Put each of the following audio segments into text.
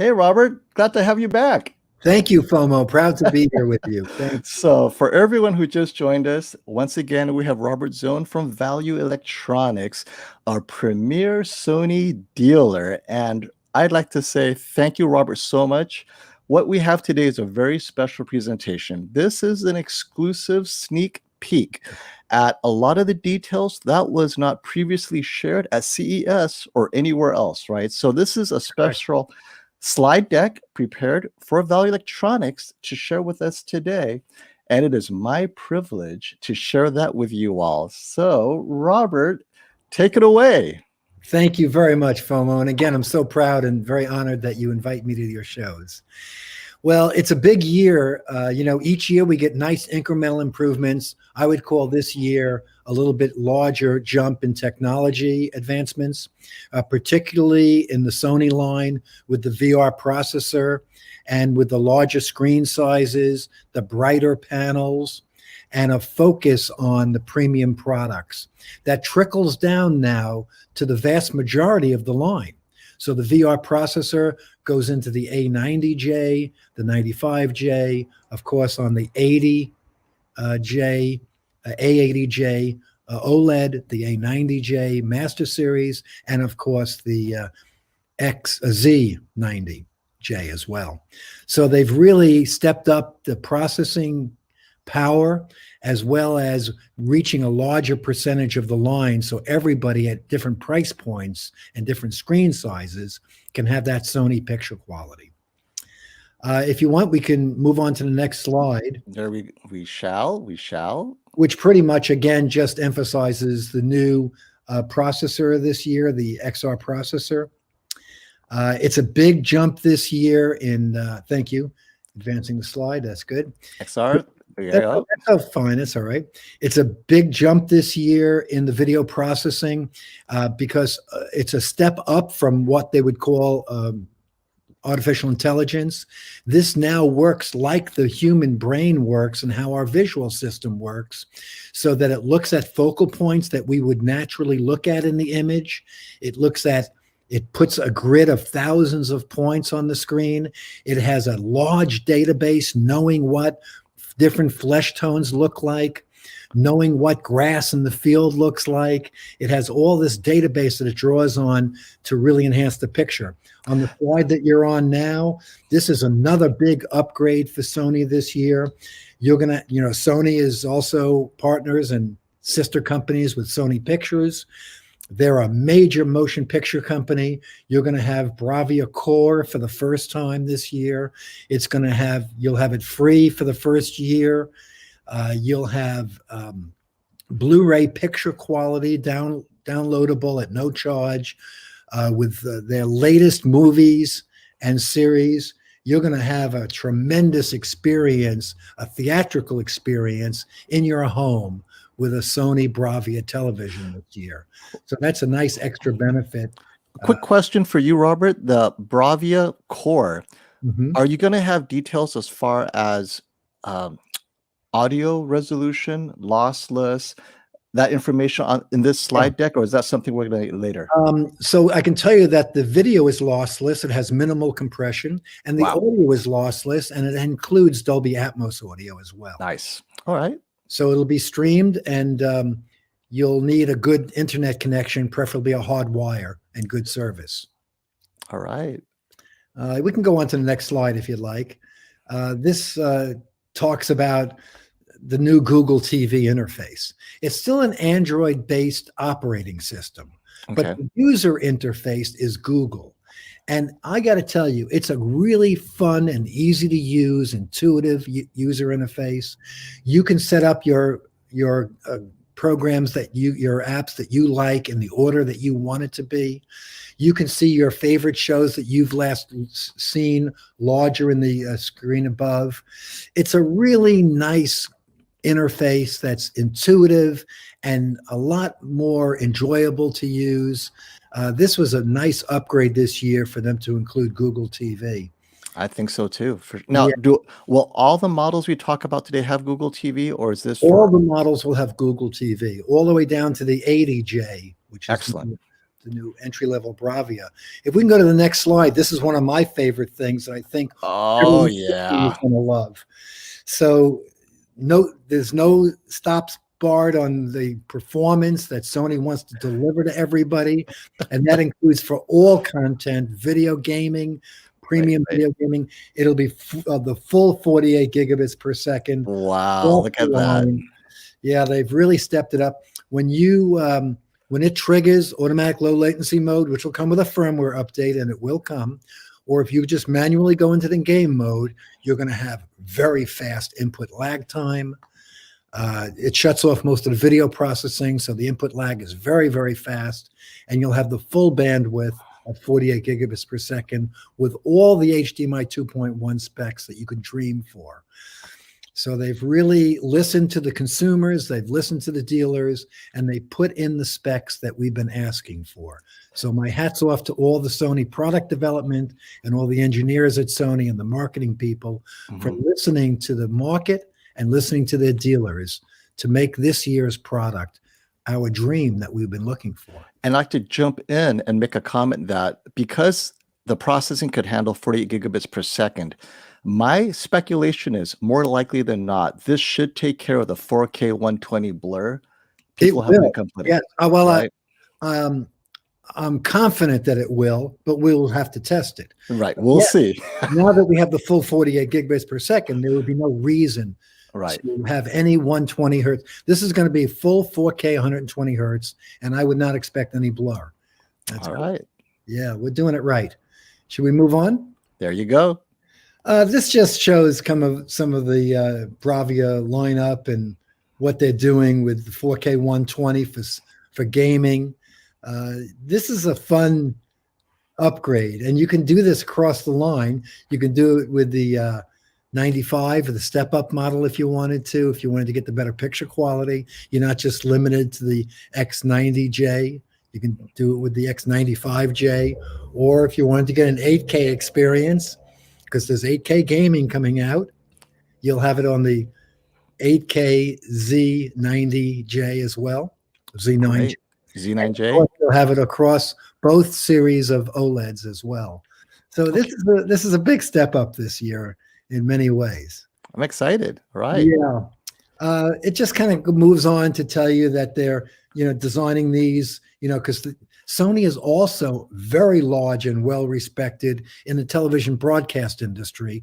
Hey, Robert, glad to have you back. Thank you, FOMO. Proud to be here with you. Thanks. So, for everyone who just joined us, once again, we have Robert Zohn from Value Electronics, our premier Sony dealer. And I'd like to say thank you, Robert, so much. What we have today is a very special presentation. This is an exclusive sneak peek at a lot of the details that was not previously shared at CES or anywhere else, right? So this is a special slide deck prepared for Value Electronics to share with us today. And it is my privilege to share that with you all. So, Robert, take it away. Thank you very much, FOMO. And again, I'm so proud and very honored that you invite me to your shows. Well, it's a big year. Each year we get nice incremental improvements. I would call this year a little bit larger jump in technology advancements, particularly in the Sony line with the VR processor and with the larger screen sizes, the brighter panels, and a focus on the premium products. That trickles down now to the vast majority of the line. So the VR processor goes into the A90J, the 95J, of course on the 80J, A80J, OLED, the A90J Master Series, and of course the Z9J as well. So they've really stepped up the processing power as well as reaching a larger percentage of the line, so everybody at different price points and different screen sizes can have that Sony picture quality. If you want, we can move on to the next slide. There we shall. Which pretty much, again, just emphasizes the new processor this year, the XR processor. It's a big jump this year in, thank you, advancing the slide, that's good. XR. That's fine. That's all right. It's a big jump this year in the video processing because it's a step up from what they would call artificial intelligence. This now works like the human brain works and how our visual system works, so that it looks at focal points that we would naturally look at in the image. It puts a grid of thousands of points on the screen. It has a large database knowing what different flesh tones look like, knowing what grass in the field looks like. It has all this database that it draws on to really enhance the picture. On the slide that you're on now, this is another big upgrade for Sony this year. Sony is also partners and sister companies with Sony Pictures. They're a major motion picture company. You're going to have Bravia Core for the first time this year. You'll have it free for the first year. You'll have Blu Ray picture quality downloadable at no charge with their latest movies and series. You're going to have a tremendous experience, a theatrical experience in your home with a Sony Bravia television this year. So that's a nice extra benefit. Quick question for you, Robert. The Bravia Core, are you going to have details as far as audio resolution, lossless, that information in this slide deck, or is that something we're going to get later? So I can tell you that the video is lossless. It has minimal compression, and the audio is lossless, and it includes Dolby Atmos audio as well. Nice. All right. So it'll be streamed, and you'll need a good internet connection, preferably a hard wire, and good service. All right. We can go on to the next slide if you'd like. This talks about the new Google TV interface. It's still an Android-based operating system, but the user interface is Google. And I got to tell you, it's a really fun and easy to use, intuitive user interface. You can set up your programs your apps that you like in the order that you want it to be. You can see your favorite shows that you've last seen larger in the screen above. It's a really nice interface that's intuitive and a lot more enjoyable to use. This was a nice upgrade this year for them to include Google TV. I think so too. Now, will all the models we talk about today have Google TV, or is this all the models will have Google TV, all the way down to the 80J, which is excellent. new entry-level Bravia. If we can go to the next slide, this is one of my favorite things that I think Oh everyone yeah. is going to love. So there's no stops barred on the performance that Sony wants to deliver to everybody, and that includes for all content, video gaming, premium video gaming. It'll be the full 48 gigabits per second. Wow, look at that. Yeah, they've really stepped it up. When it triggers automatic low latency mode, which will come with a firmware update, and it will come, or if you just manually go into the game mode, you're going to have very fast input lag time. It shuts off most of the video processing, so the input lag is very, very fast, and you'll have the full bandwidth of 48 gigabits per second with all the HDMI 2.1 specs that you could dream for. So they've really listened to the consumers, they've listened to the dealers, and they put in the specs that we've been asking for. So my hat's off to all the Sony product development and all the engineers at Sony and the marketing people for listening to the market and listening to their dealers to make this year's product our dream that we've been looking for. And I'd like to jump in and make a comment that because the processing could handle 48 gigabits per second, my speculation is more likely than not, this should take care of the 4K 120 blur. People have been complaining. Yeah, well, right? I'm confident that it will, but we will have to test it. Right, we'll see. Now that we have the full 48 gigabits per second, there would be no reason to have any 120 hertz. This is going to be full 4K 120 hertz, and I would not expect any blur. That's all right. Yeah, we're doing it right. Should we move on? There you go. This just shows some of the Bravia lineup and what they're doing with the 4K 120 for gaming. This is a fun upgrade, and you can do this across the line. You can do it with the 95 or the step-up model if you wanted to get the better picture quality. You're not just limited to the X90J. You can do it with the X95J, or if you wanted to get an 8K experience, because there's 8K gaming coming out, you'll have it on the 8K Z90J as well, Z9J. Z9J. You'll have it across both series of OLEDs as well. So this is a big step up this year in many ways. I'm excited. Right. Yeah. It just kind of moves on to tell you that they're, designing these, because Sony is also very large and well respected in the television broadcast industry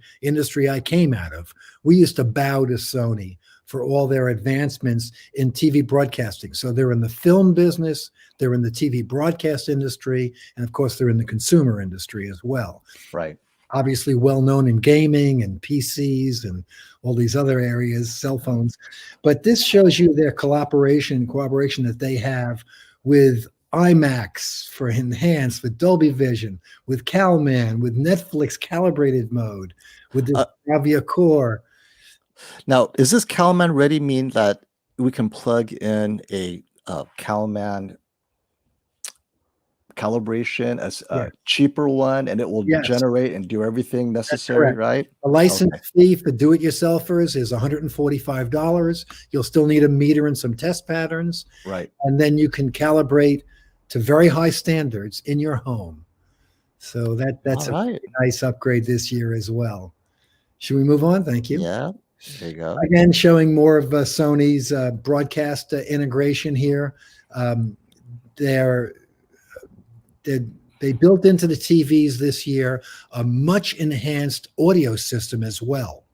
I came out of. We used to bow to Sony for all their advancements in TV broadcasting. So they're in the film business, they're in the TV broadcast industry, and of course they're in the consumer industry as well. Right. Obviously well known in gaming and PCs and all these other areas, cell phones. But this shows you their cooperation that they have with IMAX for enhanced, with Dolby Vision, with CalMan, with Netflix calibrated mode, with the Bravia Core. Now, is this CalMan ready mean that we can plug in a CalMan calibration as a cheaper one, and it will generate and do everything necessary, right? The license fee for do-it-yourselfers is $145. You'll still need a meter and some test patterns. Right. And then you can calibrate to very high standards in your home. So that's a nice upgrade this year as well. Should we move on? Thank you. Yeah, there you go. Again, showing more of Sony's broadcast integration here. They built into the TVs this year a much enhanced audio system as well.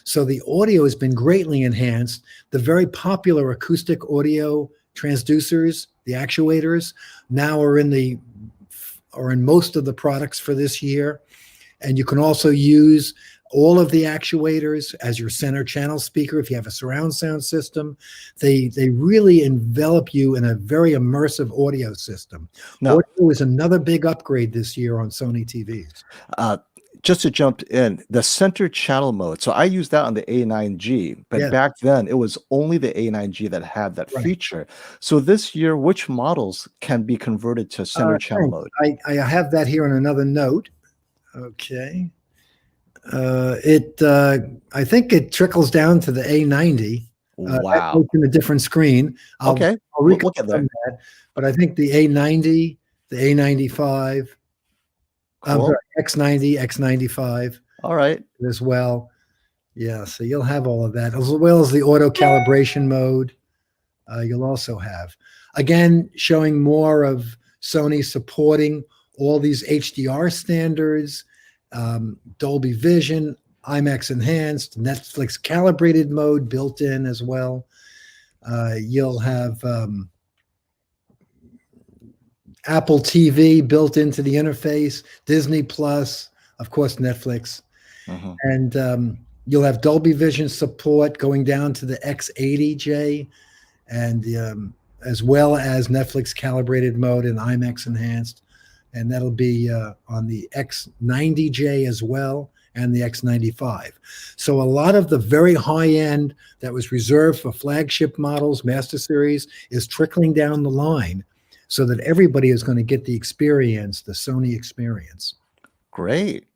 So the audio has been greatly enhanced. The very popular acoustic audio transducers, the actuators, now are in most of the products for this year. And you can also use all of the actuators as your center channel speaker if you have a surround sound system. They really envelop you in a very immersive audio system. Now, audio is another big upgrade this year on Sony TVs. Just to jump in, the center channel mode. So I used that on the A9G, but back then it was only the A9G that had that feature. So this year, which models can be converted to center channel mode? I have that here on another note. Okay. I think it trickles down to the A90. Wow. In a different screen. I'll we'll get there. But I think the A90 the A95. I'm Cool. sorry, X90, X95 All right. as well. Yeah, so you'll have all of that, as well as the auto calibration mode. You'll also have, again, showing more of Sony supporting all these HDR standards, Dolby Vision, IMAX enhanced, Netflix calibrated mode built in as well. You'll have Apple TV built into the interface, Disney Plus, of course, Netflix. Mhm. And you'll have Dolby Vision support going down to the X90J, and as well as Netflix calibrated mode and IMAX enhanced. And that'll be on the X90J as well, and the X95. So a lot of the very high end that was reserved for flagship models, Master Series, is trickling down the line so that everybody is going to get the experience, the Sony experience. Great.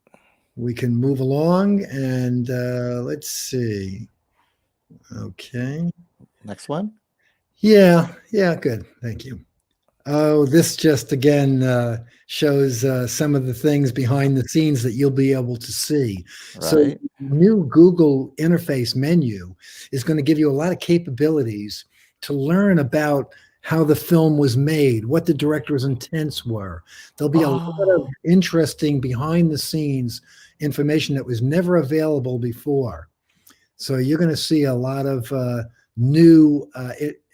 We can move along, and let's see. Okay. Next one. Yeah, good. Thank you. Oh, this just again shows some of the things behind the scenes that you'll be able to see. Right. So, new Google interface menu is going to give you a lot of capabilities to learn about how the film was made, what the director's intents were. There'll be a lot of interesting behind the scenes information that was never available before. So you're going to see a lot of new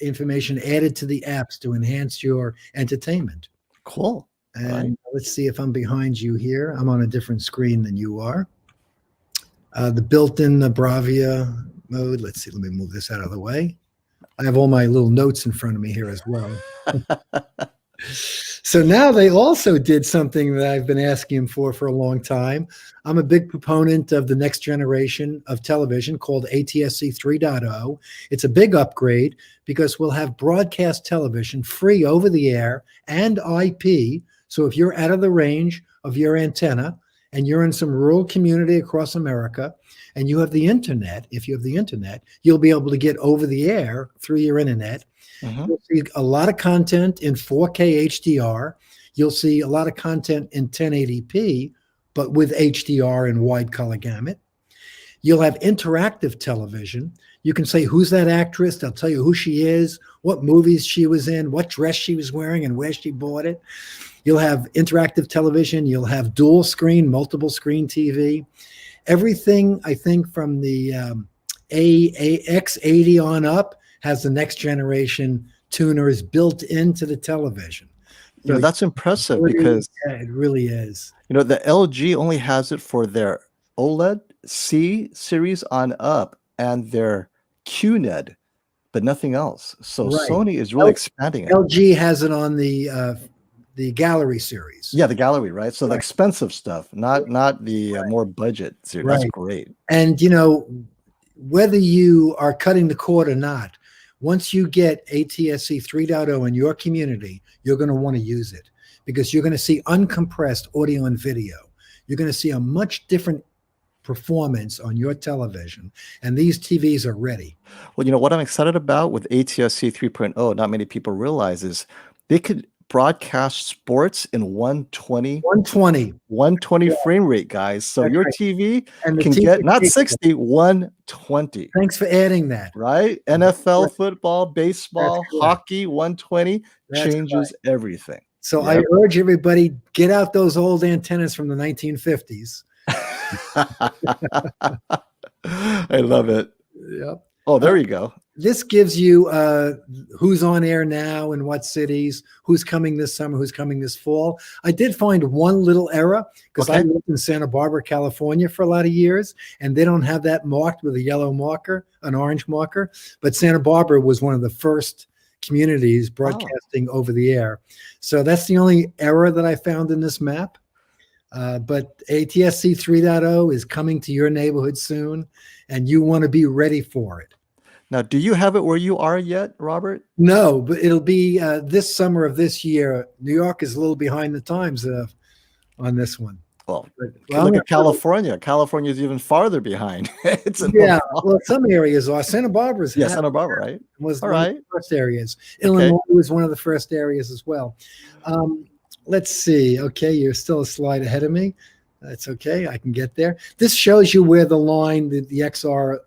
information added to the apps to enhance your entertainment. Cool. And right. Let's see if I'm behind you here. I'm on a different screen than you are. The built-in Bravia mode. Let's see. Let me move this out of the way. I have all my little notes in front of me here as well. So now they also did something that I've been asking him for a long time. I'm a big proponent of the next generation of television called ATSC 3.0. It's a big upgrade because we'll have broadcast television free over the air and IP. So if you're out of the range of your antenna and you're in some rural community across America and you have the internet, if you have the internet, you'll be able to get over the air through your internet. Mhm. You'll see a lot of content in 4K HDR. You'll see a lot of content in 1080p, but with HDR and wide color gamut. You'll have interactive television. You can say, who's that actress? They'll tell you who she is, what movies she was in, what dress she was wearing, and where she bought it. You'll have interactive television. You'll have dual screen, multiple screen TV. Everything, I think, from the X80 on up has the next generation tuners built into the television. You know, that's impressive because it really is. You know, the LG only has it for their OLED C series on up and their QNED, but nothing else. So Right. Sony is really expanding it. LG has it on the Gallery series. Yeah, the gallery, right? So the Right. expensive stuff, not the more budget series. That's Right. great. And you know, whether you are cutting the cord or not, once you get ATSC 3.0 in your community, you're going to want to use it because you're going to see uncompressed audio and video. You're going to see a much different performance on your television, and these TVs are ready. Well, you know what I'm excited about with ATSC 3.0, not many people realize is they could broadcast sports in 120 120 frame rate, guys. So That's your right. TV And the can TV get not takes it. 60, 120. Thanks for adding that. Right? NFL, Right. football, baseball, correct. hockey, 120 That's changes everything. So Yep. I urge everybody, get out those old antennas from the 1950s. I love it. Yep. Oh, there you go. This gives you who's on air now in what cities, who's coming this summer, who's coming this fall. I did find one little error because I Okay. lived in Santa Barbara, California for a lot of years, and they don't have that marked with a yellow marker, an orange marker. But Santa Barbara was one of the first communities broadcasting over the air. So that's the only error that I found in this map. But ATSC 3.0 is coming to your neighborhood soon, and you want to be ready for it. Now, do you have it where you are yet, Robert? No, but it'll be this summer of this year. New York is a little behind the times on this one. Well, Well, look at California. California is even farther behind. It's in Yeah, well, some areas are. Santa Barbara's yeah, Santa Barbara, right? was All one of right. the first areas. Okay. Illinois was one of the first areas as well. let's see. Okay, you're still a slide ahead of me. That's okay. I can get there. This shows you where the line, the XR,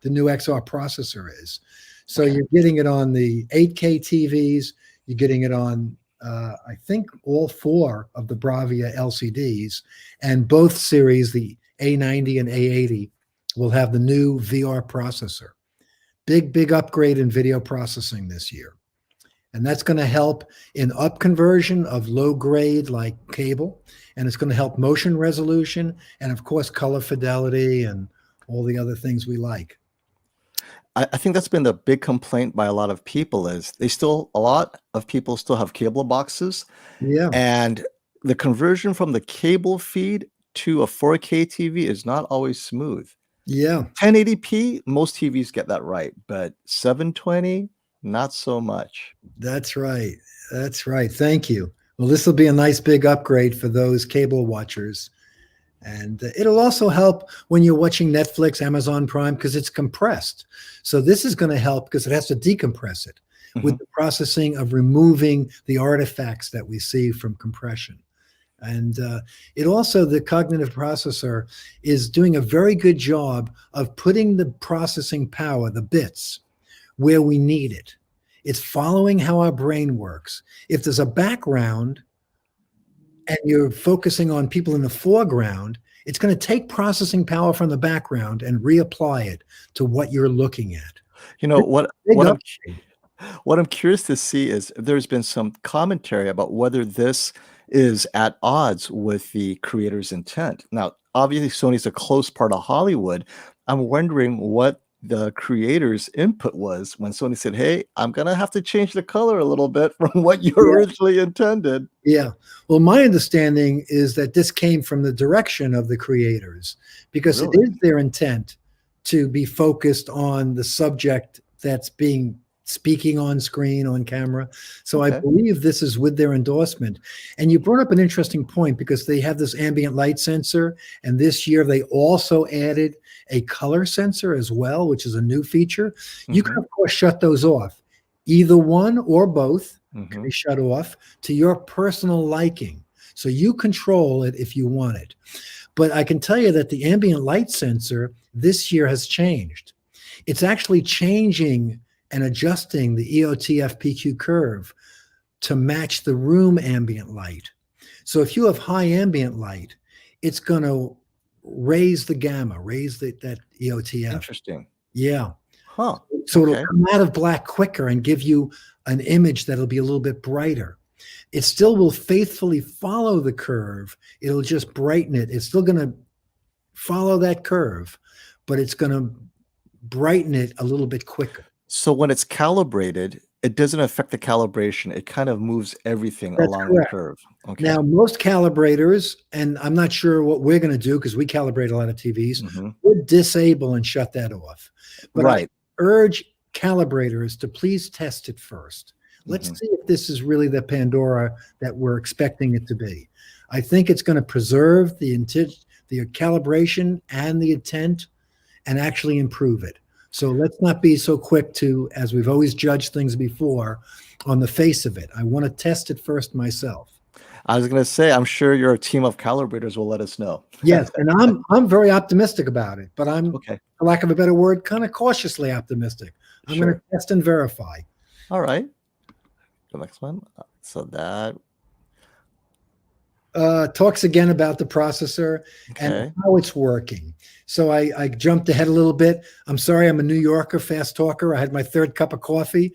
the new XR processor is. So Okay. you're getting it on the 8K TVs. You're getting it on, I think, all 4 of the Bravia LCDs, and both series, the A90 and A80, will have the new VR processor. Big upgrade in video processing this year. And that's going to help in up conversion of low grade like cable. And it's going to help motion resolution and, of course, color fidelity and all the other things we like. I think that's been the big complaint by a lot of people is a lot of people still have cable boxes, Yeah. and the conversion from the cable feed to a 4K TV is not always smooth. Yeah. 1080p, most TVs get that right, but 720, not so much. That's right. That's right. Thank you. Well, this will be a nice big upgrade for those cable watchers. And it'll also help when you're watching Netflix, Amazon Prime, because it's compressed. So this is going to help because it has to decompress it with the processing of removing the artifacts that we see from compression. And it also, the cognitive processor is doing a very good job of putting the processing power, the bits, where we need it. It's following how our brain works. If there's a background and you're focusing on people in the foreground, it's going to take processing power from the background and reapply it to what you're looking at. You know, what Big I'm curious to see is if there's been some commentary about whether this is at odds with the creator's intent. Now, obviously, Sony's a close part of Hollywood. I'm wondering what the creator's input was when Sony said, hey, I'm going to have to change the color a little bit from what you originally intended. Yeah. Well, my understanding is that this came from the direction of the creators because it is their intent to be focused on the subject that's being speaking on screen, on camera. So I believe this is with their endorsement. And you brought up an interesting point because they have this ambient light sensor. And this year they also added a color sensor as well, which is a new feature. You can, of course, shut those off. Either one or both can be shut off to your personal liking. So you control it if you want it. But I can tell you that the ambient light sensor this year has changed. It's actually changing and adjusting the EOTF PQ curve to match the room ambient light. So if you have high ambient light, it's going to raise the gamma, raise that EOTF. Interesting. Yeah. Huh. So it'll come out of black quicker and give you an image that'll be a little bit brighter. It still will faithfully follow the curve. It'll just brighten it. It's still going to follow that curve, but it's going to brighten it a little bit quicker. So when it's calibrated, it doesn't affect the calibration. It kind of moves everything along the curve. Okay. Now, most calibrators, and I'm not sure what we're going to do because we calibrate a lot of TVs, would disable and shut that off. But I urge calibrators to please test it first. Let's see if this is really the Pandora that we're expecting it to be. I think it's going to preserve the calibration and the intent and actually improve it. So let's not be so quick to, as we've always judged things before, on the face of it. I want to test it first myself. I was going to say, I'm sure your team of calibrators will let us know. Yes, and I'm very optimistic about it, but I'm, for lack of a better word, kind of cautiously optimistic. I'm going to test and verify. All right. The next one. So that talks again about the processor and how it's working. So I jumped ahead a little bit. I'm sorry, I'm a New Yorker, fast talker. I had my third cup of coffee.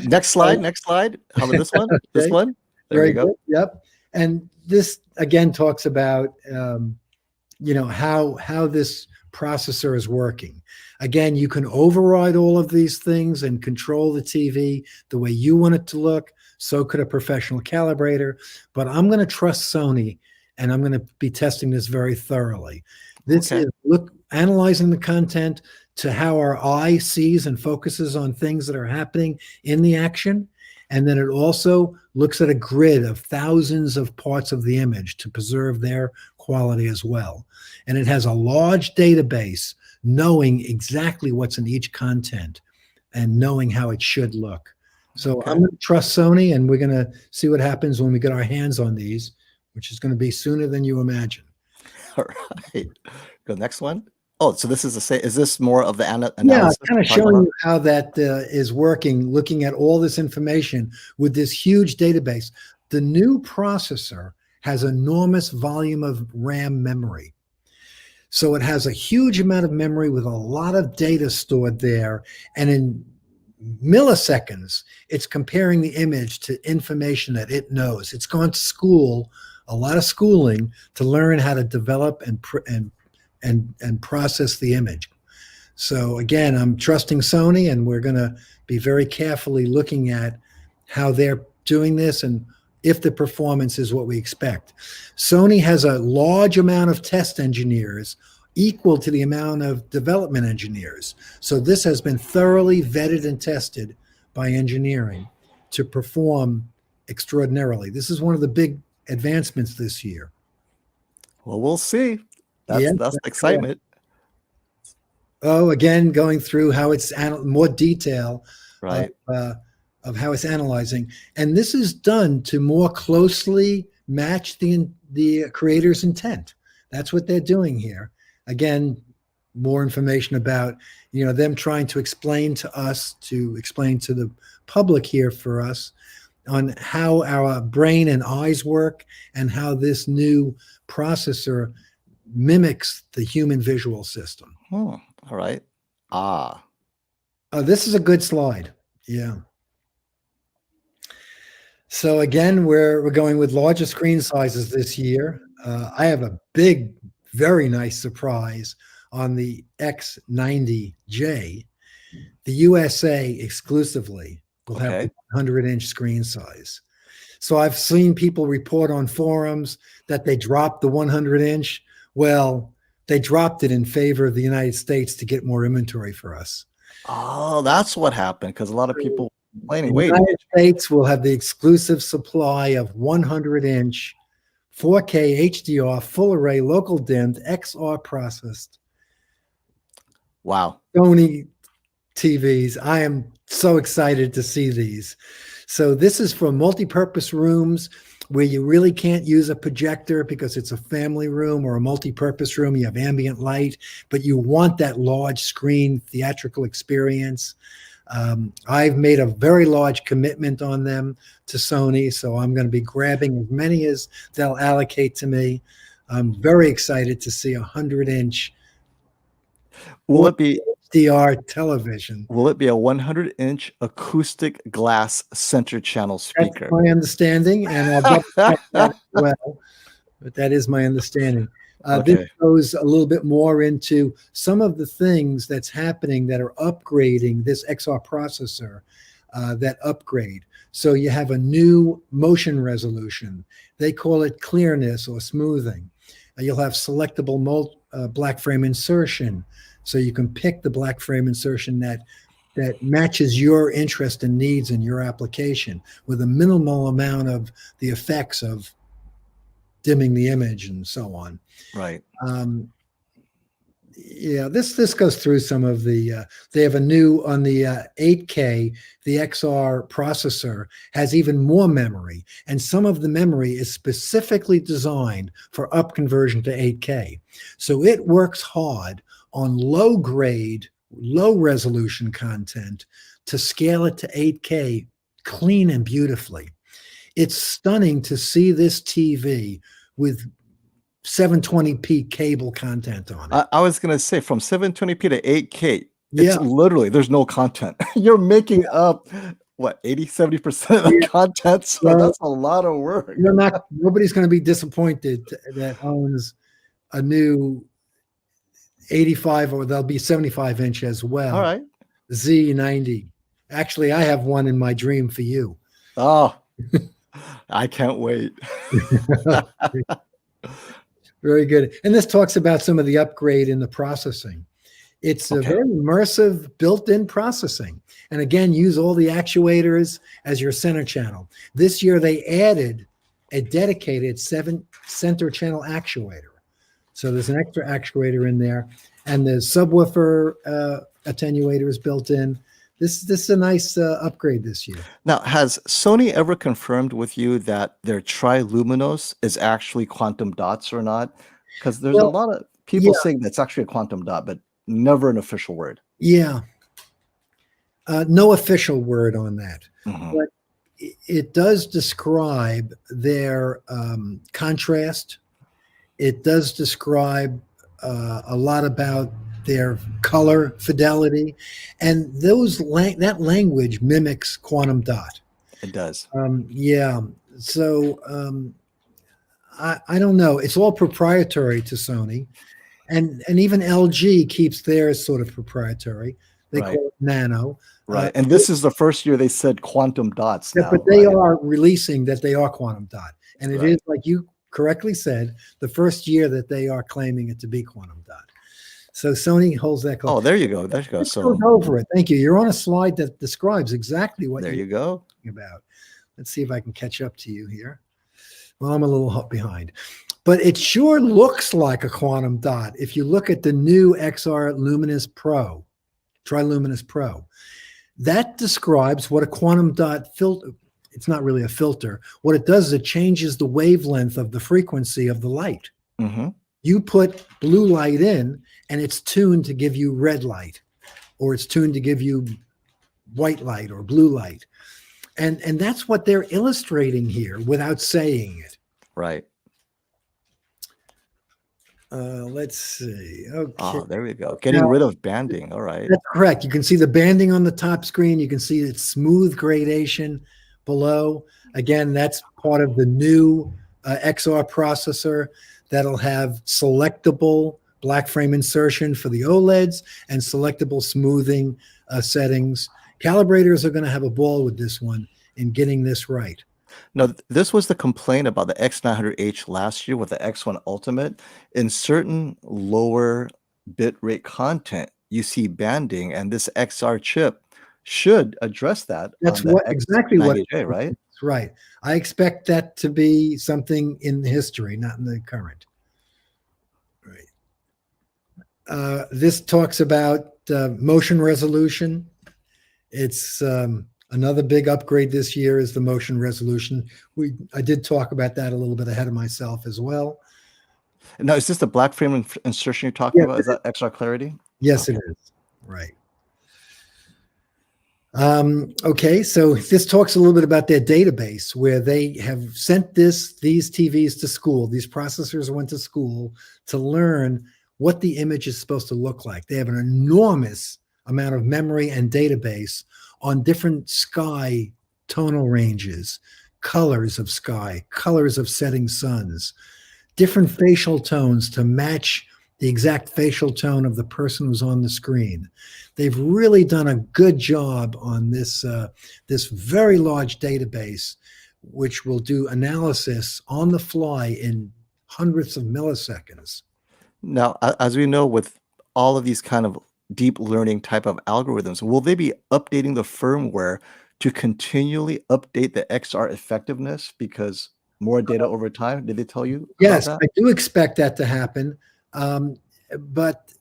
Next slide. How about this one? This one? There you go. Good. Yep. And this again talks about how this processor is working. Again, you can override all of these things and control the TV the way you want it to look. So could a professional calibrator. But I'm going to trust Sony, and I'm going to be testing this very thoroughly. This is analyzing the content to how our eye sees and focuses on things that are happening in the action. And then it also looks at a grid of thousands of parts of the image to preserve their quality as well. And it has a large database knowing exactly what's in each content and knowing how it should look. So Okay. I'm going to trust Sony, and we're going to see what happens when we get our hands on these, which is going to be sooner than you imagine. All right. Go next one. Oh, so this is the same. Is this more of the Yeah, analysis kind we're of talking showing about? you how that is working, looking at all this information with this huge database. The new processor has enormous volume of RAM memory. So it has a huge amount of memory with a lot of data stored there. And in milliseconds, it's comparing the image to information that it knows. It's gone to school, a lot of schooling, to learn how to develop and process the image. So again, I'm trusting Sony, and we're going to be very carefully looking at how they're doing this and if the performance is what we expect. Sony has a large amount of test engineers equal to the amount of development engineers. So this has been thoroughly vetted and tested by engineering to perform extraordinarily. This is one of the big advancements this year. Well, we'll see. Yeah, That's the that's correct. excitement. Oh, again, going through how it's more detail Right. of how it's analyzing, and this is done to more closely match the creator's intent. That's what they're doing here. Again, more information about them trying to explain to us, to explain to the public here for us on how our brain and eyes work and how this new processor mimics the human visual system. All right. This is a good slide. Yeah. So again, we're going with larger screen sizes this year. I have a big, very nice surprise on the X90J. The USA exclusively will have the 100-inch screen size. So I've seen people report on forums that they dropped the 100-inch. Well, they dropped it in favor of the United States to get more inventory for us. Oh, that's what happened, because a lot of people complaining. The United States will have the exclusive supply of 100-inch 4K HDR full array local dimmed XR processed. Wow. Sony TVs. I am so excited to see these. So this is for multi-purpose rooms where you really can't use a projector because it's a family room or a multi-purpose room. You have ambient light, but you want that large screen theatrical experience. I've made a very large commitment on them to Sony, so I'm going to be grabbing as many as they'll allocate to me. I'm very excited to see 100-inch Will it be HDR television. Will it be a 100-inch acoustic glass center channel speaker? That's my understanding, and I'll double check that as well. But that is my understanding. This goes a little bit more into some of the things that's happening that are upgrading this XR processor, that upgrade. So you have a new motion resolution. They call it clearness or smoothing. You'll have selectable black frame insertion. So you can pick the black frame insertion that matches your interest and needs in your application with a minimal amount of the effects of dimming the image and so on. Right. Yeah, this goes through some of the, they have a new, on the 8K, the XR processor has even more memory, and some of the memory is specifically designed for up conversion to 8K. So it works hard on low grade, low resolution content to scale it to 8K clean and beautifully. It's stunning to see this TV with 720p cable content on it. I was going to say from 720p to 8K, Yeah. it's literally, there's no content. You're making up, what, 80-70% of the content? So that's a lot of work. Nobody's going to be disappointed that owns a new 85, or there'll be 75-inch as well. All right. Z90. Actually, I have one in my dream for you. Oh, I can't wait. Very good. And this talks about some of the upgrade in the processing. It's a very immersive built-in processing. And again, use all the actuators as your center channel. This year, they added a dedicated center channel actuator. So there's an extra actuator in there. And the subwoofer attenuator is built in. this is a nice upgrade this year. Now, has Sony ever confirmed with you that their Triluminos is actually quantum dots or not? Because there's a Well, lot of yeah, people saying that's actually a quantum dot, but never an official word. yeah. No official word on that, Mhm. but it does describe their contrast. It does describe a lot about their color fidelity, and that language mimics quantum dot. It does. Yeah. So I don't know. It's all proprietary to Sony, and even LG keeps theirs sort of proprietary. They Right. call it Nano. Right. And this is the first year they said quantum dots Yeah, now, but they right? are releasing that they are quantum dot, and it is Right. like you correctly said, the first year that they are claiming it to be quantum dot. So Sony holds that close. Oh, there you go. There you go. Let's So go over it. Thank you. You're on a slide that describes exactly what there you're you go. talking about. Let's see if I can catch up to you here. Well, I'm a little behind, but it sure looks like a quantum dot. If you look at the new XR Luminous Pro, Triluminos Pro, that describes what a quantum dot filter. It's not really a filter. What it does is it changes the wavelength of the frequency of the light. Hmm. You put blue light in, and it's tuned to give you red light, or it's tuned to give you white light or blue light. And that's what they're illustrating here without saying it. Right. Let's see. Okay. Oh, there we go. Getting Now, rid of banding. All right. that's correct. You can see the banding on the top screen. You can see its smooth gradation below. Again, that's part of the new XR processor that'll have selectable black frame insertion for the OLEDs and selectable smoothing settings. Calibrators are going to have a ball with this one in getting this right. Now, this was the complaint about the X900H last year with the X1 Ultimate. In certain lower bit rate content, you see banding, and this XR chip should address that. That's on the exactly what. X90J, right? That's right. I expect that to be something in history, not in the current. Right. This talks about motion resolution. It's another big upgrade this year is the motion resolution. I did talk about that a little bit ahead of myself as well. Now, is this the black frame insertion you're talking about? Is that XR clarity? Yes, Okay. it is. Right. Okay, so this talks a little bit about their database, where they have sent these TVs to school. These processors went to school to learn what the image is supposed to look like. They have an enormous amount of memory and database on different sky tonal ranges, colors of sky, colors of setting suns, different facial tones to match the exact facial tone of the person who's on the screen. They've really done a good job on this very large database, which will do analysis on the fly in hundreds of milliseconds. Now, as we know, with all of these kind of deep learning type of algorithms, will they be updating the firmware to continually update the XR effectiveness because more data over time? Did they tell you? Yes, about I do expect that to happen. But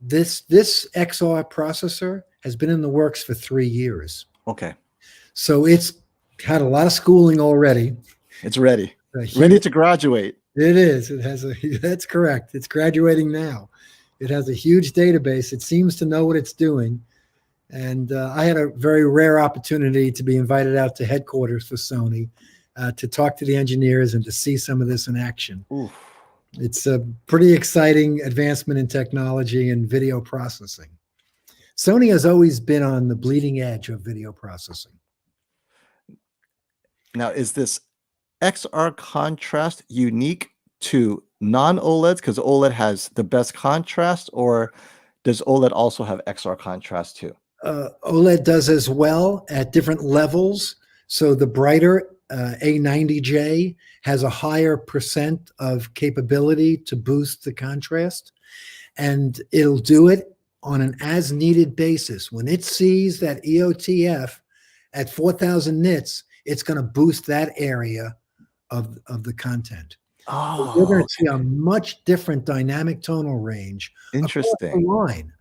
this XR processor has been in the works for 3 years. that? Okay. So it's had a lot of schooling already. It's ready. Huge, Ready to graduate. It is. It has that's correct. It's graduating now. It has a huge database. It seems to know what it's doing. And I had a very rare opportunity to be invited out to headquarters for Sony to talk to the engineers and to see some of this in action. Oof. It's a pretty exciting advancement in technology and video processing. Sony has always been on the bleeding edge of video processing. Now, is this XR contrast unique to non-OLEDs because OLED has the best contrast, or does OLED also have XR contrast too? OLED does as well at different levels. So the brighter A90J has a higher percent of capability to boost the contrast, and it'll do it on an as needed basis. When it sees that EOTF at 4,000 nits, it's going to boost that area of the content. Oh, You're going to see a much different dynamic tonal range across the interesting. line.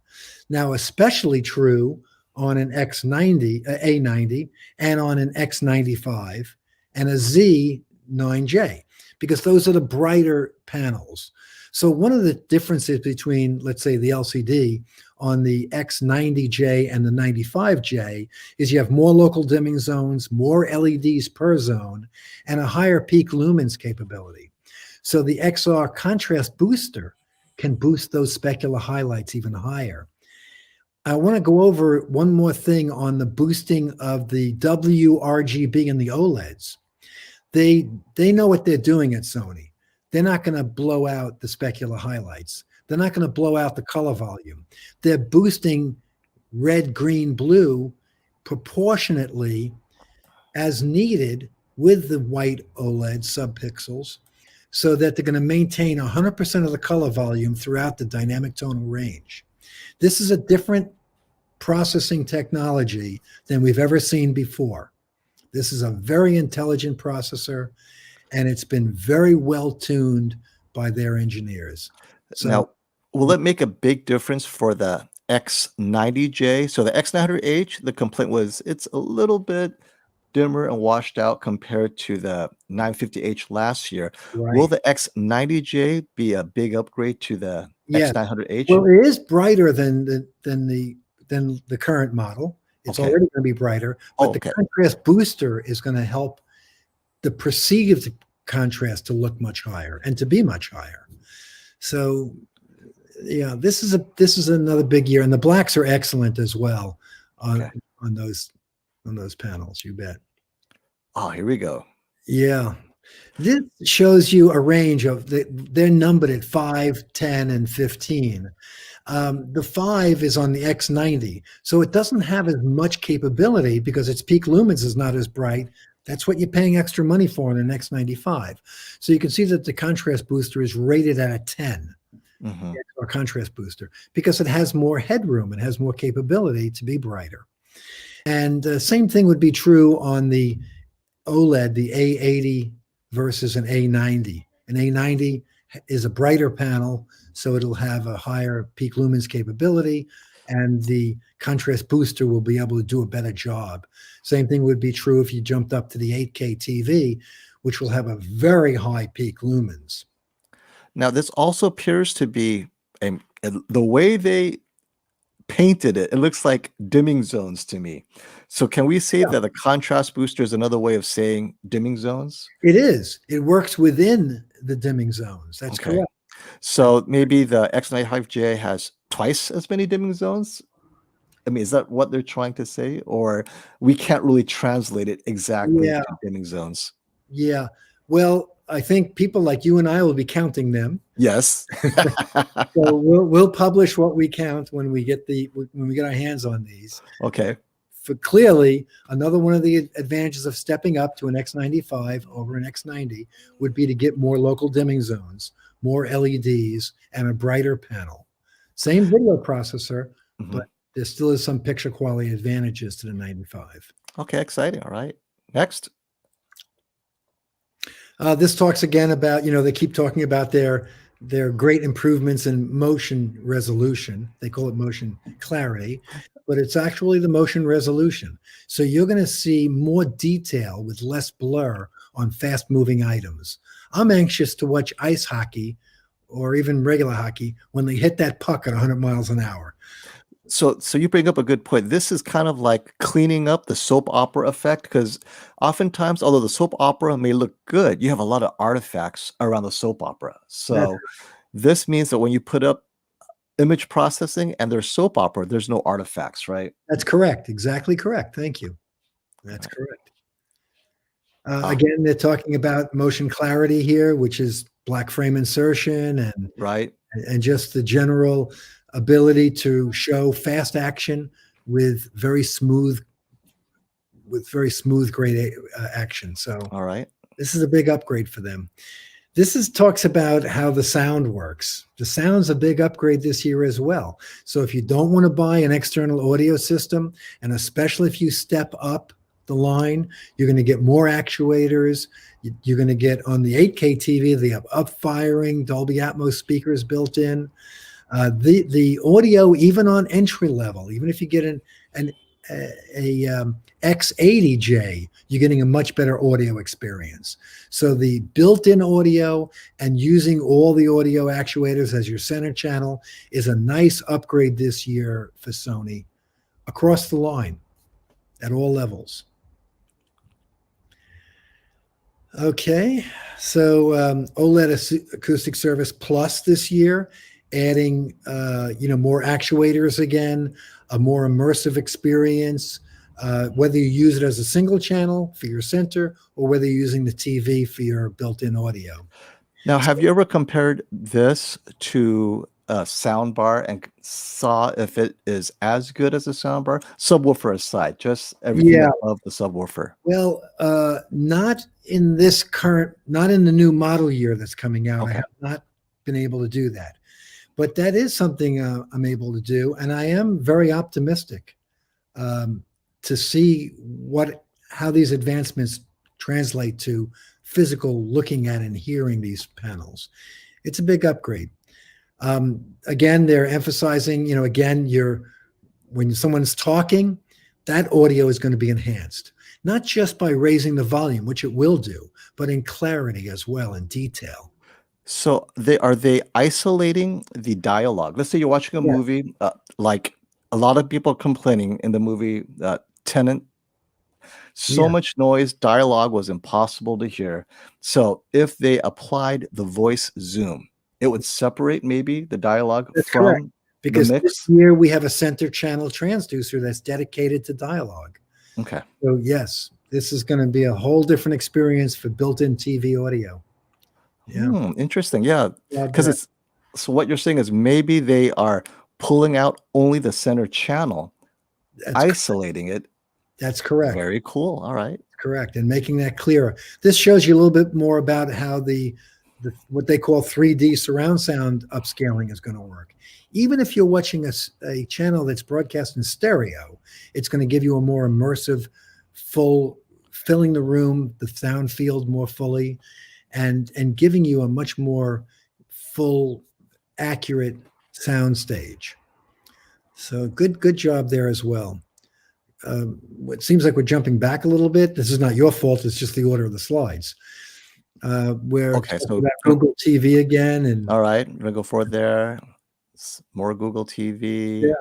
Now, especially true on an X90, A90, and on an X95 and a Z9J, because those are the brighter panels. So one of the differences between, let's say, the LCD on the X90J and the 95J is you have more local dimming zones, more LEDs per zone, and a higher peak lumens capability. So the XR contrast booster can boost those specular highlights even higher. I want to go over one more thing on the boosting of the WRGB and the OLEDs. They know what they're doing at Sony. They're not going to blow out the specular highlights. They're not going to blow out the color volume. They're boosting red, green, blue proportionately as needed with the white OLED subpixels, so that they're going to maintain 100% of the color volume throughout the dynamic tonal range. This is a different processing technology than we've ever seen before. This is a very intelligent processor, and it's been very well tuned by their engineers. So, now, will it make a big difference for the X90J? So the X900H, the complaint was it's a little bit dimmer and washed out compared to the 950H last year. right. Will the X90J be a big upgrade to the Yes. X900H? Well, it is brighter than the current model. It's Okay. already going to be brighter, but Oh, the okay. contrast booster is going to help the perceived contrast to look much higher and to be much higher. So, yeah, this is another big year, and the blacks are excellent as well on Okay. on those panels. You bet. Oh, here we go. Yeah. This shows you a range of they're numbered at 5, 10, and 15. The 5 is on the X90, so it doesn't have as much capability because its peak lumens is not as bright. That's what you're paying extra money for in an X95. So you can see that the contrast booster is rated at a 10, Mhm. or contrast booster, because it has more headroom and has more capability to be brighter. And same thing would be true on the OLED, the A80 versus an A90. An A90 is a brighter panel, so it'll have a higher peak lumens capability, and the contrast booster will be able to do a better job. Same thing would be true if you jumped up to the 8K TV, which will have a very high peak lumens. Now, this also appears to be the way they painted it. It looks like dimming zones to me. So, can we say Yeah. that the contrast booster is another way of saying dimming zones? It is. It works within the dimming zones. That's Okay. correct. So maybe the X95J has twice as many dimming zones. I mean, is that what they're trying to say, or we can't really translate it exactly Yeah. to dimming zones? Yeah. Well, I think people like you and I will be counting them. Yes. So we'll publish what we count when we get our hands on these. Okay. For clearly, another one of the advantages of stepping up to an X95 over an X90 would be to get more local dimming zones, more LEDs, and a brighter panel. Same video processor, Mhm. but there still is some picture quality advantages to the 95. Okay, exciting. All right. Next. This talks again about, they keep talking about their great improvements in motion resolution. They call it motion clarity, but it's actually the motion resolution. So you're going to see more detail with less blur on fast moving items. I'm anxious to watch ice hockey or even regular hockey when they hit that puck at 100 miles an hour. So you bring up a good point. This is kind of like cleaning up the soap opera effect, because oftentimes, although the soap opera may look good, you have a lot of artifacts around the soap opera. So this means that when you put up image processing and there's soap opera, there's no artifacts, right? That's correct. Exactly correct. Thank you. That's Right. correct. Again, they're talking about motion clarity here, which is black frame insertion Right. and just the general ability to show fast action with very smooth great action. So All right. this is a big upgrade for them. This talks about how the sound works. The sound's a big upgrade this year as well. So if you don't want to buy an external audio system, and especially if you step up the line, you're going to get more actuators. You're going to get on the 8K TV, they have up-firing Dolby Atmos speakers built in. The audio, even on entry level, even if you get an X90J, you're getting a much better audio experience. So the built-in audio and using all the audio actuators as your center channel is a nice upgrade this year for Sony across the line at all levels. Okay, so OLED Acoustic Service Plus this year, adding more actuators again, a more immersive experience, whether you use it as a single channel for your center or whether you're using the TV for your built-in audio. Now, have you ever compared this to a soundbar and saw if it is as good as a soundbar? Subwoofer aside, just everything above the subwoofer. Well, not in the new model year that's coming out. Okay. I have not been able to do that. But that is something I'm able to do, and I am very optimistic to see how these advancements translate to physical looking at and hearing these panels. It's a big upgrade. Again, they're emphasizing, when someone's talking, that audio is going to be enhanced, not just by raising the volume, which it will do, but in clarity as well, in detail. So are they isolating the dialogue? Let's say you're watching a movie, like a lot of people complaining in the movie Tenet. So much noise, dialogue was impossible to hear. So if they applied the voice zoom, it would separate maybe the dialogue from correct. Because the mix. This year we have a center channel transducer that's dedicated to dialogue. Okay. So yes, this is going to be a whole different experience for built-in TV audio. Yeah. Interesting. Yeah. Because so what you're saying is maybe they are pulling out only the center channel, isolating it. That's correct. Very cool. All right. Correct. And making that clearer. This shows you a little bit more about how what they call 3D surround sound upscaling is going to work. Even if you're watching a channel that's broadcast in stereo, it's going to give you a more immersive, filling the room, the sound field more fully, and giving you a much more full, accurate sound stage. So good job there as well. It seems like we're jumping back a little bit. This is not your fault. It's just the order of the slides. So Google TV again. And all right, I'm going to go forward there. More Google TV. Yeah.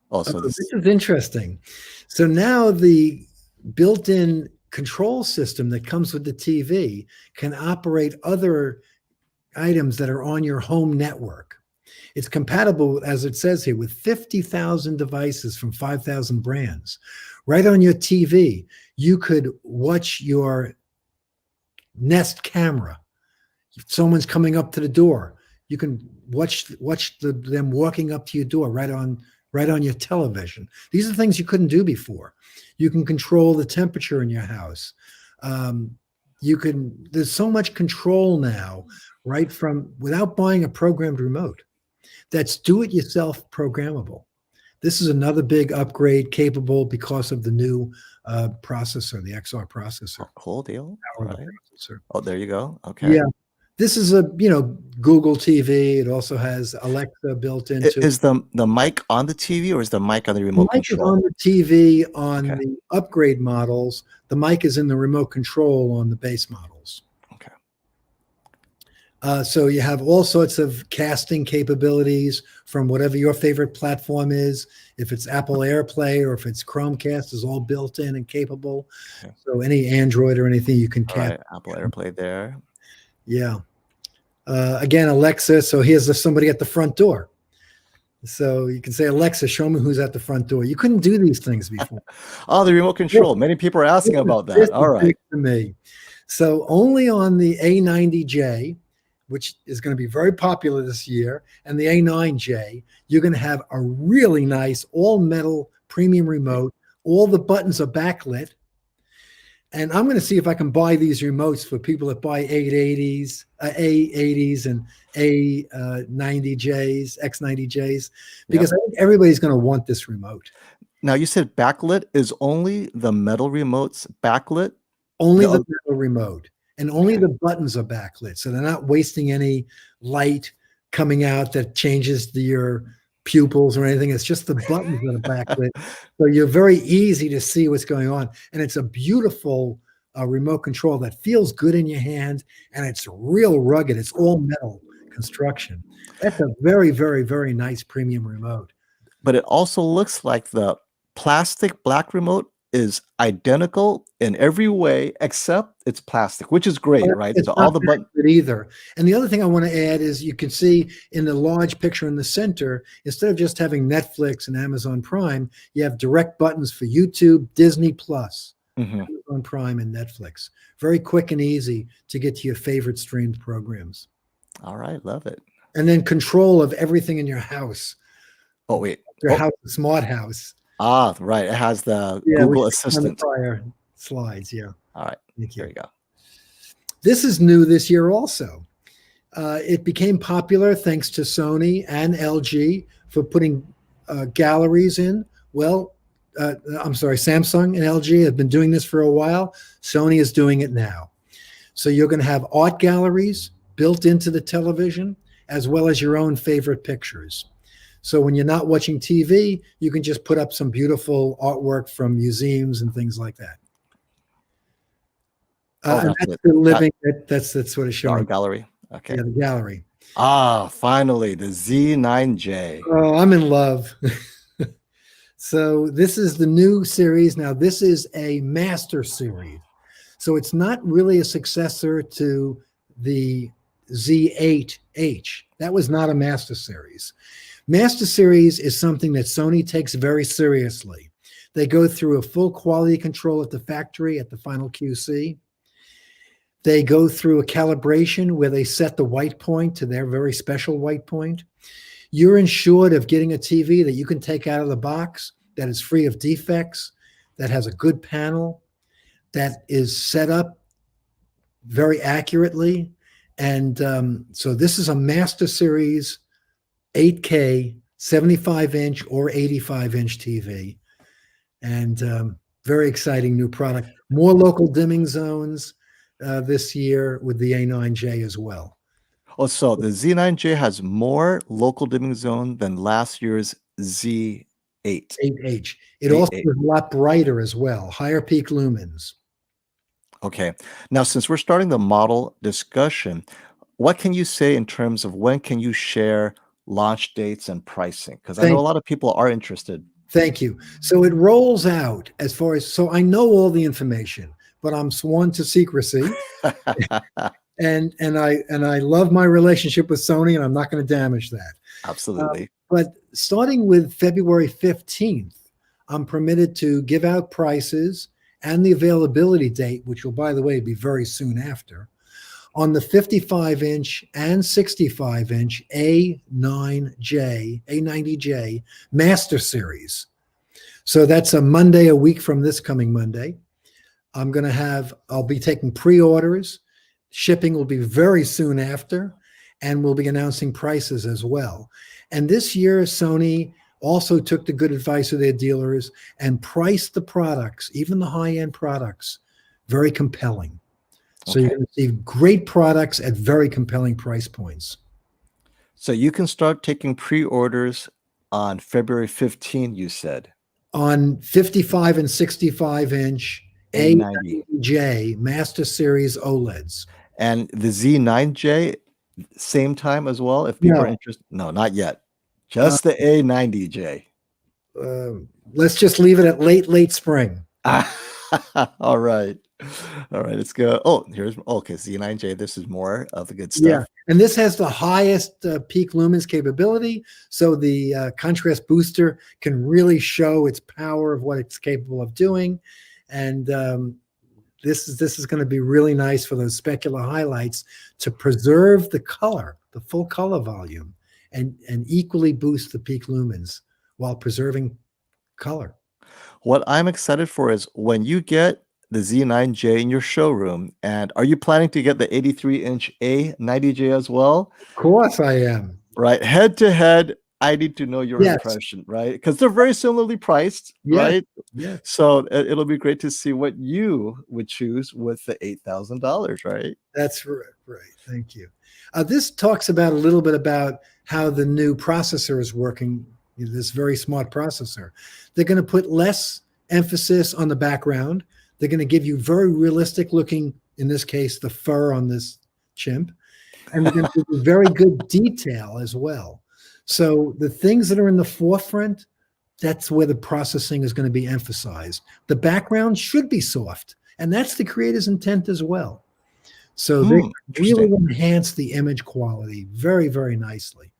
Also, this is interesting. So now the built-in control system that comes with the TV can operate other items that are on your home network. It's compatible, as it says here, with 50,000 devices from 5,000 brands. Right on your TV, you could watch your Nest camera. If someone's coming up to the door, you can watch them walking up to your door right on your television. These are things you couldn't do before. You can control the temperature in your house. There's so much control now, right without buying a programmed remote. That's do-it-yourself programmable. This is another big upgrade capable because of the new processor, the XR processor. Cool deal. Right. Oh, there you go. Okay. Yeah. This is a Google TV. It also has Alexa built into it. Is the mic on the TV or is the mic on the remote control? The mic is on the TV on the upgrade models. The mic is in the remote control on the base models. Okay. So you have all sorts of casting capabilities from whatever your favorite platform is. If it's Apple AirPlay or if it's Chromecast, is all built in and capable. Okay. So any Android or anything you can cast. Right, Apple AirPlay there. Yeah. Again, Alexa. So here's somebody at the front door. So you can say, Alexa, show me who's at the front door. You couldn't do these things before. Oh, the remote control. Many people are asking about that. All right. To me. So only on the A90J, which is going to be very popular this year, and the A9J, you're going to have a really nice all-metal premium remote. All the buttons are backlit. And I'm going to see if I can buy these remotes for people that buy A80s and A90Js, X90Js, because I think everybody's going to want this remote. Now, you said backlit. Is only the metal remotes backlit? Only the metal remote. And only the buttons are backlit. So they're not wasting any light coming out that changes your pupils or anything. It's just the buttons that are backlit. So you're very easy to see what's going on. And it's a beautiful remote control that feels good in your hand, and it's real rugged. It's all metal construction. That's a very, very, very nice premium remote. But it also looks like the plastic black remote is identical in every way except it's plastic, which is great, right? It's So not all the buttons either. And the other thing I want to add is you can see in the large picture in the center, instead of just having Netflix and Amazon Prime, you have direct buttons for YouTube, Disney Plus, Amazon Prime, and Netflix. Very quick and easy to get to your favorite streamed programs. All right, love it. And then control of everything in your house. Oh, wait. Your house, smart house. Ah, right. It has the Google Assistant. Prior slides, yeah. All right. Thank you. There you go. This is new this year also. It became popular thanks to Sony and LG for putting galleries in. Well, I'm sorry, Samsung and LG have been doing this for a while. Sony is doing it now. So you're going to have art galleries built into the television, as well as your own favorite pictures. So when you're not watching TV, you can just put up some beautiful artwork from museums and things like that. And that's the living. That's what it's showing. Our gallery. Okay. Yeah, the gallery. Ah, finally, the Z9J. Oh, I'm in love. So this is the new series. Now, this is a master series. So it's not really a successor to the Z8H. That was not a master series. Master series is something that Sony takes very seriously. They go through a full quality control at the factory at the final QC. They go through a calibration where they set the white point to their very special white point. You're ensured of getting a TV that you can take out of the box, that is free of defects, that has a good panel, that is set up very accurately. And so this is a master series 8K, 75-inch or 85-inch TV. And very exciting new product. More local dimming zones this year with the A9J as well. Oh, so the Z9J has more local dimming zone than last year's Z8. 8H. It also is a lot brighter as well, higher peak lumens. Okay. Now, since we're starting the model discussion, what can you say in terms of when can you share launch dates and pricing? Because I know a lot of people are interested. Thank you. So it rolls out as far as, so I know all the information, but I'm sworn to secrecy. and I love my relationship with Sony, and I'm not going to damage that. Absolutely. But starting with February 15th, I'm permitted to give out prices and the availability date, which will, by the way, be very soon after, on the 55-inch and 65-inch A90J Master Series. So that's a Monday, a week from this coming Monday. I'll be taking pre-orders. Shipping will be very soon after, and we'll be announcing prices as well. And this year, Sony also took the good advice of their dealers and priced the products, even the high-end products, very compelling. So you're going to see great products at very compelling price points. So you can start taking pre-orders on February 15, you said. On 55 and 65-inch A90J Master Series OLEDs. And the Z9J, same time as well, if people are interested? No, not yet. Just the A90J. Let's just leave it at late spring. All right. All right, let's go. Oh, here's, okay, Z9J. This is more of the good stuff. Yeah, and this has the highest peak lumens capability. So the contrast booster can really show its power of what it's capable of doing. And this is going to be really nice for those specular highlights to preserve the color, the full color volume, and equally boost the peak lumens while preserving color. What I'm excited for is when you get the Z9J in your showroom, and are you planning to get the 83-inch A90J as well? Of course I am. Right, head to head, I need to know your impression, right? Because they're very similarly priced, right? Yeah. So it'll be great to see what you would choose with the $8,000, right? That's right. Thank you. This talks about a little bit about how the new processor is working, this very smart processor. They're going to put less emphasis on the background. They're going to give you very realistic looking, in this case, the fur on this chimp. And they're going to give you very good detail as well. So the things that are in the forefront, that's where the processing is going to be emphasized. The background should be soft. And that's the creator's intent as well. So they really enhance the image quality very, very nicely.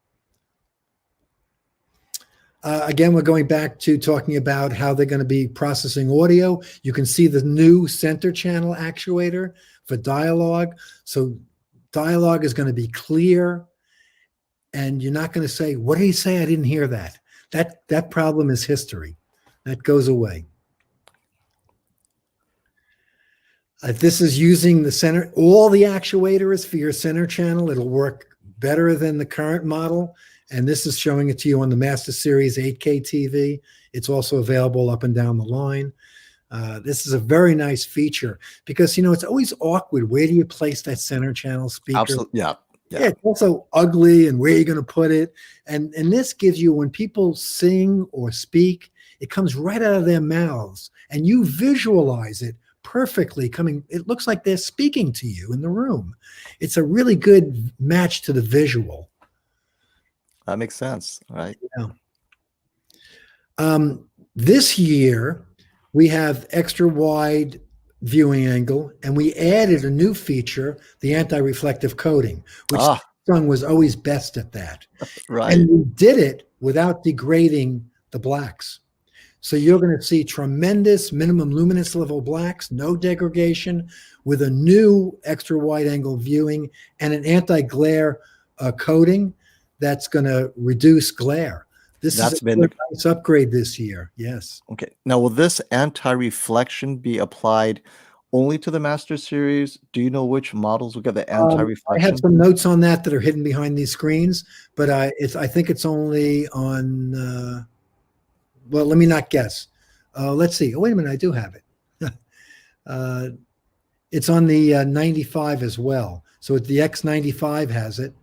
Again, we're going back to talking about how they're going to be processing audio. You can see the new center channel actuator for dialogue. So dialogue is going to be clear, and you're not going to say, what did he say? I didn't hear that. That problem is history. That goes away. This is using the center, all the actuators for your center channel. It'll work better than the current model. And this is showing it to you on the Master Series 8K TV. It's also available up and down the line. This is a very nice feature because, it's always awkward. Where do you place that center channel speaker? Absolutely. Yeah. Yeah, it's also ugly, and where are you going to put it? And this gives you, when people sing or speak, it comes right out of their mouths, and you visualize it perfectly coming. It looks like they're speaking to you in the room. It's a really good match to the visual. That makes sense, right? Yeah. This year, we have extra wide viewing angle, and we added a new feature, the anti-reflective coating, which Samsung was always best at that. Right. And we did it without degrading the blacks. So you're going to see tremendous minimum luminance level blacks, no degradation, with a new extra wide angle viewing and an anti-glare coating that's going to reduce glare. This has been a nice upgrade this year. Yes. Okay. Now, will this anti-reflection be applied only to the Master Series? Do you know which models will get the anti-reflection? I have some notes on that are hidden behind these screens, but I think it's only on. Well, let me not guess. Let's see. Oh, wait a minute. I do have it. It's on the 95 as well. So the X95 has it,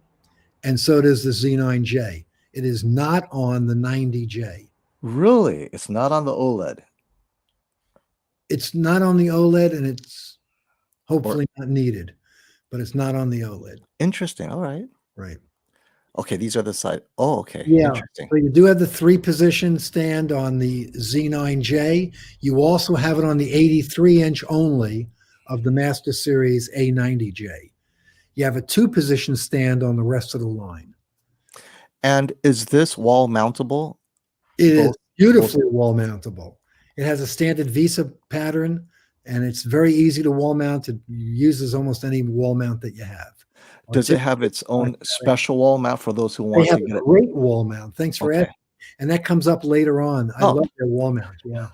and so does the Z9J. It is not on the 90J. Really? It's not on the OLED? It's not on the OLED, and it's hopefully not needed, but it's not on the OLED. Interesting. All right. Right. Okay, these are the side. Oh, okay. Yeah. Interesting. So you do have the 3-position stand on the Z9J. You also have it on the 83-inch only of the Master Series A90J. You have a 2-position stand on the rest of the line. And is this wall mountable? It is beautifully wall mountable. It has a standard Visa pattern, and it's very easy to wall mount. It uses almost any wall mount that you have. Does it have its own special wall mount for those who want to get it? They have a great wall mount. Thanks for asking. And that comes up later on. I love their wall mount. Yeah.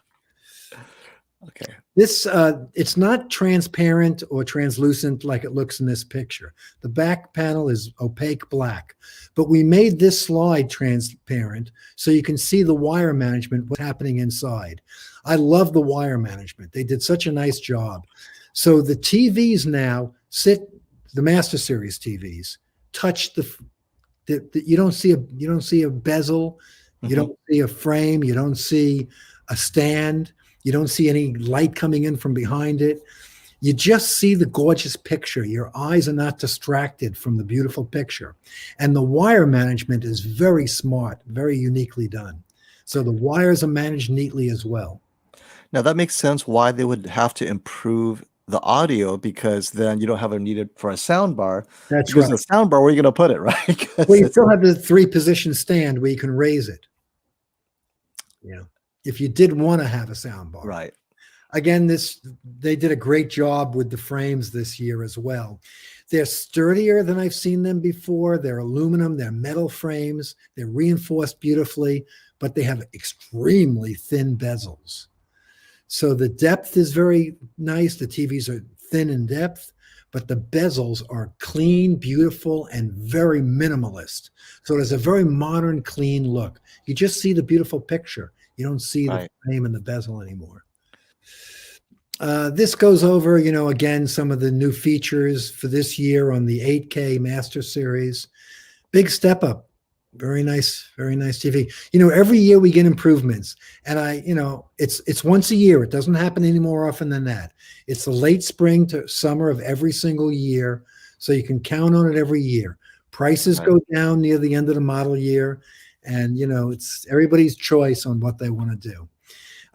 Okay. This it's not transparent or translucent like it looks in this picture. The back panel is opaque black, but we made this slide transparent so you can see the wire management, what's happening inside. I love the wire management. They did such a nice job. So the TVs now the Master Series TVs touch you don't see a bezel, you don't see a frame, you don't see a stand. You don't see any light coming in from behind it. You just see the gorgeous picture. Your eyes are not distracted from the beautiful picture. And the wire management is very smart, very uniquely done. So the wires are managed neatly as well. Now that makes sense why they would have to improve the audio, because then you don't have a needed for a sound bar. That's because right. The sound bar, where are you going to put it, right? Well, you still have the 3-position stand where you can raise it. Yeah. If you did want to have a sound bar. Right. Again, they did a great job with the frames this year as well. They're sturdier than I've seen them before. They're aluminum, they're metal frames, they're reinforced beautifully, but they have extremely thin bezels. So the depth is very nice. The TVs are thin in depth, but the bezels are clean, beautiful, and very minimalist. So there's a very modern, clean look. You just see the beautiful picture. You don't see the frame and the bezel anymore. This goes over, again, some of the new features for this year on the 8K Master Series. Big step up. Very nice TV. Every year we get improvements, and it's once a year. It doesn't happen any more often than that. It's the late spring to summer of every single year, so you can count on it every year. Prices Right. go down near the end of the model year, and it's everybody's choice on what they want to do.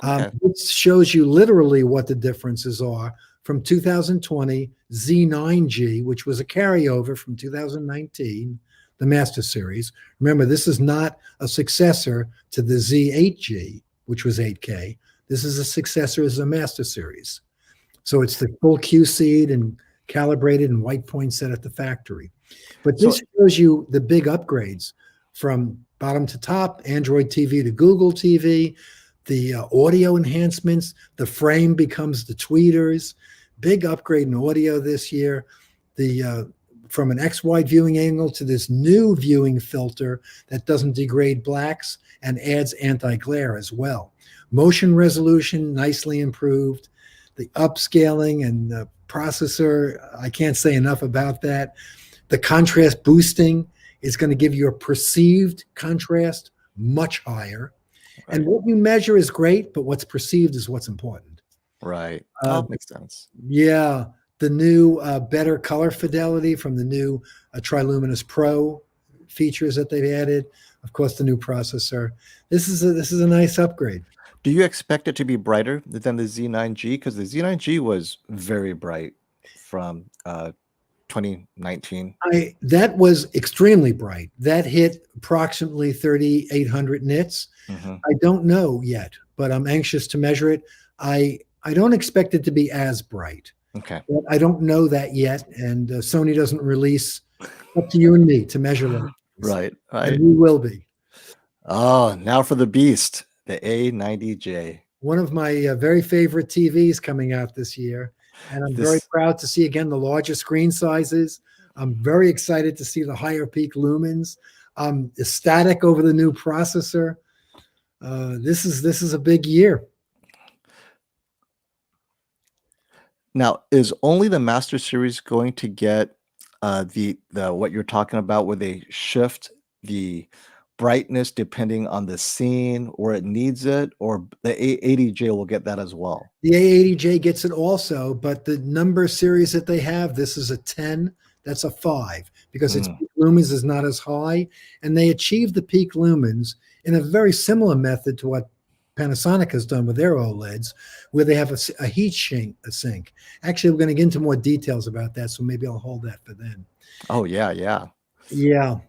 Okay. This shows you literally what the differences are from 2020 Z9J, which was a carryover from 2019, the Master Series. Remember, this is not a successor to the Z8J, which was 8K. This is a successor as a Master Series. So it's the full QC'd and calibrated and white point set at the factory. But So this shows you the big upgrades from bottom to top, Android TV to Google TV, the audio enhancements, the frame becomes the tweeters, big upgrade in audio this year. The from an X-wide viewing angle to this new viewing filter that doesn't degrade blacks and adds anti-glare as well. Motion resolution nicely improved. The upscaling and the processor, I can't say enough about that. The contrast boosting is going to give you a perceived contrast much higher. And right, what you measure is great, but what's perceived is what's important. right. Uh, Oh, makes sense. yeah, the new better color fidelity from the new Triluminos Pro features that they've added. Of course, the new processor. This is a nice upgrade. Do you expect it to be brighter than the Z9G? Because the Z9G was very bright from 2019. That was extremely bright. That hit approximately 3,800 nits. Hmm. I don't know yet, but I'm anxious to measure it. I don't expect it to be as bright. Okay. But I don't know that yet, and Sony doesn't release up to you and me to measure those things. Right, And right. we will be. Oh, now for the beast, the A90J. One of my very favorite TVs coming out this year, and I'm very This, proud to see again the larger screen sizes. I'm very excited to see the higher peak lumens. I'm ecstatic over the new processor. This is a big year. now is only the Master Series going to get the what you're talking about, where they shift the brightness depending on the scene where it needs it, or the A80J will get that as well? The A80J gets it also, but the number series that they have, this is a 10, that's a 5, because its Mm, peak lumens is not as high. And they achieve the peak lumens in a very similar method to what Panasonic has done with their OLEDs, where they have a heat sink. Actually, we're going to get into more details about that, so maybe I'll hold that for then. oh yeah, yeah. Yeah.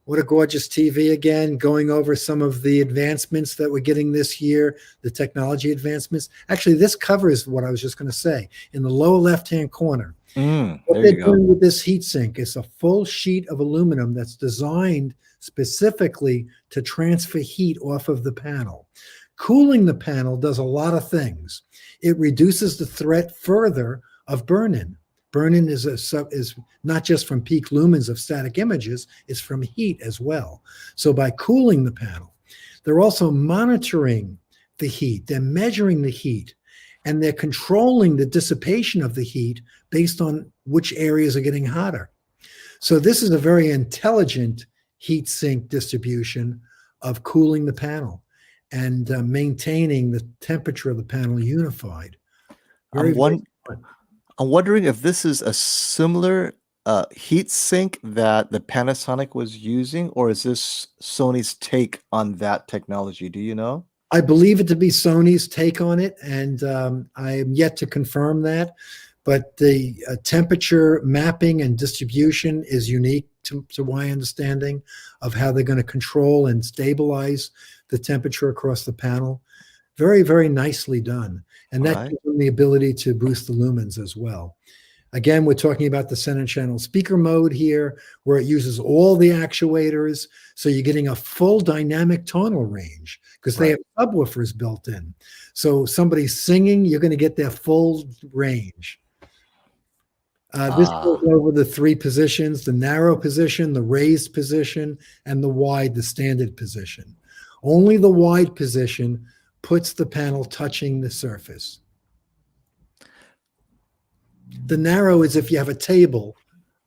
What a gorgeous TV again, going over some of the advancements that we're getting this year, the technology advancements. Actually, this covers what I was just going to say. In the lower left-hand corner, what There they're you go. doing with this heatsink is a full sheet of aluminum that's designed specifically to transfer heat off of the panel. Cooling the panel does a lot of things. It reduces the threat further of burn-in. Burn-in is not just from peak lumens of static images, it's from heat as well. So by cooling the panel, they're also monitoring the heat, they're measuring the heat, and they're controlling the dissipation of the heat based on which areas are getting hotter. So this is a very intelligent heat sink distribution of cooling the panel and maintaining the temperature of the panel unified. I'm Very, very one. smart. I'm wondering if this is a similar heat sink that the Panasonic was using, or is this Sony's take on that technology? Do you know? I believe it to be Sony's take on it, and I am yet to confirm that. But the temperature mapping and distribution is unique to my understanding of how they're going to control and stabilize the temperature across the panel. Very, very nicely done. And All that right. gives them the ability to boost the lumens as well. Again, we're talking about the center channel speaker mode here, where it uses all the actuators. So you're getting a full dynamic tonal range because they Right. have subwoofers built in. So somebody's singing, you're going to get their full range. This goes Ah, over the three positions: the narrow position, the raised position, and the wide, the standard position. Only the wide position puts the panel touching the surface. The narrow is if you have a table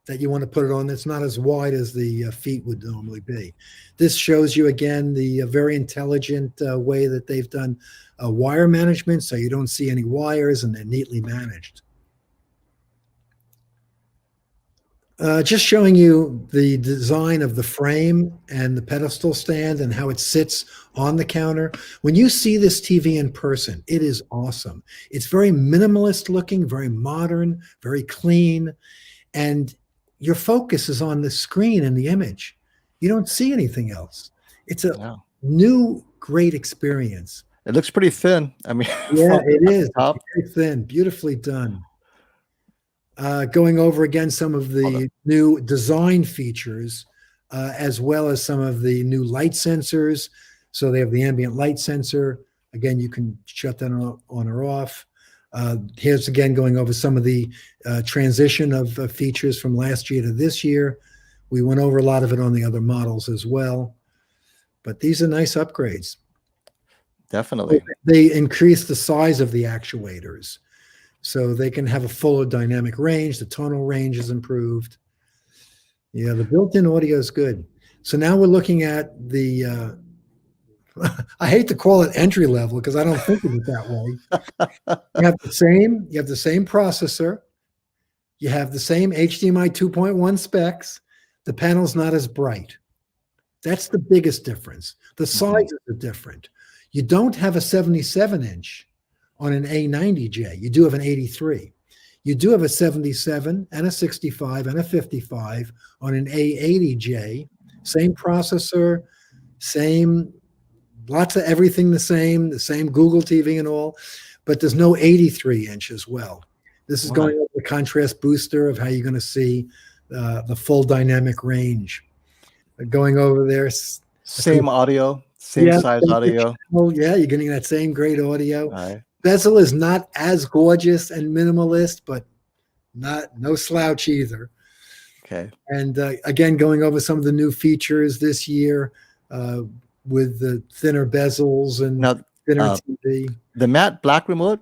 that you want to put it on that's not as wide as the feet would normally be. This shows you, again, the very intelligent way that they've done wire management, so you don't see any wires and they're neatly managed. Just showing you the design of the frame and the pedestal stand and how it sits on the counter. When you see this TV in person, it is awesome. It's very minimalist looking, very modern, very clean, and your focus is on the screen and the image. You don't see anything else. It's a new, great experience. It looks pretty thin. I mean, yeah, it is. It's very thin, beautifully done. Going over again some of the new design features, as well as some of the new light sensors. So they have the ambient light sensor. Again, you can shut that on or off. Here's again going over some of the transition of features from last year to this year. We went over a lot of it on the other models as well. But these are nice upgrades. Definitely. They increase the size of the actuators, so they can have a fuller dynamic range. The tonal range is improved. Yeah, the built-in audio is good. So now we're looking at the, I hate to call it entry level because I don't think of it that way. You have the same processor. You have the same HDMI 2.1 specs. The panel's not as bright. That's the biggest difference. The sizes are different. You don't have a 77-inch on an A90J. You do have an 83. You do have a 77 and a 65 and a 55 on an A80J. Same processor, same, lots of everything the same Google TV and all, but there's no 83-inch as well. This is going over the contrast booster of how you're going to see the full dynamic range. Going over there. Same audio, same size audio. Yeah, you're getting that same great audio. Right. Bezel is not as gorgeous and minimalist, but no slouch either. Okay. And again, going over some of the new features this year with the thinner bezels and thinner TV. The matte black remote,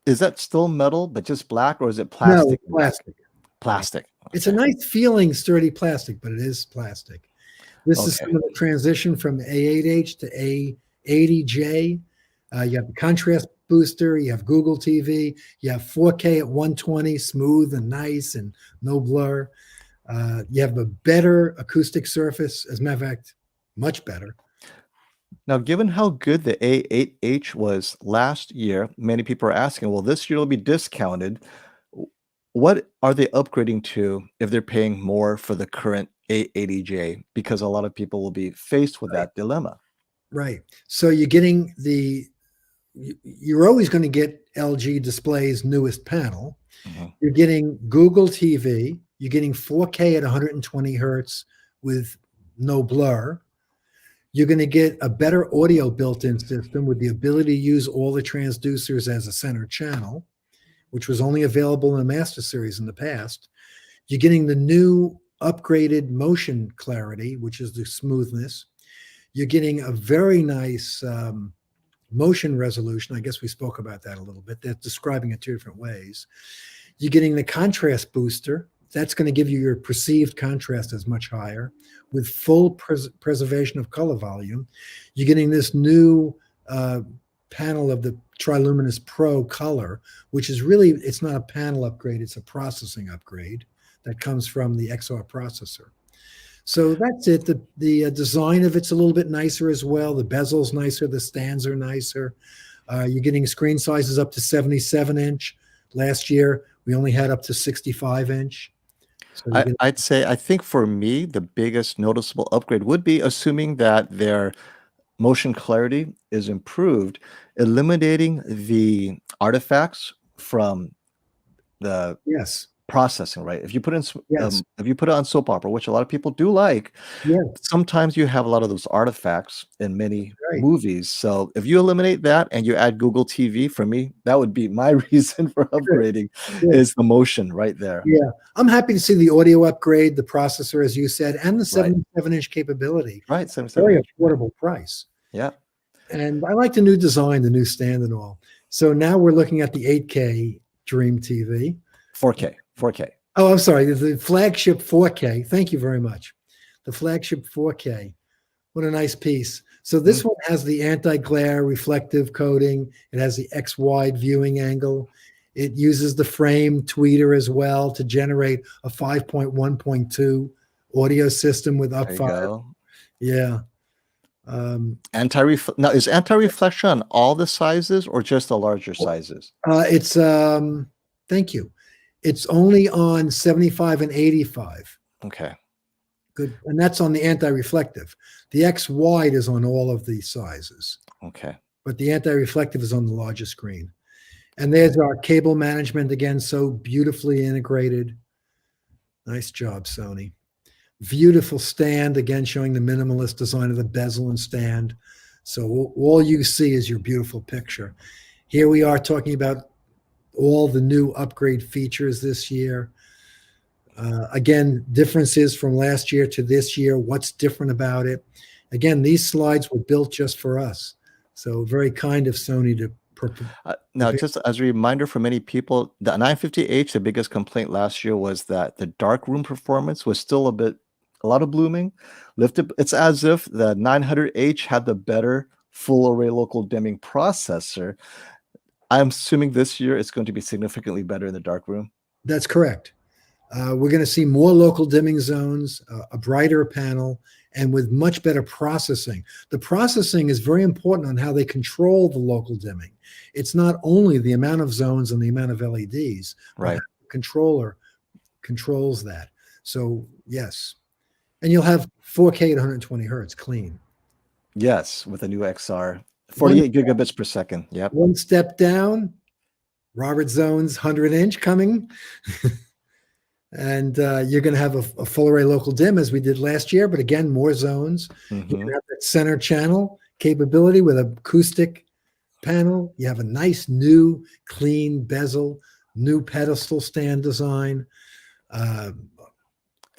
is that still metal, but just black, or is it plastic? No, plastic. Plastic. Okay. It's a nice feeling, sturdy plastic, but it is plastic. This is some of the transition from A8H to A80J. You have the contrast booster. You have Google TV. You have 4K at 120, smooth and nice and no blur. You have a better acoustic surface. As a matter of fact, much better. Now, given how good the A8H was last year, many people are asking, well, this year will be discounted. What are they upgrading to if they're paying more for the current A80J? Because a lot of people will be faced with that dilemma. Right. So you're getting you're always going to get LG Display's newest panel. You're getting Google TV. You're getting 4K at 120 hertz with no blur. You're going to get a better audio built-in system with the ability to use all the transducers as a center channel, which was only available in the Master Series in the past. You're getting the new upgraded motion clarity, which is the smoothness. You're getting a very nice motion resolution. I guess we spoke about that a little bit. They're describing it two different ways. You're getting the contrast booster. That's going to give you your perceived contrast as much higher with full preservation of color volume. You're getting this new panel of the Triluminos Pro color, which is really, it's not a panel upgrade, it's a processing upgrade that comes from the XR processor. So that's it. The design of it's a little bit nicer as well. The bezel's nicer, the stands are nicer. You're getting screen sizes up to 77-inch. Last year, we only had up to 65-inch. So I'd say, I think for me, the biggest noticeable upgrade would be assuming that their motion clarity is improved, eliminating the artifacts from the processing, right? If you put in, if you put it on soap opera, which a lot of people do like, sometimes you have a lot of those artifacts in many movies. So if you eliminate that and you add Google TV, for me, that would be my reason for upgrading is the motion right there. Yeah, I'm happy to see the audio upgrade, the processor, as you said, and the 77-inch capability. Right, 77. Very affordable price. Yeah. And I like the new design, the new stand and all. So now we're looking at the 8K Dream TV. 4K, 4K. Oh, I'm sorry. The flagship 4K. Thank you very much. The flagship 4K. What a nice piece. So this one has the anti-glare reflective coating. It has the X-wide viewing angle. It uses the frame tweeter as well to generate a 5.1.2 audio system with There you upfire. go. Yeah. Now, is anti-reflection on all the sizes or just the larger sizes? It's thank you. It's only on 75 and 85. Okay. Good. And that's on the anti-reflective. The X wide is on all of the sizes. Okay. But the anti-reflective is on the larger screen. And there's our cable management again, so beautifully integrated. Nice job, Sony. Beautiful stand, again, showing the minimalist design of the bezel and stand. So all you see is your beautiful picture. Here we are talking about all the new upgrade features this year. Again, differences from last year to this year, what's different about it. Again, these slides were built just for us. So very kind of Sony to now, just as a reminder for many people, the 950H, the biggest complaint last year was that the dark room performance was still a lot of blooming. It's as if the 900H had the better full array local dimming processor. I'm assuming this year it's going to be significantly better in the dark room. That's correct. We're going to see more local dimming zones, a brighter panel, and with much better processing. The processing is very important on how they control the local dimming. It's not only the amount of zones and the amount of LEDs, right? The controller controls that. So yes, and you'll have 4K at 120 hertz clean. Yes, with a new XR, 48 gigabits per second. Yep. One step down, Robert Zohn's 100-inch coming. And you're going to have a full array local dim as we did last year, but again, more zones. You have that center channel capability with an acoustic panel. You have a nice new clean bezel, new pedestal stand design.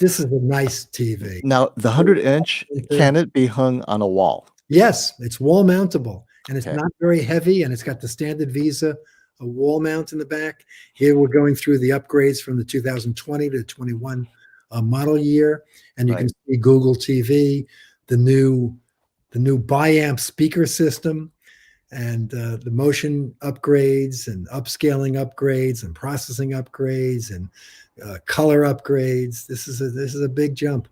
This is a nice TV. Now, the 100-inch, can it be hung on a wall? Yes, it's wall mountable, and it's not very heavy, and it's got the standard Visa a wall mount in the back. Here we're going through the upgrades from the 2020 to 21 model year, and you can see Google TV, the new bi-amp speaker system, and the motion upgrades and upscaling upgrades and processing upgrades and color upgrades. This is a big jump.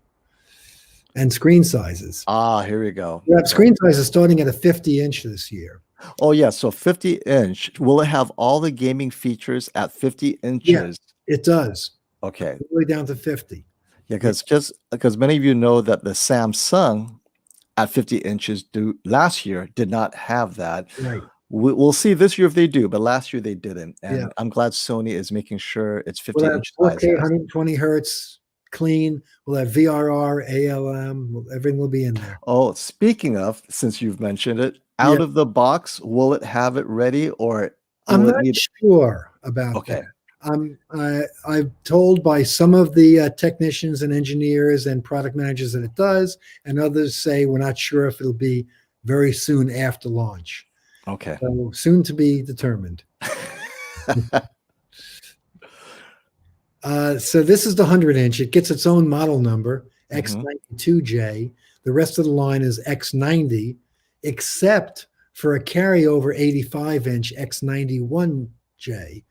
And screen sizes. Here we go. We have screen sizes starting at a 50-inch this year. Oh, yeah. So 50-inch. Will it have all the gaming features at 50 inches? Yeah, it does. Okay. All the way down to 50. Yeah, because many of you know that the Samsung at 50 inches last year did not have that. Right. We'll see this year if they do, but last year they didn't. And I'm glad Sony is making sure it's 50 inch size. 4K, 120 hertz, clean. We'll have VRR, ALM. Everything will be in there. Oh, speaking of, since you've mentioned it, out of the box, will it have it ready, or I'm not sure about that. I'm told by some of the technicians and engineers and product managers that it does, and others say we're not sure if it'll be very soon after launch. Okay. So soon to be determined. So this is the 100-inch. It gets its own model number, X92J. The rest of the line is X90, except for a carryover 85-inch X91J.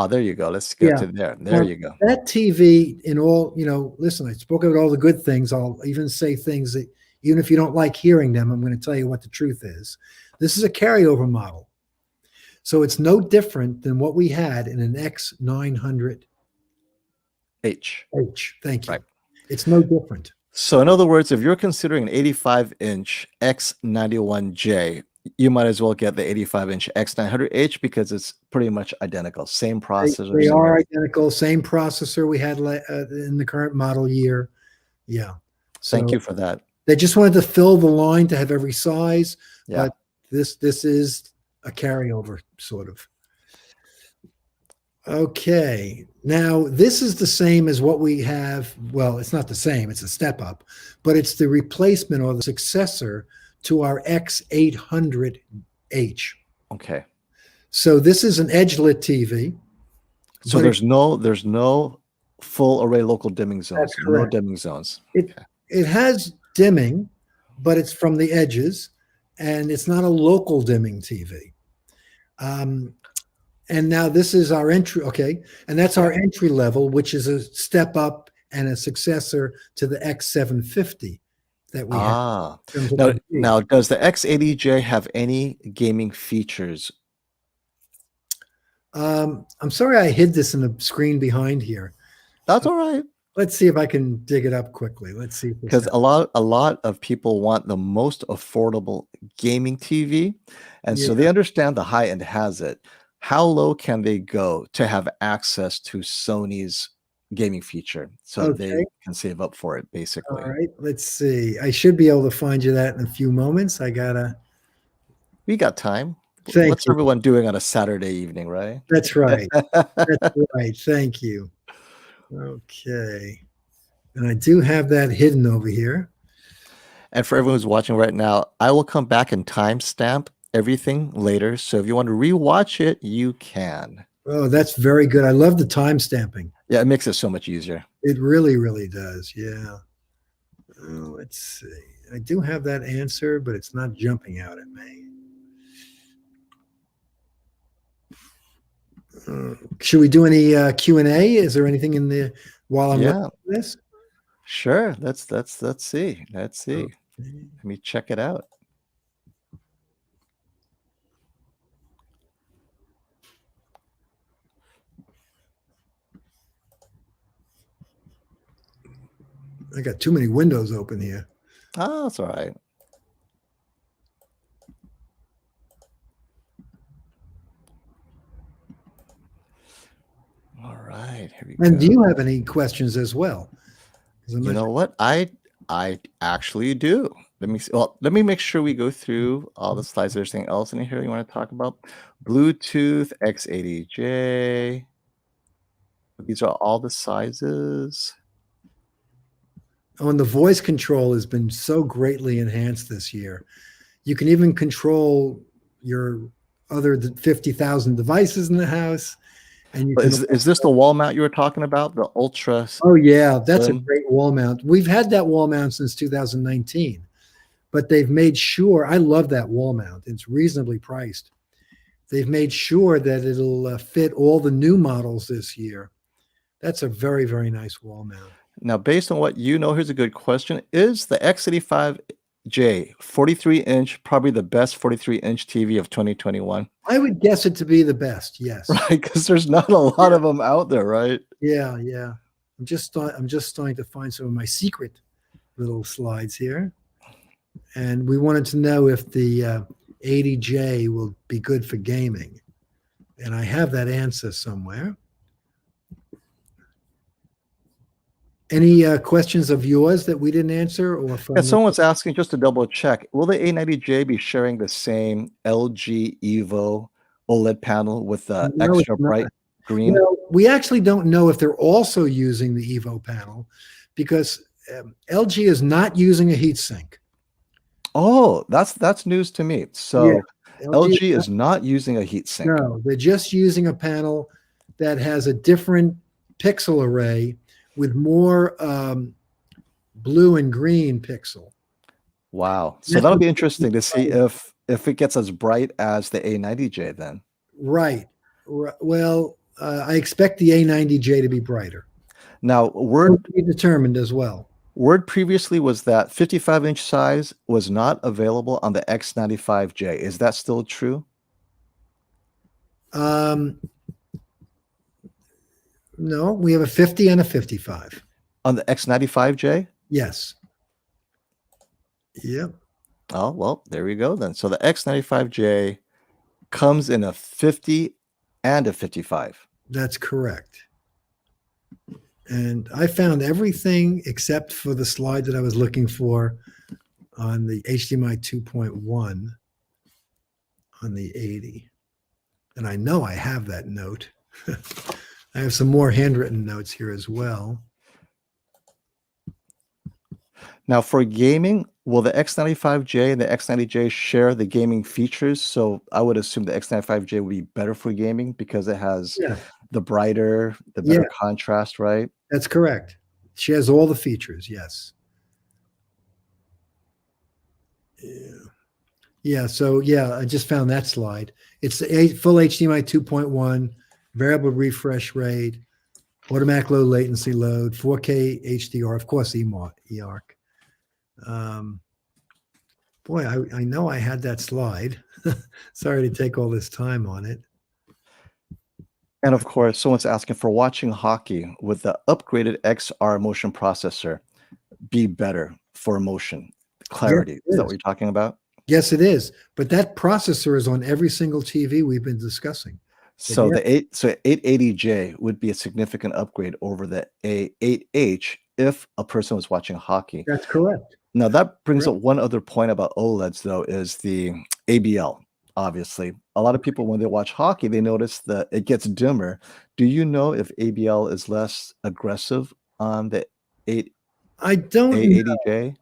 There you go. Let's get to there. There you go. That TV, in all, listen, I spoke about all the good things. I'll even say things that, even if you don't like hearing them, I'm going to tell you what the truth is. This is a carryover model. So it's no different than what we had in an X900H. Thank you. Right. It's no different. So in other words, if you're considering an 85-inch X91J, you might as well get the 85-inch X900H because it's pretty much identical. Same processor. They are identical. Same processor we had in the current model year. Yeah. Thank you for that. They just wanted to fill the line to have every size. Yeah. But this is a carryover, sort of. Okay. Now, this is the same as what we have. Well, it's not the same. It's a step up. But it's the replacement or the successor to our X800H. Okay. So this is an edge-lit TV. So but there's no full array local dimming that's zones, no correct. dimming zones. It Okay. it has dimming, but it's from the edges, and it's not a local dimming TV. Um, and now this is our entry, okay, and that's Yeah. our entry level, which is a step up and a successor to the X750 that we have Ah. in terms of Now ID. now does the X80J have any gaming features? I'm sorry I hid this in the screen behind here. That's all right. Let's see if I can dig it up quickly. Let's see if this Because a lot of people want the most affordable gaming TV, and yeah, so they understand the high end has it. How low can they go to have access to Sony's gaming feature so okay. they can save up for it, All basically? right, let's see. I should be able to find you that in a few moments. I gotta We got time. thank What's you. everyone doing on a Saturday evening, right? That's right. That's right. Thank you. Okay. And I do have that hidden over here. And for everyone who's watching right now, I will come back and timestamp everything later. So if you want to rewatch it, you can. Oh, that's very good. I love the time stamping. Yeah, it makes it so much easier. It really, really does. Yeah. Oh, let's see. I do have that answer, but it's not jumping out at me. Should we do any Q&A? Is there anything in the while I'm looking Yeah, at this? sure. Let's see. Let's see. Okay. Let me check it out. I got too many windows open here. Oh, that's all right. All right, here we And do go. you have any questions as well? 'Cause I'm You not know what? I actually do. Let me see. Well, let me make sure we go through all the slides. There's anything else in here you want to talk about? Bluetooth X80J. These are all the sizes. Oh, and the voice control has been so greatly enhanced this year. You can even control your other 50,000 devices in the house. And you But can, is this the wall mount you were talking about? The ultra oh, yeah, that's a slim? great wall mount. We've had that wall mount since 2019, but they've made sure, I love that wall mount. It's reasonably priced. They've made sure that it'll fit all the new models this year. That's a very, very nice wall mount. Now, based on what you know, here's a good question. Is the X85J 43-inch probably the best 43-inch TV of 2021? I would guess it to be the best. Yes. Right, because there's not a lot of them out there, right? Yeah, yeah. I'm just starting to find some of my secret little slides here. And we wanted to know if the 80J will be good for gaming. And I have that answer somewhere. Any questions of yours that we didn't answer or from Yeah, someone's asking just to double check. Will the A90J be sharing the same LG Evo OLED panel with the No, extra it's not. bright green? Well, we actually don't know if they're also using the Evo panel because LG is not using a heatsink. Oh, that's news to me. So LG is not using a heatsink. No, they're just using a panel that has a different pixel array with more blue and green pixel. Wow. So that'll be interesting to see if it gets as bright as the A90J then. Right. Well, I expect the A90J to be brighter. Now, Word to be determined as well. Word previously was that 55-inch size was not available on the X95J. Is that still true? No, we have a 50 and a 55. On the X95J? Yes. Yep. Oh, well, there we go then. So the X95J comes in a 50 and a 55. That's correct. And I found everything except for the slide that I was looking for on the HDMI 2.1 on the 80. And I know I have that note. I have some more handwritten notes here as well. Now, for gaming, will the X95J and the X90J share the gaming features? So I would assume the X95J would be better for gaming because it has the brighter, the Yeah, better contrast, right? that's correct. She has all the features. Yes. Yeah. Yeah. So yeah, I just found that slide. It's a full HDMI 2.1, variable refresh rate, automatic low latency load, 4K HDR, of course, EARC. Boy, I know I had that slide. Sorry to take all this time on it. And of course, someone's asking for watching hockey with the upgraded XR motion processor be better for motion clarity. Yes, Is that it what is. you're talking about? Yes, it is. But that processor is on every single TV we've been discussing. But So yeah, the 880J would be a significant upgrade over the A8H if a person was watching hockey. that's correct. Now that brings Correct. up one other point about OLEDs though, is the ABL. Obviously, a lot of people when they watch hockey, they notice that it gets dimmer. Do you know if ABL is less aggressive on the 8 I don't know. A80J?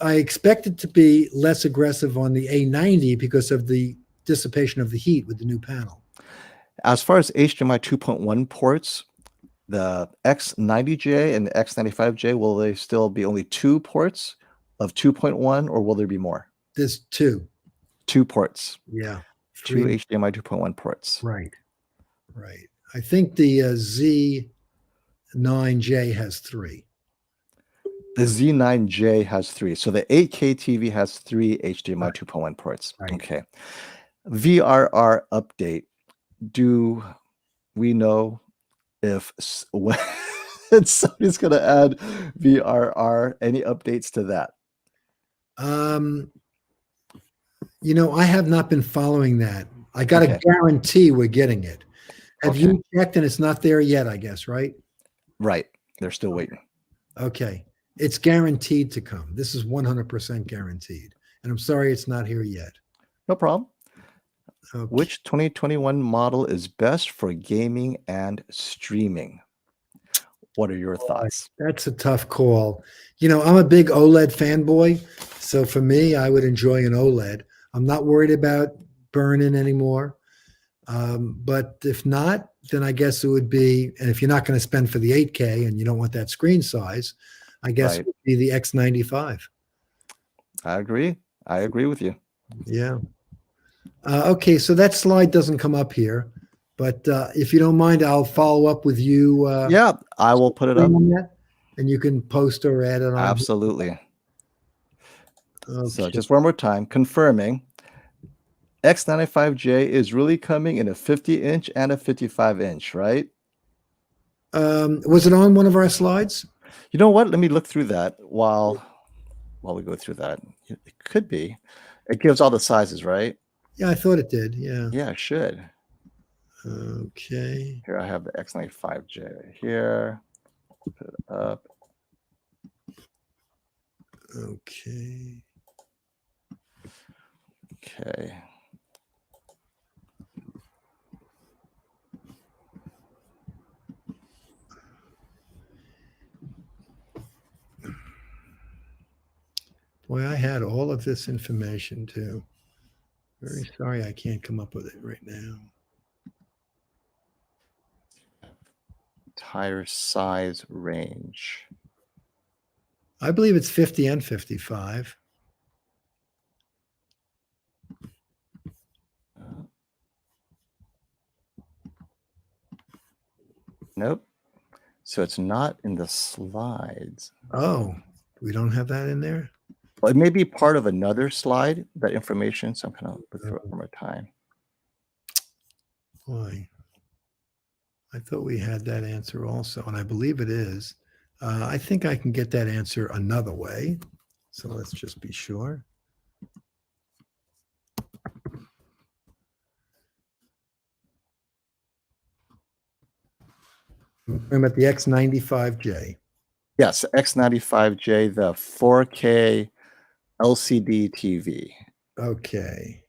I expect it to be less aggressive on the A90 because of the dissipation of the heat with the new panel. As far as HDMI 2.1 ports, the X90J and the X95J, will they still be only 2 ports of 2.1 or will there be more? There's two. 2 ports, Yeah. 2 Three. HDMI 2.1 ports. Right. Right. I think the Z9J has 3. The Z9J has 3. So the 8K TV has 3 HDMI Right. 2.1 ports. Right. Okay. VRR update. Do we know if when somebody's going to add VRR? Any updates to that? I have not been following that. I got Okay. a guarantee we're getting it. Have Okay. you checked and it's not there yet, I guess, right? Right. They're still waiting. Okay. It's guaranteed to come. This is 100% guaranteed. And I'm sorry it's not here yet. No problem. Okay. Which 2021 model is best for gaming and streaming? What are your thoughts? That's a tough call. I'm a big OLED fanboy. So for me, I would enjoy an OLED. I'm not worried about burning anymore. But if not, then I guess it would be, and if you're not going to spend for the 8K and you don't want that screen size, I guess Right. it would be the X95. I agree. I agree with you. Yeah. Okay, so that slide doesn't come up here, but if you don't mind, I'll follow up with you. Yeah, I will put it up. On that, and you can post or add it on. Absolutely. Okay. So just one more time, confirming X95J is really coming in a 50-inch and a 55-inch, right? Was it on one of our slides? You know what? Let me look through that while we go through that. It could be. It gives all the sizes, right? Yeah, I thought it did. Yeah. Yeah, it should. Okay. Here I have the X95J here. Put it up. Okay. Okay. Boy, I had all of this information too. Very sorry I can't come up with it right now. Tire size range. I believe it's 50 and 55. Nope. So it's not in the slides. Oh, we don't have that in there? Well, it may be part of another slide, that information. So I'm going to look through it one more time. Boy, I thought we had that answer also, and I believe it is. I think I can get that answer another way. So let's just be sure. I'm at the X95J. Yes, X95J, the 4K LCD TV. Okay.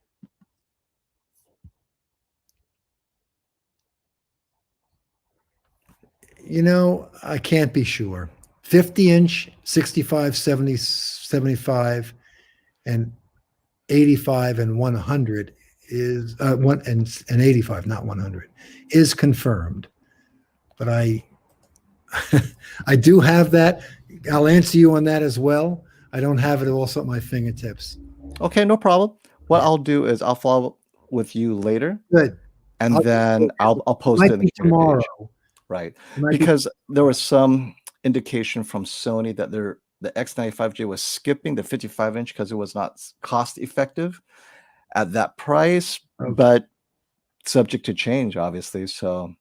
I can't be sure. 50-inch, 65, 70, 75, and 85 and 100 is one and 85, not 100, is confirmed. But I I do have that. I'll answer you on that as well. I don't have it also at my fingertips. Okay, no problem. What Yeah. I'll do is I'll follow up with you later, Good. and I'll then I'll it post it might in the be community tomorrow. page. Right. It might be Because there was some indication from Sony that the X95J was skipping the 55-inch because it was not cost effective at that price, okay. but subject to change, obviously. So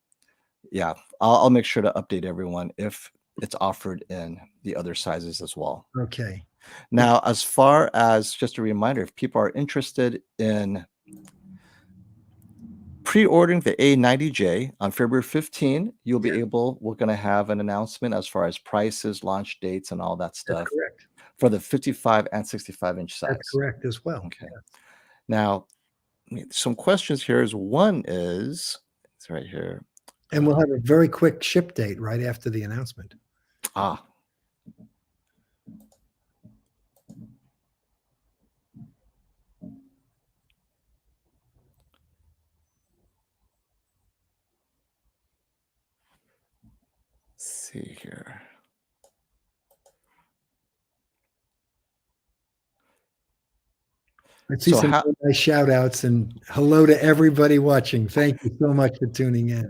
yeah, I'll make sure to update everyone if it's offered in the other sizes as well. Okay. Now, as far as just a reminder, if people are interested in pre-ordering the A90J on February 15, you'll be Yeah. able, we're going to have an announcement as far as prices, launch dates, and all that That's stuff correct. for the 55 and 65-inch That's size. correct as well. Okay. Now, some questions here is one is, it's right here. And we'll have a very quick ship date right after the announcement. Ah, let's see here. I see some nice shout outs and hello to everybody watching. Thank you so much for tuning in.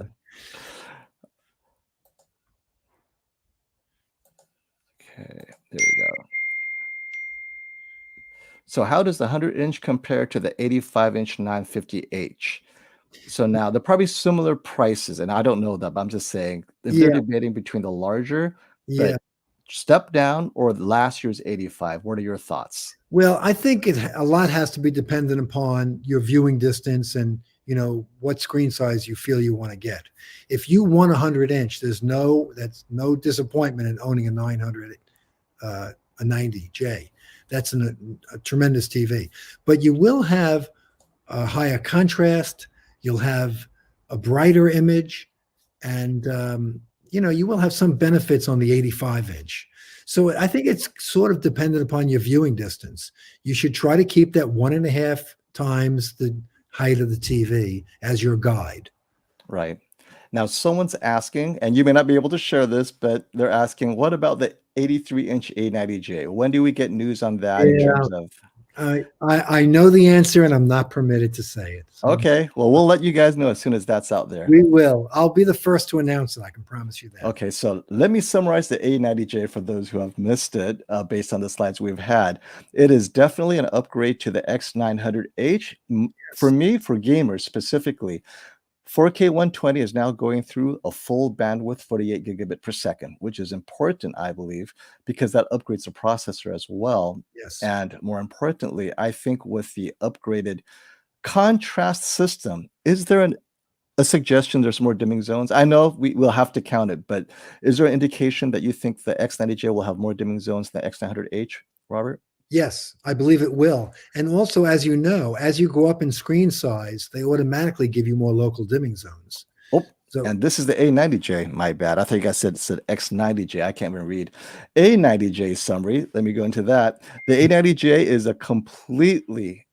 Okay, there we go. So how does the 100-inch compare to the 85-inch 950H? So now they're probably similar prices, and I don't know that, but I'm just saying if they're debating between the larger, Yeah. but step down or last year's 85, what are your thoughts? Well, I think a lot has to be dependent upon your viewing distance and what screen size you feel you want to get. If you want a 100-inch, that's no disappointment in owning a 90J. That's a tremendous TV. But you will have a higher contrast. You'll have a brighter image, and you will have some benefits on the 85-inch. So I think it's sort of dependent upon your viewing distance. You should try to keep that 1.5 times the height of the TV as your guide. Right. Now, someone's asking, and you may not be able to share this, but they're asking, what about the 83-inch A90J? When do we get news on that in terms of? I know the answer, and I'm not permitted to say it. So Okay. Well, we'll let you guys know as soon as that's out there. we will. I'll be the first to announce it. I can promise you that. Okay, so let me summarize the A90J for those who have missed it based on the slides we've had. It is definitely an upgrade to the X900H. For me, for gamers specifically, 4K 120 is now going through a full bandwidth 48 gigabit per second, which is important, I believe, because that upgrades the processor as well. Yes. And more importantly, I think with the upgraded contrast system, is there a suggestion there's more dimming zones? I know we'll have to count it, but is there an indication that you think the X90J will have more dimming zones than the X900H, Robert? Yes, I believe it will. And also, as you know, as you go up in screen size, they automatically give you more local dimming zones. Oh, so, and this is the A90J. My bad. I think I said X90J. I can't even read. A90J summary. Let me go into that. The A90J is a completely,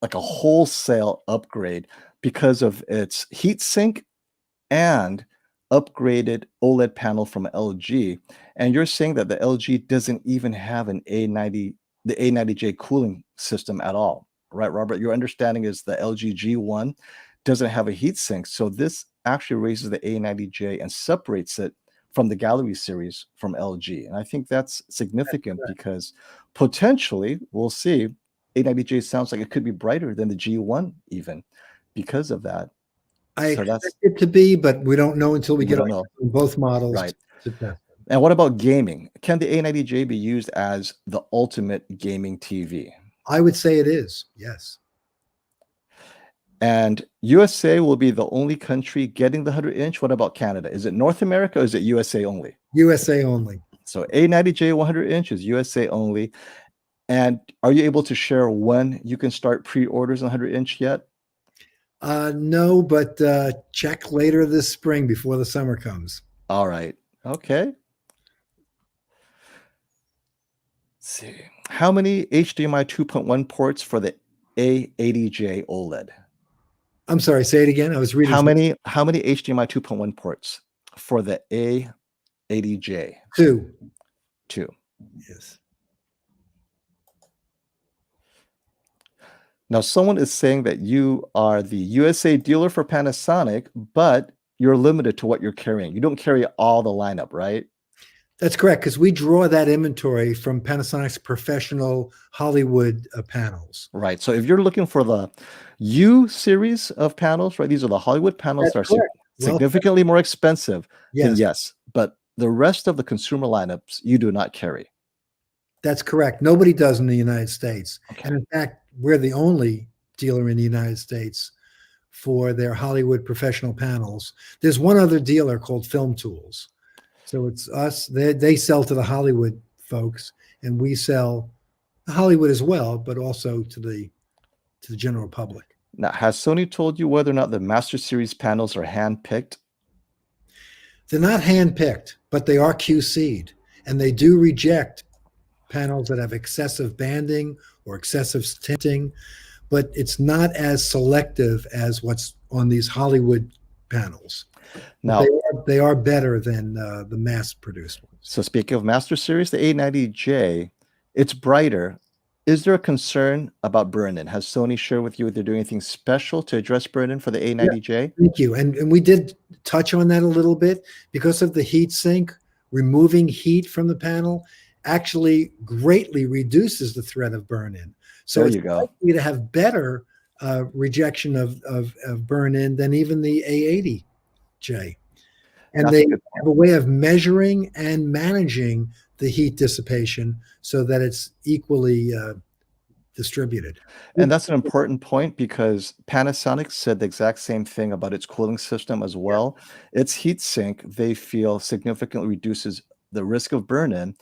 like a wholesale upgrade because of its heatsink and upgraded OLED panel from LG. And you're saying that the LG doesn't even have the A90J cooling system at all, right, Robert? Your understanding is the LG G1 doesn't have a heatsink. So this actually raises the A90J and separates it from the Gallery series from LG. And I think that's significant because potentially, we'll see, A90J sounds like it could be brighter than the G1 even because of that. I expect it to be, but we don't know until we get on both models. Right. And what about gaming? Can the A90J be used as the ultimate gaming TV? I would say it is, yes. And USA will be the only country getting the 100-inch. What about Canada? Is it North America or is it USA only? USA only. So A90J 100-inch is USA only. And are you able to share when you can start pre-orders on 100-inch yet? No, but check later this spring before the summer comes. All right. Okay. Let's see. How many HDMI 2.1 ports for the A80J OLED? I'm sorry, say it again. I was reading How many HDMI 2.1 ports for the A80J? two. Two. Yes. Now, someone is saying that you are the USA dealer for Panasonic, but you're limited to what you're carrying. You don't carry all the lineup, right? That's correct, because we draw that inventory from Panasonic's professional Hollywood panels. Right. So if you're looking for the U series of panels, right, these are the Hollywood panels That's that are correct. Well, significantly more expensive, then yes, yes. But the rest of the consumer lineups, you do not carry. that's correct. Nobody does in the United States. Okay. And in fact, we're the only dealer in the United States for their Hollywood professional panels. There's one other dealer called Film Tools. So it's us. They sell to the Hollywood folks, and we sell Hollywood as well, but also to the general public. Now, has Sony told you whether or not the Master Series panels are hand-picked? They're not hand-picked, but they are QC'd, and they do reject panels that have excessive banding or excessive tinting, but it's not as selective as what's on these Hollywood panels. Now, they are better than the mass-produced ones. so speaking of Master Series, the A90J, it's brighter. Is there a concern about burn-in? Has Sony shared with you if they're doing anything special to address burn-in for the A90J? Yeah, thank you. And we did touch on that a little bit. Because of the heat sink, removing heat from the panel actually greatly reduces the threat of burn-in. So There it's you go. likely to have better rejection of burn-in than even the A80J. And That's they a good have a way of measuring and managing the heat dissipation so that it's equally distributed. And that's an important point because Panasonic said the exact same thing about its cooling system as well. Its heat sink, they feel, significantly reduces the risk of burn-in.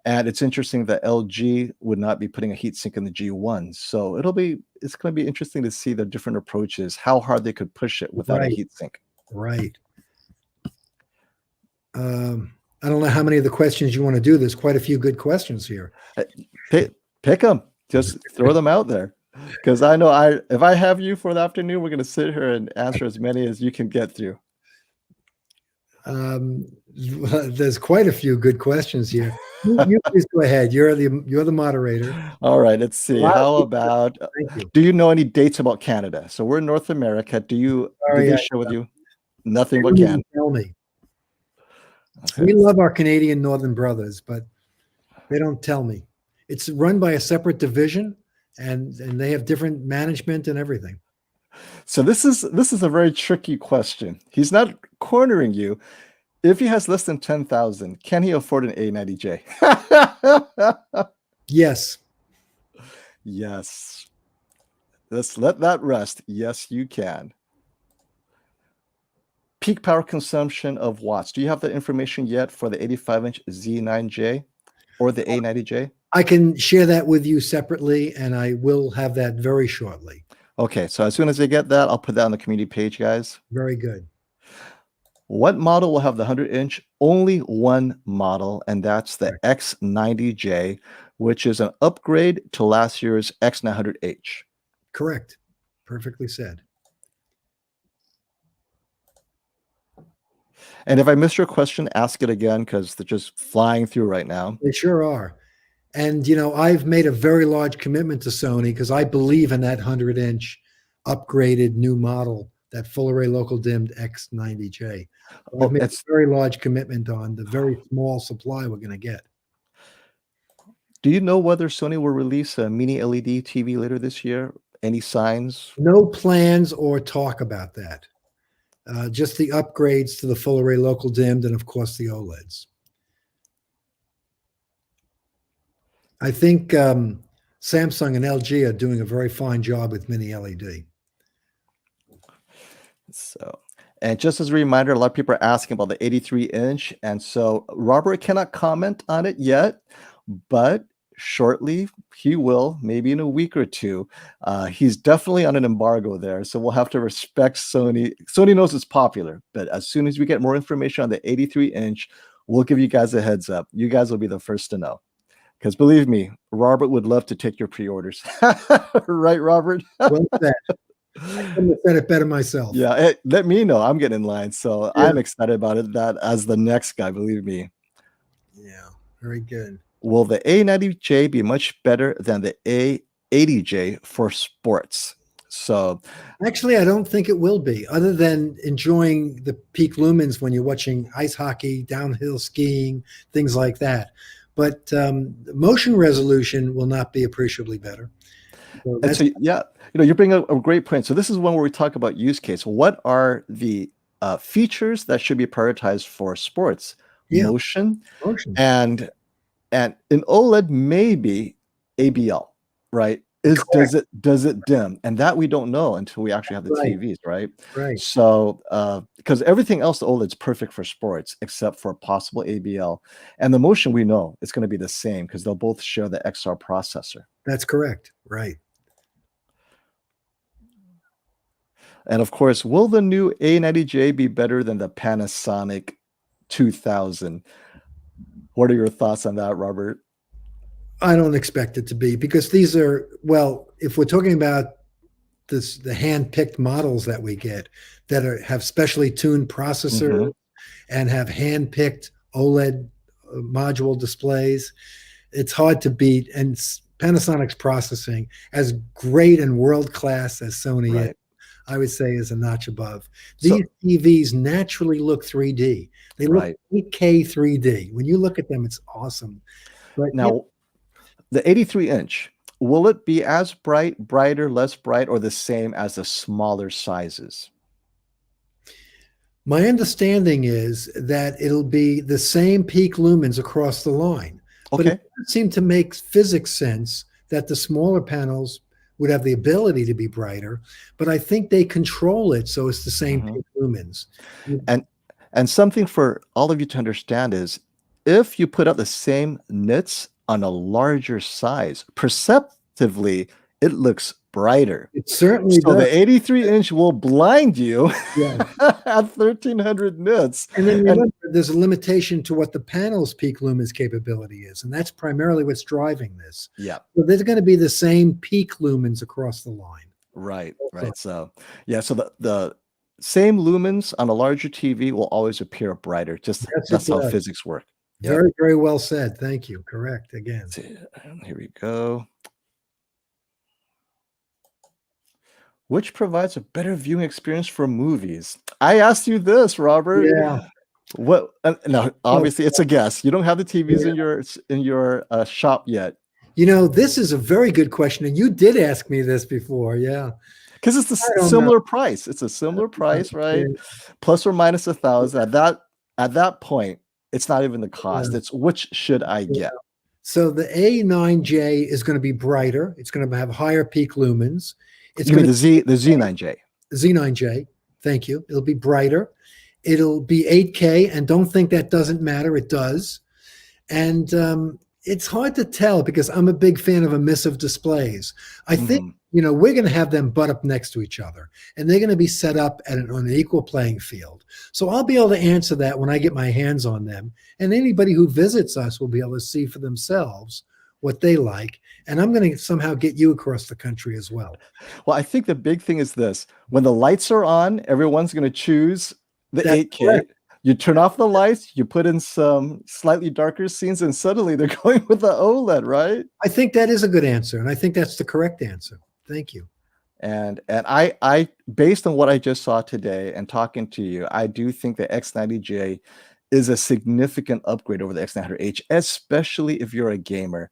And it's interesting that LG would not be putting a heat sink in the G1. So it's going to be interesting to see the different approaches, how hard they could push it without a heat sink. Right. I don't know how many of the questions you want to do. There's quite a few good questions here. Pick them. Just throw them out there. Because I know if I have you for the afternoon, we're going to sit here and answer as many as you can get through. There's quite a few good questions here. You please go ahead. You're the moderator. All right, let's see. How about, do you know any dates about Canada? So we're in North America. Did they share with you? Nothing but Canada. Tell me. Okay. We love our Canadian Northern brothers, but they don't tell me. It's run by a separate division, and they have different management and everything. So this is a very tricky question. He's not cornering you. If he has less than 10,000, can he afford an A90J? Yes. Yes. Let's let that rest. Yes, you can. Peak power consumption of watts. Do you have the information yet for the 85-inch Z9J or the A90J? I can share that with you separately, and I will have that very shortly. Okay, so as soon as I get that, I'll put that on the community page, guys. Very good. What model will have the 100-inch? Only one model, and that's the X90J, which is an upgrade to last year's X900H. Correct. Perfectly said. And if I missed your question, ask it again because they're just flying through right now. They sure are. And, you know, I've made a very large commitment to Sony because I believe in that 100-inch upgraded new model, that full array local dimmed X90J. I've made a very large commitment on the very small supply we're going to get. Do you know whether Sony will release a mini LED TV later this year? Any signs? No plans or talk about that. Just the upgrades to the full array local dimmed and, of course, the OLEDs. I think Samsung and LG are doing a very fine job with mini LED. So, and just as a reminder, a lot of people are asking about the 83-inch, and so Robert cannot comment on it yet, but shortly he will, maybe in a week or two. He's definitely on an embargo there, so we'll have to respect Sony. Sony knows it's popular, but as soon as we get more information on the 83-inch, we'll give you guys a heads up. You guys will be the first to know. Because believe me, Robert would love to take your pre-orders. Right, Robert? Well said. couldn't have said it better myself. Yeah, let me know. I'm getting in line. So Yeah. I'm excited about it. That as the next guy, believe me. Yeah, very good. Will the A90J be much better than the A80J for sports? So Actually, I don't think it will be, other than enjoying the peak lumens when you're watching ice hockey, downhill skiing, things like that. But motion resolution will not be appreciably better. So and that's so yeah, you bring up a great point. So this is one where we talk about use case. What are the features that should be prioritized for sports? yeah, Motion motion. and in OLED, maybe ABL, right? Does it dim? And that we don't know until we actually have the Right, TVs, right? right. So because everything else, the OLED's perfect for sports except for possible ABL. And the motion we know it's going to be the same because they'll both share the XR processor. That's correct. Right. And of course, will the new A90J be better than the Panasonic 2000? What are your thoughts on that, Robert? I don't expect it to be, because these are, well, if we're talking about the hand-picked models that we get that have specially tuned processors and have hand-picked OLED module displays, it's hard to beat. And Panasonic's processing, as great and world-class as Sony is, I would say is a notch above. These TVs naturally look 3D. They look 8K 3D. When you look at them, it's awesome. But now, the 83-inch, will it be as bright, brighter, less bright, or the same as the smaller sizes? my understanding is that it'll be the same peak lumens across the line. But it doesn't seem to make physics sense that the smaller panels would have the ability to be brighter, but I think they control it so it's the same peak lumens. And something for all of you to understand is, if you put out the same nits on a larger size, perceptively, it looks brighter. It certainly So does. the 83-inch will blind you at 1300 nits. And then remember, there's a limitation to what the panel's peak lumens capability is, and that's primarily what's driving this. Yeah. So there's going to be the same peak lumens across the line. Right. So yeah, so the same lumens on a larger TV will always appear brighter. Just that's how physics work. Very, very well said. Thank you. Correct. Again. Here we go. Which provides a better viewing experience for movies? I asked you this, Robert. Yeah. What? No, obviously it's a guess. You don't have the TVs in your shop yet. You know, this is a very good question, and you did ask me this before. Yeah. Because it's a similar price. It's a similar price, right? Plus or minus 1,000. At that point, it's not even the cost. It's which should I get? So the A9J is going to be brighter. It's going to have higher peak lumens. It's going to be the Z9J. Z9J. Thank you. It'll be brighter. It'll be 8K, and don't think that doesn't matter. It does. And it's hard to tell because I'm a big fan of emissive displays. I think, we're going to have them butt up next to each other, and they're going to be set up on an equal playing field. So I'll be able to answer that when I get my hands on them, and anybody who visits us will be able to see for themselves what they like. And I'm going to somehow get you across the country as well. Well, I think the big thing is this. When the lights are on, everyone's going to choose the 8K. Correct. You turn off the lights, you put in some slightly darker scenes, and suddenly they're going with the OLED, right? I think that is a good answer, and I think that's the correct answer. Thank you. And I based on what I just saw today and talking to you, I do think the X90J is a significant upgrade over the X900H, especially if you're a gamer.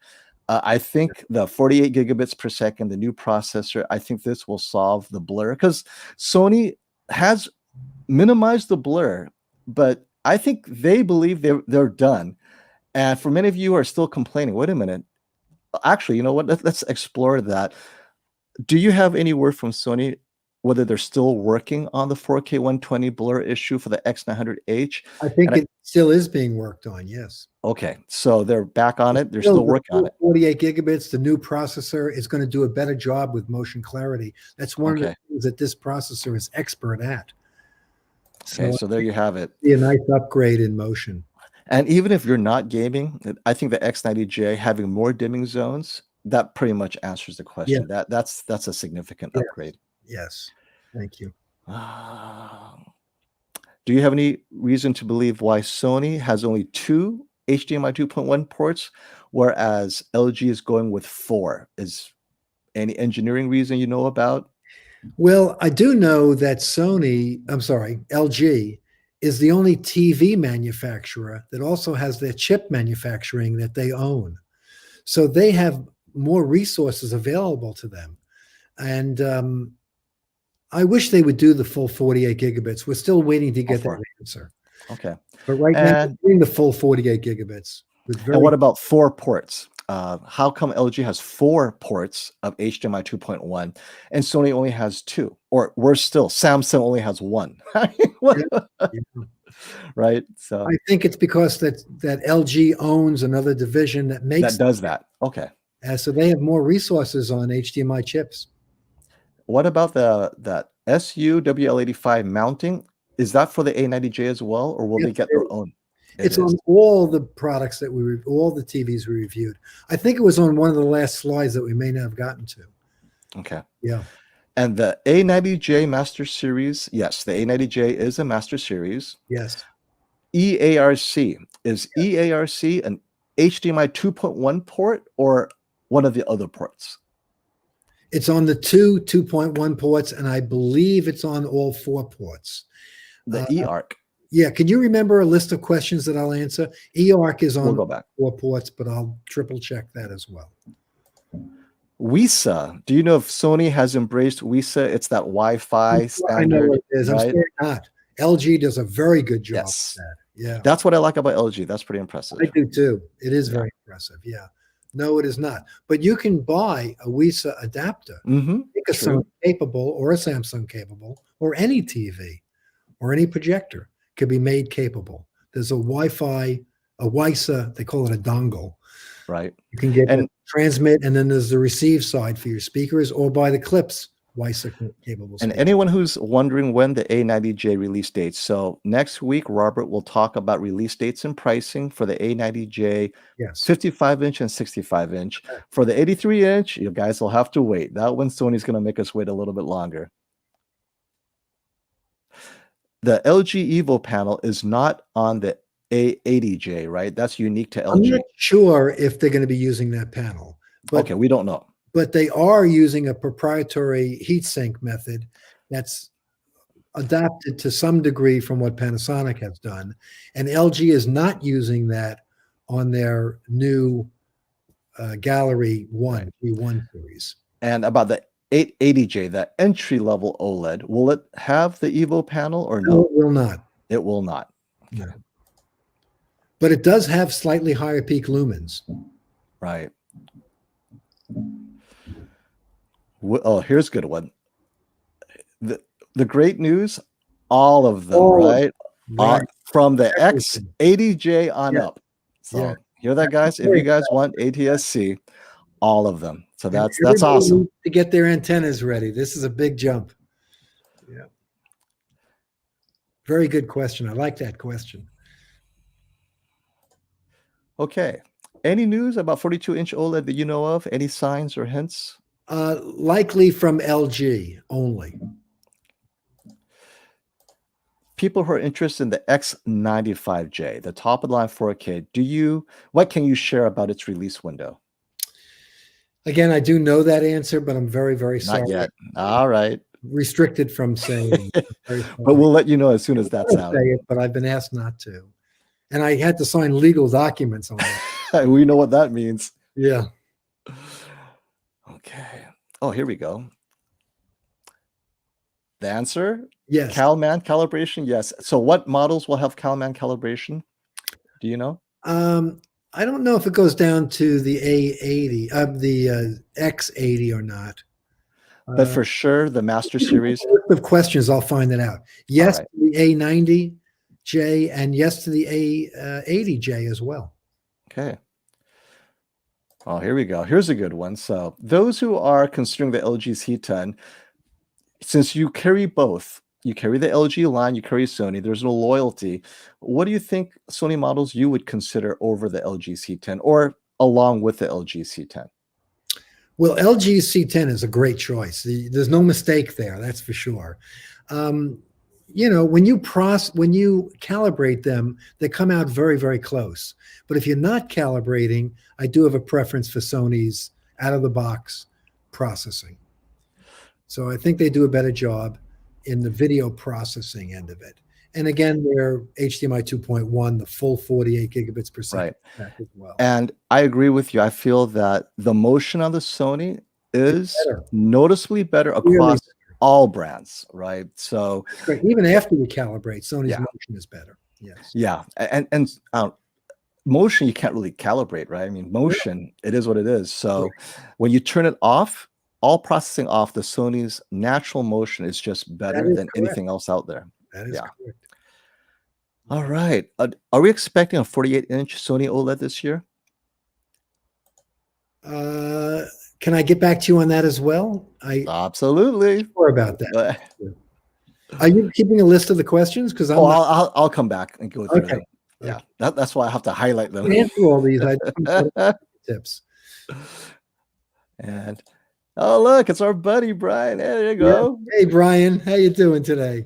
I think the 48 gigabits per second, the new processor, I think this will solve the blur, because Sony has minimized the blur, but I think they believe they're done. And for many of you who are still complaining, wait a minute, actually, you know what? Let's explore that. Do you have any word from Sony whether they're still working on the 4K 120 blur issue for the X900H? I think it still is being worked on, yes. Okay, so they're back on it. They're still working on it. 48 gigabits, the new processor is going to do a better job with motion clarity. That's one of the things that this processor is expert at. Okay, so there you have it. Be a nice upgrade in motion. And even if you're not gaming, I think the X90J having more dimming zones, that pretty much answers the question. That's a significant upgrade. Yes. Thank you. Do you have any reason to believe why Sony has only 2 HDMI 2.1 ports, whereas LG is going with 4? Is any engineering reason you know about? Well, I do know that LG is the only TV manufacturer that also has their chip manufacturing that they own. So they have more resources available to them. And I wish they would do the full 48 gigabits. We're still waiting to get that answer. Okay. But right now, we're doing the full 48 gigabits. And what about 4 ports? How come LG has 4 ports of HDMI 2.1 and Sony only has 2? Or worse still, Samsung only has 1. Right? So I think it's because that LG owns another division that makes that does that. Okay. So they have more resources on HDMI chips. What about that SUWL85 mounting? Is that for the A90J as well, or will they get their own? It's on all the products that all the TVs we reviewed. I think it was on one of the last slides that we may not have gotten to. Okay. Yeah. And the A90J Master Series, yes, the A90J is a Master Series. Yes. EARC, is EARC an HDMI 2.1 port or one of the other ports? It's on the 2.1 ports, and I believe it's on all 4 ports. The eARC. Yeah. Can you remember a list of questions that I'll answer? eARC is on 4 ports, but I'll triple check that as well. WISA. Do you know if Sony has embraced WISA? It's that Wi-Fi standard. I know what it is. Right? I'm sorry not. LG does a very good job with that. Yeah. That's what I like about LG. That's pretty impressive. I do too. It is very impressive. Yeah. No, it is not. But you can buy a WISA adapter, pick a Sony capable or a Samsung capable or any TV or any projector could be made capable. There's a Wi-Fi, a WISA, they call it a dongle. Right. You can get and transmit, and then there's the receive side for your speakers or buy the clips. WISA capable. And anyone who's wondering when the A90J release dates. So next week, Robert will talk about release dates and pricing for the A90J, 55-inch and 65-inch. For the 83-inch, you guys will have to wait. That one, Sony's going to make us wait a little bit longer. The LG Evo panel is not on the A80J, right? That's unique to LG. I'm not sure if they're going to be using that panel. But okay, we don't know. But they are using a proprietary heatsink method that's adapted to some degree from what Panasonic has done. And LG is not using that on their new Gallery 1, G1 series. And about the 880J, the entry-level OLED, will it have the Evo panel or no? No, it will not. It will not. Okay. No. But it does have slightly higher peak lumens. Right. Oh, here's a good one. The great news, all of them, right? From the X90J on up. So hear that, guys? If you guys want ATSC, all of them. So that's awesome. To get their antennas ready. This is a big jump. Yeah. Very good question. I like that question. Okay. Any news about 42-inch OLED that you know of? Any signs or hints? Likely from LG only. People who are interested in the X95J, the top of the line 4K, what can you share about its release window? Again, I do know that answer, but I'm very, very sorry. Not yet. All right. Restricted from saying. But we'll let you know as soon as that's out. But I've been asked not to. And I had to sign legal documents on it. We know what that means. Yeah. Okay. Oh, here we go. The answer? Yes. CalMan calibration? Yes. So what models will have CalMan calibration? Do you know? I don't know if it goes down to the A80, the X80 or not. But for sure, the Master Series. Of questions, I'll find it out. Yes, to the A90J, and yes to the A80J as well. Okay. Oh, here we go. Here's a good one. So those who are considering the LG C10, since you carry both, you carry the LG line, you carry Sony, there's no loyalty. What do you think Sony models you would consider over the LG C10 or along with the LG C10? Well, LG C10 is a great choice. There's no mistake there, that's for sure. When you calibrate them, they come out very, very close. But if you're not calibrating, I do have a preference for Sony's out-of-the-box processing. So I think they do a better job in the video processing end of it. And again, they're HDMI 2.1, the full 48 gigabits per second as well. And I agree with you. I feel that the motion on the Sony is noticeably better across all brands, right? So even after you calibrate, Sony's motion is better. Yes. Yeah, and motion you can't really calibrate, right? I mean, motion, it is what it is. So when you turn it off, all processing off, the Sony's natural motion is just better than anything else out there. That is correct. All right. Are we expecting a 48-inch Sony OLED this year? Can I get back to you on that as well? Absolutely. Sure about that. Are you keeping a list of the questions? Because I'll come back and go through them. Yeah, that's why I have to highlight them. Answer all these tips. And oh, look, it's our buddy Brian. There you go. Hey, Brian, how you doing today?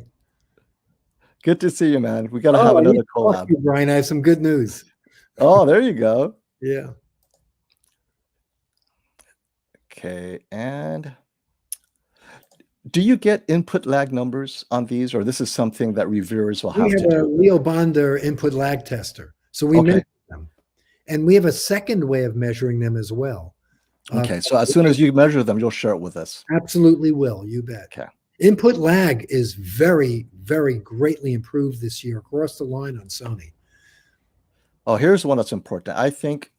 Good to see you, man. We got to have another collab. Brian, I have some good news. Oh, there you go. Yeah. Okay, and do you get input lag numbers on these, or this is something that reviewers will have to do? We have a Leo Bonder input lag tester, so we measure them, and we have a second way of measuring them as well. Okay, so as soon as you measure them, you'll share it with us. Absolutely will, you bet. Okay. Input lag is very, very greatly improved this year across the line on Sony. Oh, here's one that's important. I think,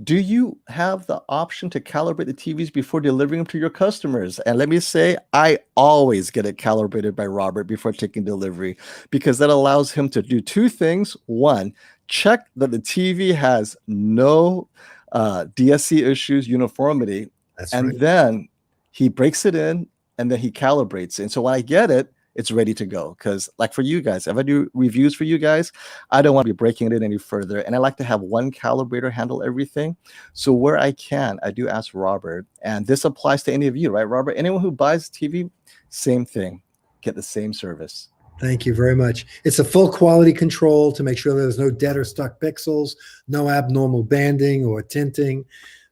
do you have the option to calibrate the TVs before delivering them to your customers? And let me say, I always get it calibrated by Robert before taking delivery, because that allows him to do two things. One, check that the TV has no DSC issues, uniformity. That's and right. Then he breaks it in, and then he calibrates it. And so when I get it, it's ready to go. Because like for you guys, if I do reviews for you guys, I don't want to be breaking it in any further. And I like to have one calibrator handle everything. So where I can, I do ask Robert. And this applies to any of you, right, Robert? Anyone who buys TV, same thing. Get the same service. Thank you very much. It's a full quality control to make sure there's no dead or stuck pixels, no abnormal banding or tinting.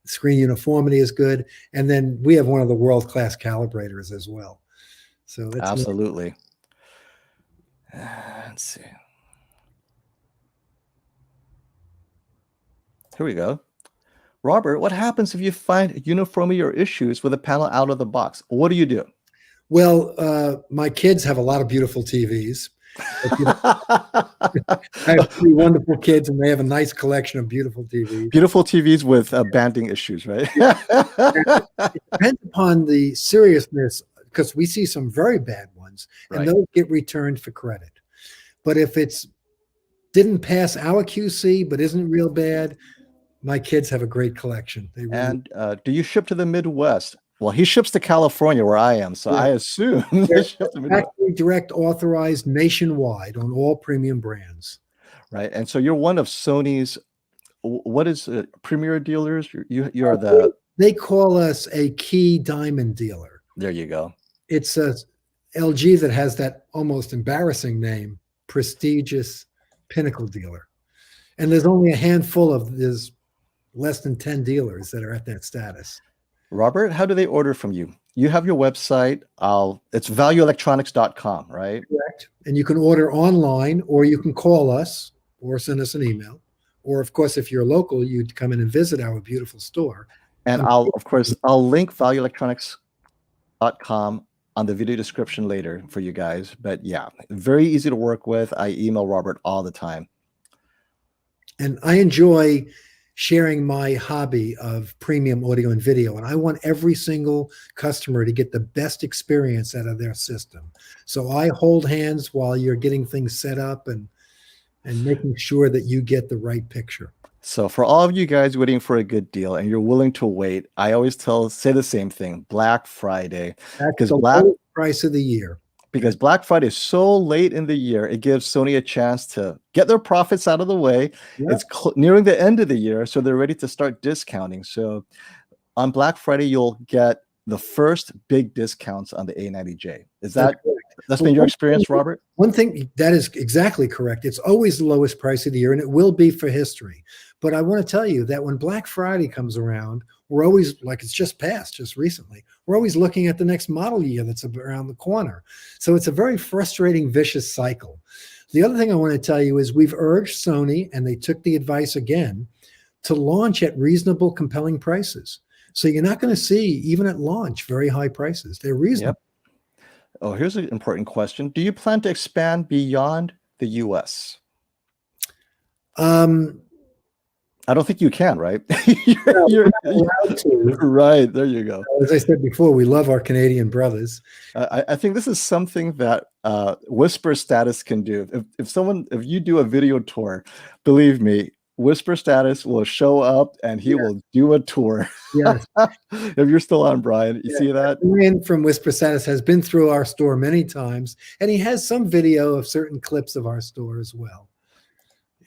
The screen uniformity is good. And then we have one of the world-class calibrators as well. So that's absolutely. Let's see. Here we go. Robert, what happens if you find uniformity or issues with a panel out of the box? What do you do? Well, my kids have a lot of beautiful TVs. I have three wonderful kids, and they have a nice collection of beautiful TVs. Beautiful TVs with banding issues, right? It depends upon the seriousness, because we see some very bad ones, and those get returned for credit. But if it's didn't pass our QC but isn't real bad, my kids have a great collection. They really and do you ship to the Midwest? Well, he ships to California, where I am, so I assume they ship to Midwest. Factory direct authorized nationwide on all premium brands. Right, and so you're one of Sony's. What is premier dealers? You're the. They call us a key diamond dealer. There you go. It's a LG that has that almost embarrassing name, prestigious pinnacle dealer. And there's only a handful of, there's less than 10 dealers that are at that status. Robert, how do they order from you? You have your website. It's valueelectronics.com, right? Correct. And you can order online, or you can call us or send us an email. Or, of course, if you're local, you'd come in and visit our beautiful store. And I'll link valueelectronics.com on the video description later for you guys. But yeah, very easy to work with. I email Robert all the time. And I enjoy sharing my hobby of premium audio and video. And I want every single customer to get the best experience out of their system. So I hold hands while you're getting things set up and making sure that you get the right picture. So for all of you guys waiting for a good deal and you're willing to wait, I always say the same thing, Black Friday. That's the lowest price of the year. Because Black Friday is so late in the year, it gives Sony a chance to get their profits out of the way. Yep. It's nearing the end of the year, so they're ready to start discounting. So on Black Friday, you'll get the first big discounts on the A90J. Is that, that's been your experience, Robert? One thing that is exactly correct. It's always the lowest price of the year, and it will be for history. But I want to tell you that when Black Friday comes around, we're always, like it's just passed just recently, we're always looking at the next model year that's around the corner. So it's a very frustrating, vicious cycle. The other thing I want to tell you is we've urged Sony, and they took the advice again, to launch at reasonable, compelling prices. So you're not going to see, even at launch, very high prices. They're reasonable. Yep. Oh, here's an important question. Do you plan to expand beyond the US? I don't think you can, right? you're allowed to. Right, there you go. As I said before, we love our Canadian brothers. I think this is something that Whisper Status can do. If you do a video tour, believe me, Whisper Status will show up and he will do a tour. Yes. If you're still on, Brian, you see that? Brian from Whisper Status has been through our store many times, and he has some video of certain clips of our store as well.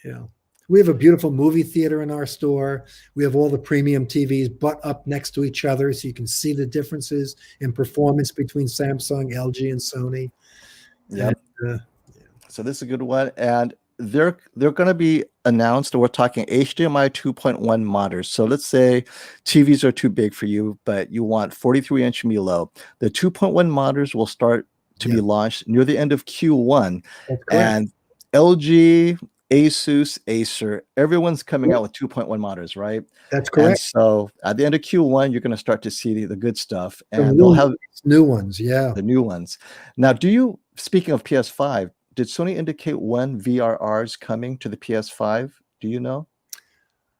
Yeah. We have a beautiful movie theater in our store. We have all the premium TVs butt up next to each other, so you can see the differences in performance between Samsung, LG, and Sony. Yep. So this is a good one. And they're going to be announced, we're talking HDMI 2.1 monitors. So let's say TVs are too big for you, but you want 43-inch and below. The 2.1 monitors will start to be launched near the end of Q1. And LG, Asus, Acer, everyone's coming out with 2.1 monitors, right? That's correct. And so at the end of Q1, you're going to start to see the good stuff, and they'll have new ones. Yeah, the new ones. Now, speaking of PS5, did Sony indicate when VRR is coming to the PS5? Do you know?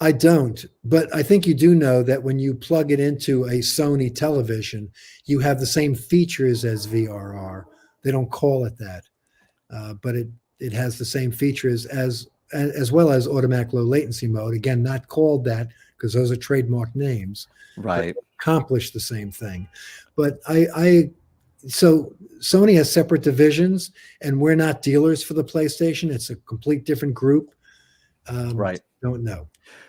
I don't, but I think you do know that when you plug it into a Sony television, you have the same features as VRR. They don't call it that, but it has the same features as well as automatic low latency mode. Again, not called that because those are trademark names. Right. Accomplish the same thing. But so Sony has separate divisions, and we're not dealers for the PlayStation. It's a complete different group. Right. Don't know.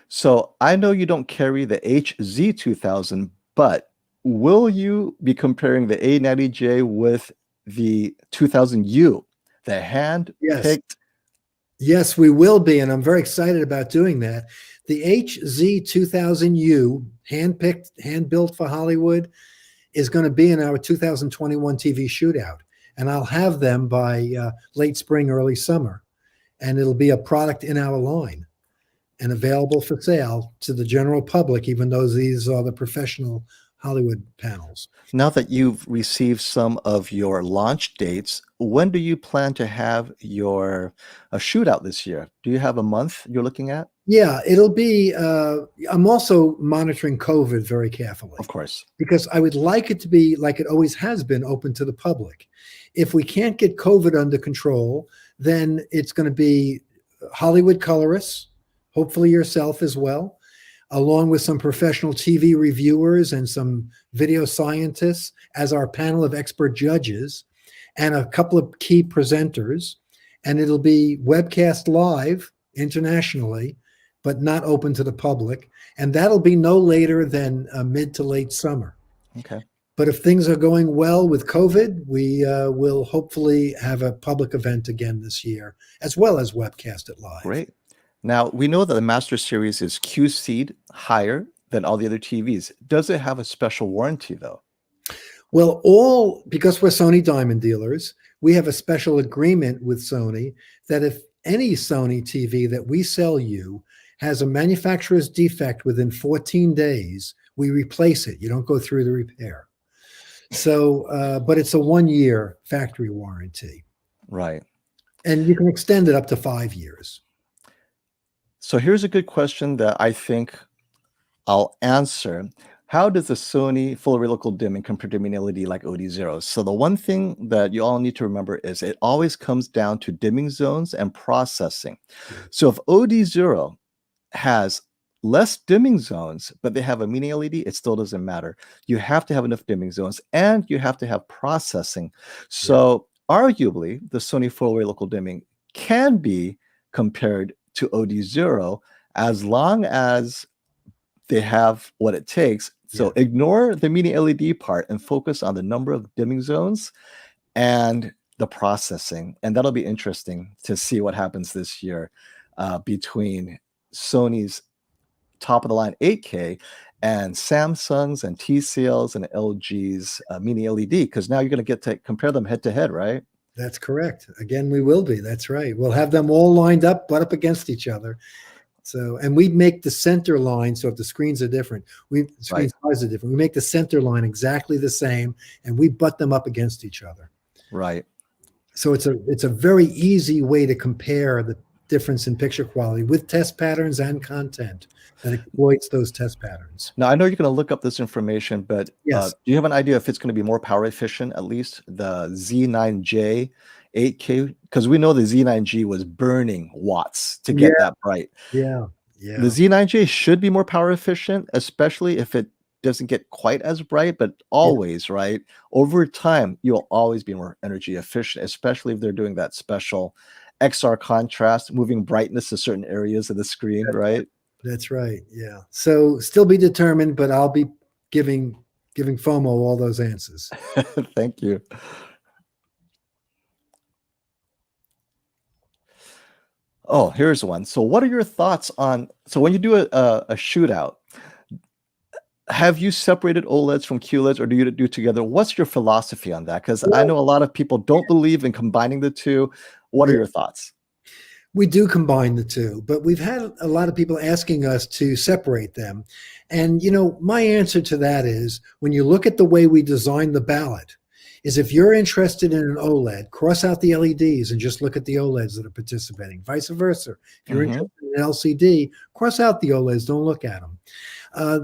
So I know you don't carry the HZ2000, but will you be comparing the A90J with the 2000U? The hand-picked. Yes, we will be, and I'm very excited about doing that. The HZ2000U, hand-picked, hand-built for Hollywood, is going to be in our 2021 TV Shootout, and I'll have them by late spring, early summer, and it'll be a product in our line and available for sale to the general public, even though these are the professional Hollywood panels. Now that you've received some of your launch dates, when do you plan to have your shootout this year? Do you have a month you're looking at? Yeah, it'll be, I'm also monitoring COVID very carefully. Of course. Because I would like it to be, like it always has been, open to the public. If we can't get COVID under control, then it's going to be Hollywood colorists, hopefully yourself as well, along with some professional TV reviewers and some video scientists as our panel of expert judges, and a couple of key presenters. And it'll be webcast live internationally, but not open to the public. And that'll be no later than mid to late summer. Okay. But if things are going well with COVID, we will hopefully have a public event again this year, as well as webcast it live. Great. Now, we know that the Master Series is QC'd higher than all the other TVs. Does it have a special warranty, though? Well, because we're Sony Diamond dealers, we have a special agreement with Sony that if any Sony TV that we sell you has a manufacturer's defect within 14 days, we replace it. You don't go through the repair. So, but it's a 1-year factory warranty. Right. And you can extend it up to 5 years. So here's a good question that I think I'll answer. How does the Sony full reticle dimming compare to mini LED like OD0? So the one thing that you all need to remember is it always comes down to dimming zones and processing. So if OD0 has less dimming zones, but they have a mini LED, it still doesn't matter. You have to have enough dimming zones, and you have to have processing. So arguably, the Sony full reticle dimming can be compared to OD0 as long as they have what it takes So ignore the mini LED part and focus on the number of dimming zones and the processing. And that'll be interesting to see what happens this year between Sony's top of the line 8K and Samsung's and TCL's and LG's mini LED, because now you're going to get to compare them head to head, right? That's correct. Again, we will be. That's right. We'll have them all lined up, butt up against each other. So, and we make the center line. So if the screens are different, screen size are different. We make the center line exactly the same, and we butt them up against each other. Right. So it's a very easy way to compare the difference in picture quality with test patterns and content that exploits those test patterns. Now, I know you're going to look up this information, but yes. Do you have an idea if it's going to be more power efficient, at least the Z9J 8K? Because we know the Z9J was burning watts to get that bright. Yeah. The Z9J should be more power efficient, especially if it doesn't get quite as bright, but always, right? Over time, you'll always be more energy efficient, especially if they're doing that special XR contrast, moving brightness to certain areas of the screen, right? That's right. Yeah. So still be determined, but I'll be giving FOMO all those answers. Thank you. Oh, here's one. So what are your thoughts on, so when you do a shootout, have you separated OLEDs from QLEDs, or do you do together? What's your philosophy on that? Because I know a lot of people don't believe in combining the two. What are your thoughts? We do combine the two, but we've had a lot of people asking us to separate them. And, my answer to that is, when you look at the way we design the ballot, is if you're interested in an OLED, cross out the LEDs and just look at the OLEDs that are participating. Vice versa. If you're interested in LCD, cross out the OLEDs, don't look at them.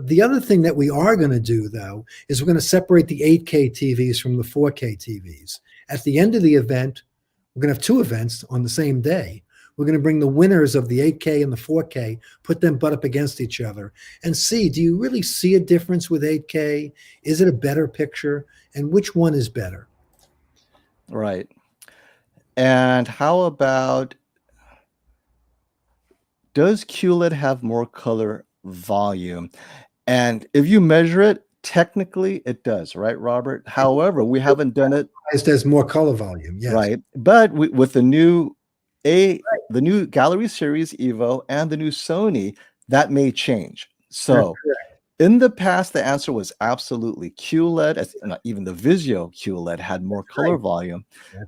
The other thing that we are going to do, though, is we're going to separate the 8K TVs from the 4K TVs. At the end of the event, we're going to have two events on the same day. We're going to bring the winners of the 8K and the 4K, put them butt up against each other, and see, do you really see a difference with 8K? Is it a better picture? And which one is better? Right. And how about, does QLED have more color volume? And if you measure it, technically it does, right, Robert? However, we haven't done it. There's more color volume, yes. Right. But with the new Gallery Series Evo and the new Sony, that may change. So in the past, the answer was absolutely QLED. Even the Vizio QLED had more color volume.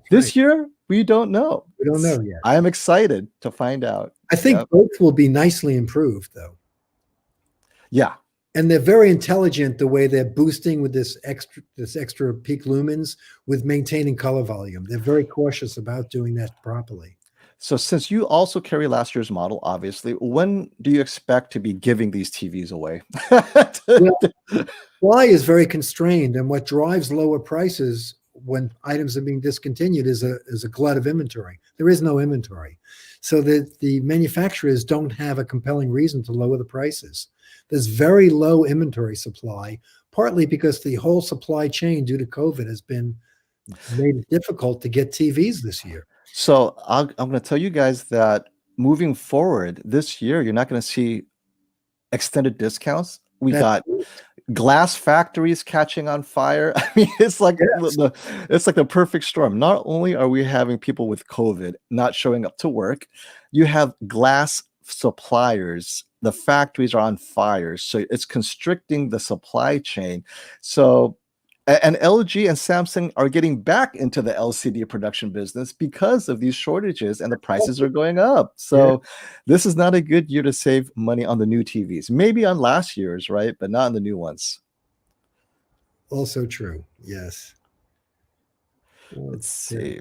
This year, we don't know. We don't know yet. I am excited to find out. I think both will be nicely improved, though. Yeah. And they're very intelligent the way they're boosting with this extra peak lumens with maintaining color volume. They're very cautious about doing that properly. So since you also carry last year's model, obviously, when do you expect to be giving these TVs away? Supply is very constrained, and what drives lower prices when items are being discontinued is a glut of inventory. There is no inventory. So the manufacturers don't have a compelling reason to lower the prices. There's very low inventory supply, partly because the whole supply chain due to COVID has been made it difficult to get TVs this year. So I'm going to tell you guys that moving forward this year, you're not going to see extended discounts. We got glass factories catching on fire. I mean, it's like the perfect storm. Not only are we having people with COVID not showing up to work, you have glass suppliers. The factories are on fire, so it's constricting the supply chain. So. And LG and Samsung are getting back into the LCD production business because of these shortages, and the prices are going up. So this is not a good year to save money on the new TVs. Maybe on last year's, right? But not on the new ones. Also true. Yes. Let's see.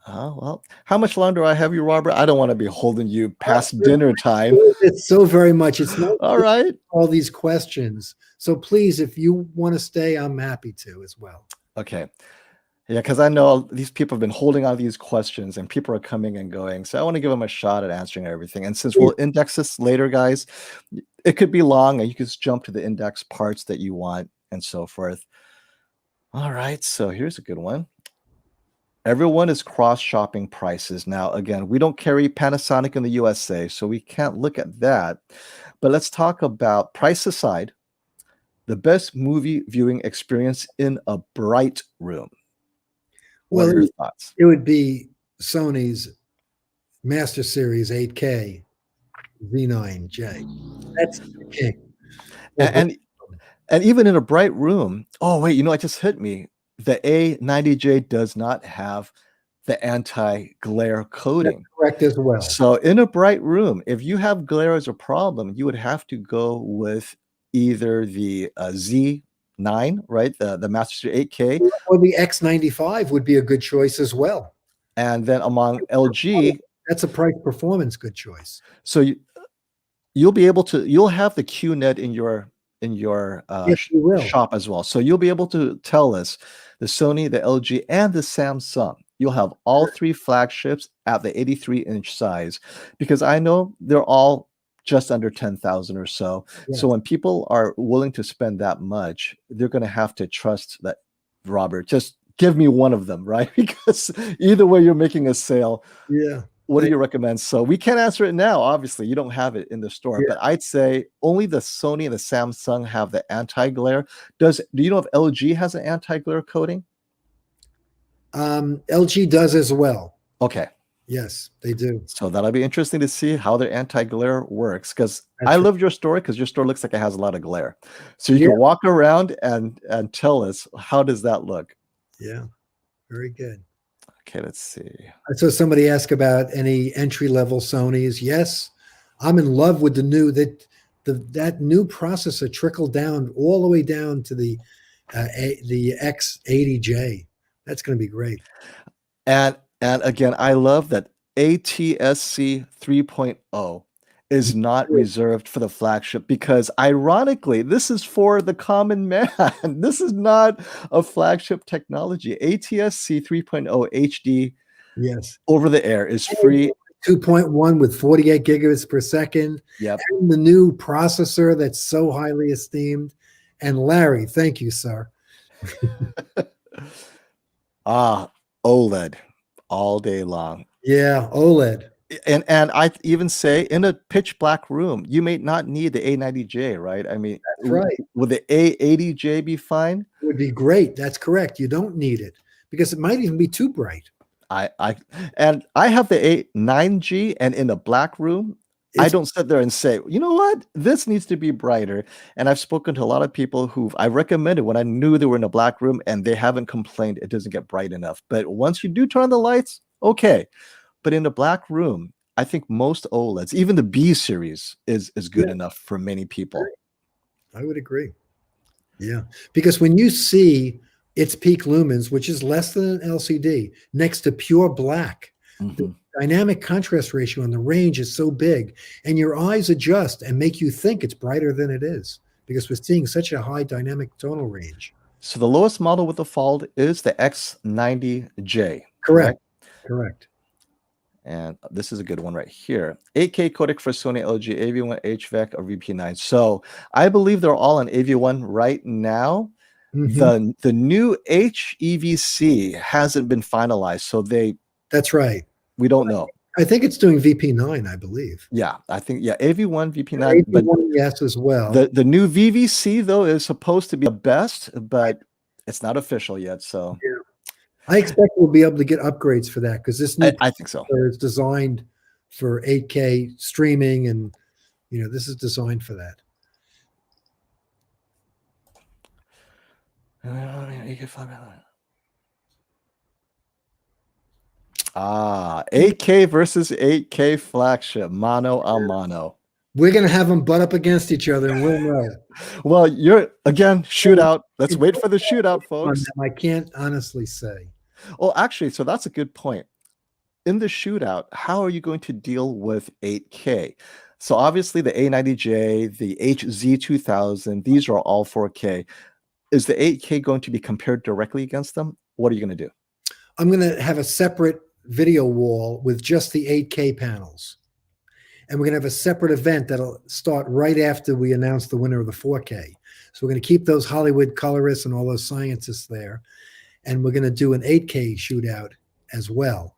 Well, how much longer do I have you, Robert? I don't want to be holding you past dinner time. It's so very much. It's not all right. All these questions. So please, if you want to stay, I'm happy to as well. Okay. Yeah, because I know these people have been holding on to these questions, and people are coming and going. So I want to give them a shot at answering everything. And since we'll index this later, guys, it could be long, and you can just jump to the index parts that you want and so forth. All right. So here's a good one. Everyone is cross-shopping prices. Now, again, we don't carry Panasonic in the USA, so we can't look at that. But let's talk about price aside. the best movie viewing experience in a bright room. What Well, are your thoughts? it would be Sony's Master Series 8K Z9J. That's the king. And and even in a bright room, oh wait, it just hit me. The A90J does not have the anti-glare That's coating. correct as well. So in a bright room, if you have glare as a problem, you would have to go with either the Z9, right? The Master Series 8K, Or the X95 would be a good choice as well. and then among LG, That's a price performance good choice. so you'll have the QNET in your Yes, you will. shop as well. So you'll be able to tell us the Sony, the LG, and the Samsung. You'll have all three flagships at the 83-inch size, because I know they're all just under 10,000 or so. Yes. So when people are willing to spend that much, they're going to have to trust that, Robert, just give me one of them, right? Because either way, you're making a sale. Yeah. What do you recommend? So we can't answer it now. Obviously, you don't have it in the store, but I'd say only the Sony and the Samsung have the anti-glare. Do you know if LG has an anti-glare coating? LG does as well. Okay. Yes, they do. So that'll be interesting to see how their anti-glare works, because That's I right. love your store, because your store looks like it has a lot of glare. So you can walk around and tell us, how does that look? Yeah, very good. Okay, let's see. I saw somebody ask about any entry-level Sonys. Yes, I'm in love with the new that new processor trickled down all the way down to the X90J. That's going to be great. And again, I love that ATSC 3.0 is not reserved for the flagship, because ironically, this is for the common man. This is not a flagship technology. ATSC 3.0 HD, yes, over the air, is free. 2.1 with 48 gigabits per second. Yep. And the new processor that's so highly esteemed. And Larry, thank you, sir. OLED all day long. Yeah, OLED. And I even say, in a pitch black room, you may not need the A90J, right? I mean, That's right. Would the A80J be fine? It would be great. That's correct. You don't need it because it might even be too bright. I have the A9G, and in a black room, I don't sit there and say, you know what, this needs to be brighter. And I've spoken to a lot of people who I recommended when I knew they were in a black room, and they haven't complained it doesn't get bright enough. But once you do turn on the lights, okay. But in a black room, I think most OLEDs, even the B series, is good enough for many people. I would agree. Yeah, because when you see its peak lumens, which is less than an LCD, next to pure black, the dynamic contrast ratio on the range is so big, and your eyes adjust and make you think it's brighter than it is, because we're seeing such a high dynamic tonal range. So the lowest model with the fold is the X90J. Correct. Correct. And this is a good one right here. 8K codec for Sony, LG, AV1, HVAC, or VP9. So I believe they're all on AV1 right now. The new HEVC hasn't been finalized, so that's right. We don't know. I think it's doing VP9, I believe. Yeah, I think AV1, VP9. AV1, but yes, as well. The new VVC though is supposed to be the best, but it's not official yet. So yeah. I expect we'll be able to get upgrades for that, because this new I think so. Is designed for 8K streaming, and this is designed for that. 8K versus 8K flagship, mano a mano. We're gonna have them butt up against each other, and we'll know. Well, you're again shootout. Let's wait for the shootout, folks. I can't honestly say. Oh, actually, so that's a good point. In the shootout, how are you going to deal with 8K? So obviously the A90J, the HZ2000, these are all 4K. Is the 8K going to be compared directly against them? What are you going to do? I'm going to have a separate video wall with just the 8K panels. And we're going to have a separate event that'll start right after we announce the winner of the 4K. So we're going to keep those Hollywood colorists and all those scientists there. And we're going to do an 8K shootout as well.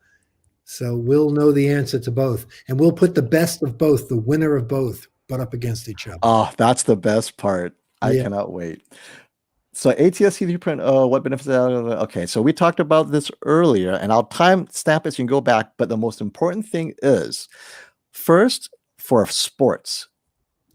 So we'll know the answer to both. And we'll put the best of both, the winner of both, butt up against each other. Oh, that's the best part. I Yeah. cannot wait. So ATSC 3.0, what benefits? Okay, so we talked about this earlier, and I'll time stamp it so you can go back. But the most important thing is, first, for sports,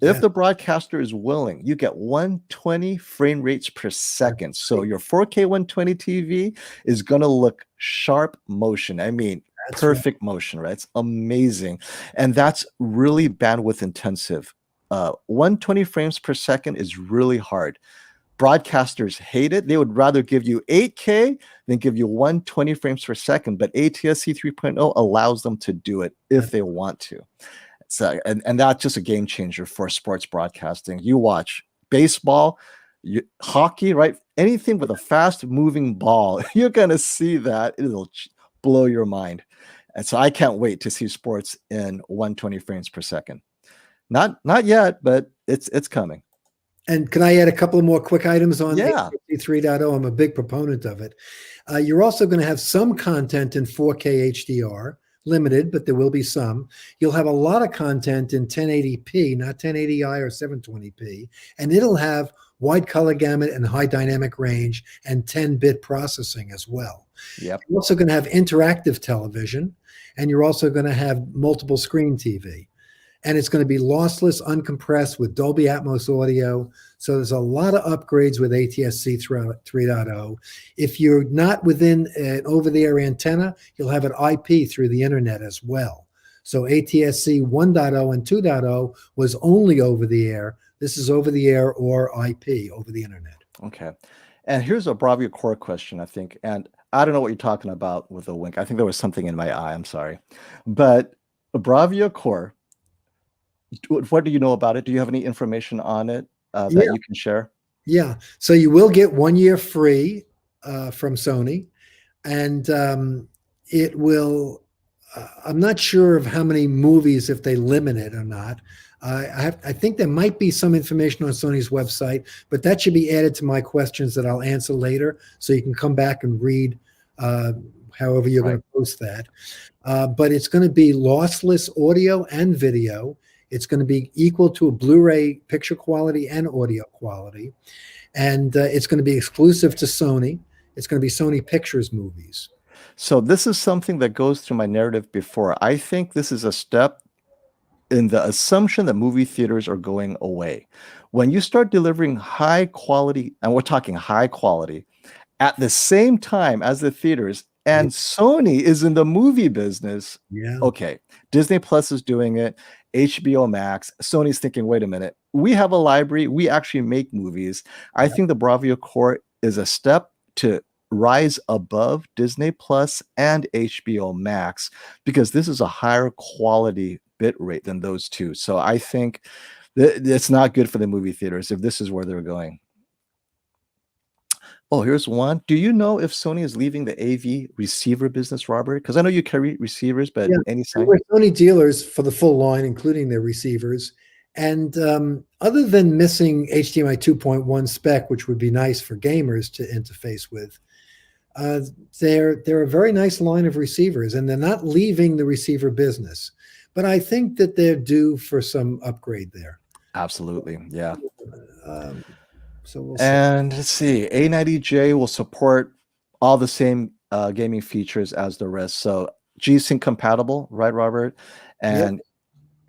if Yeah. the broadcaster is willing, you get 120 frame rates per second. So your 4K 120 TV is going to look sharp motion. I mean, That's right. perfect motion, right? It's amazing. And that's really bandwidth intensive. 120 frames per second is really hard. Broadcasters hate it. They would rather give you 8K than give you 120 frames per second. But ATSC 3.0 allows them to do it if they want to. So, and that's just a game changer for sports broadcasting. You watch baseball, hockey, right? Anything with a fast moving ball, you're going to see that. It'll blow your mind. And so I can't wait to see sports in 120 frames per second. Not yet, but it's coming. And can I add a couple of more quick items on Yeah. ATSC 3.0? I'm a big proponent of it. You're also going to have some content in 4K HDR, limited, but there will be some. You'll have a lot of content in 1080p, not 1080i or 720p, and it'll have wide color gamut and high dynamic range and 10-bit processing as well. Yep. You're also going to have interactive television, and you're also going to have multiple screen TV. And it's going to be lossless, uncompressed with Dolby Atmos audio. So there's a lot of upgrades with ATSC 3.0. If you're not within an over-the-air antenna, you'll have it IP through the internet as well. So ATSC 1.0 and 2.0 was only over the air. This is over the air or IP, over the internet. Okay. And here's a Bravia Core question, I think. And I don't know what you're talking about with a wink. I think there was something in my eye. I'm sorry. But Bravia Core, what do you know about it? Do you have any information on it that you can share? Yeah. So you will get 1 year free from Sony. And it will, I'm not sure of how many movies, if they limit it or not. I think there might be some information on Sony's website, but that should be added to my questions that I'll answer later. So you can come back and read however you're going to post that. But it's going to be lossless audio and video. It's going to be equal to a Blu-ray picture quality and audio quality. And it's going to be exclusive to Sony. It's going to be Sony Pictures movies. So this is something that goes through my narrative before. I think this is a step in the assumption that movie theaters are going away. When you start delivering high quality, and we're talking high quality, at the same time as the theaters, and Sony is in the movie business. Yeah. Okay, Disney Plus is doing it. HBO Max. Sony's thinking, wait a minute, we have a library. We actually make movies. I think the Bravia Core is a step to rise above Disney Plus and HBO Max, because this is a higher quality bit rate than those two. So I think it's not good for the movie theaters if this is where they're going. Oh, here's one. Do you know if Sony is leaving the AV receiver business, Robert? Because I know you carry receivers, but any sign? We're Sony dealers for the full line, including their receivers. And other than missing HDMI 2.1 spec, which would be nice for gamers to interface with, they're a very nice line of receivers, and they're not leaving the receiver business. But I think that they're due for some upgrade there. Absolutely, yeah. So we'll see. And let's see, A90J will support all the same gaming features as the rest. So G-Sync compatible, right, Robert? And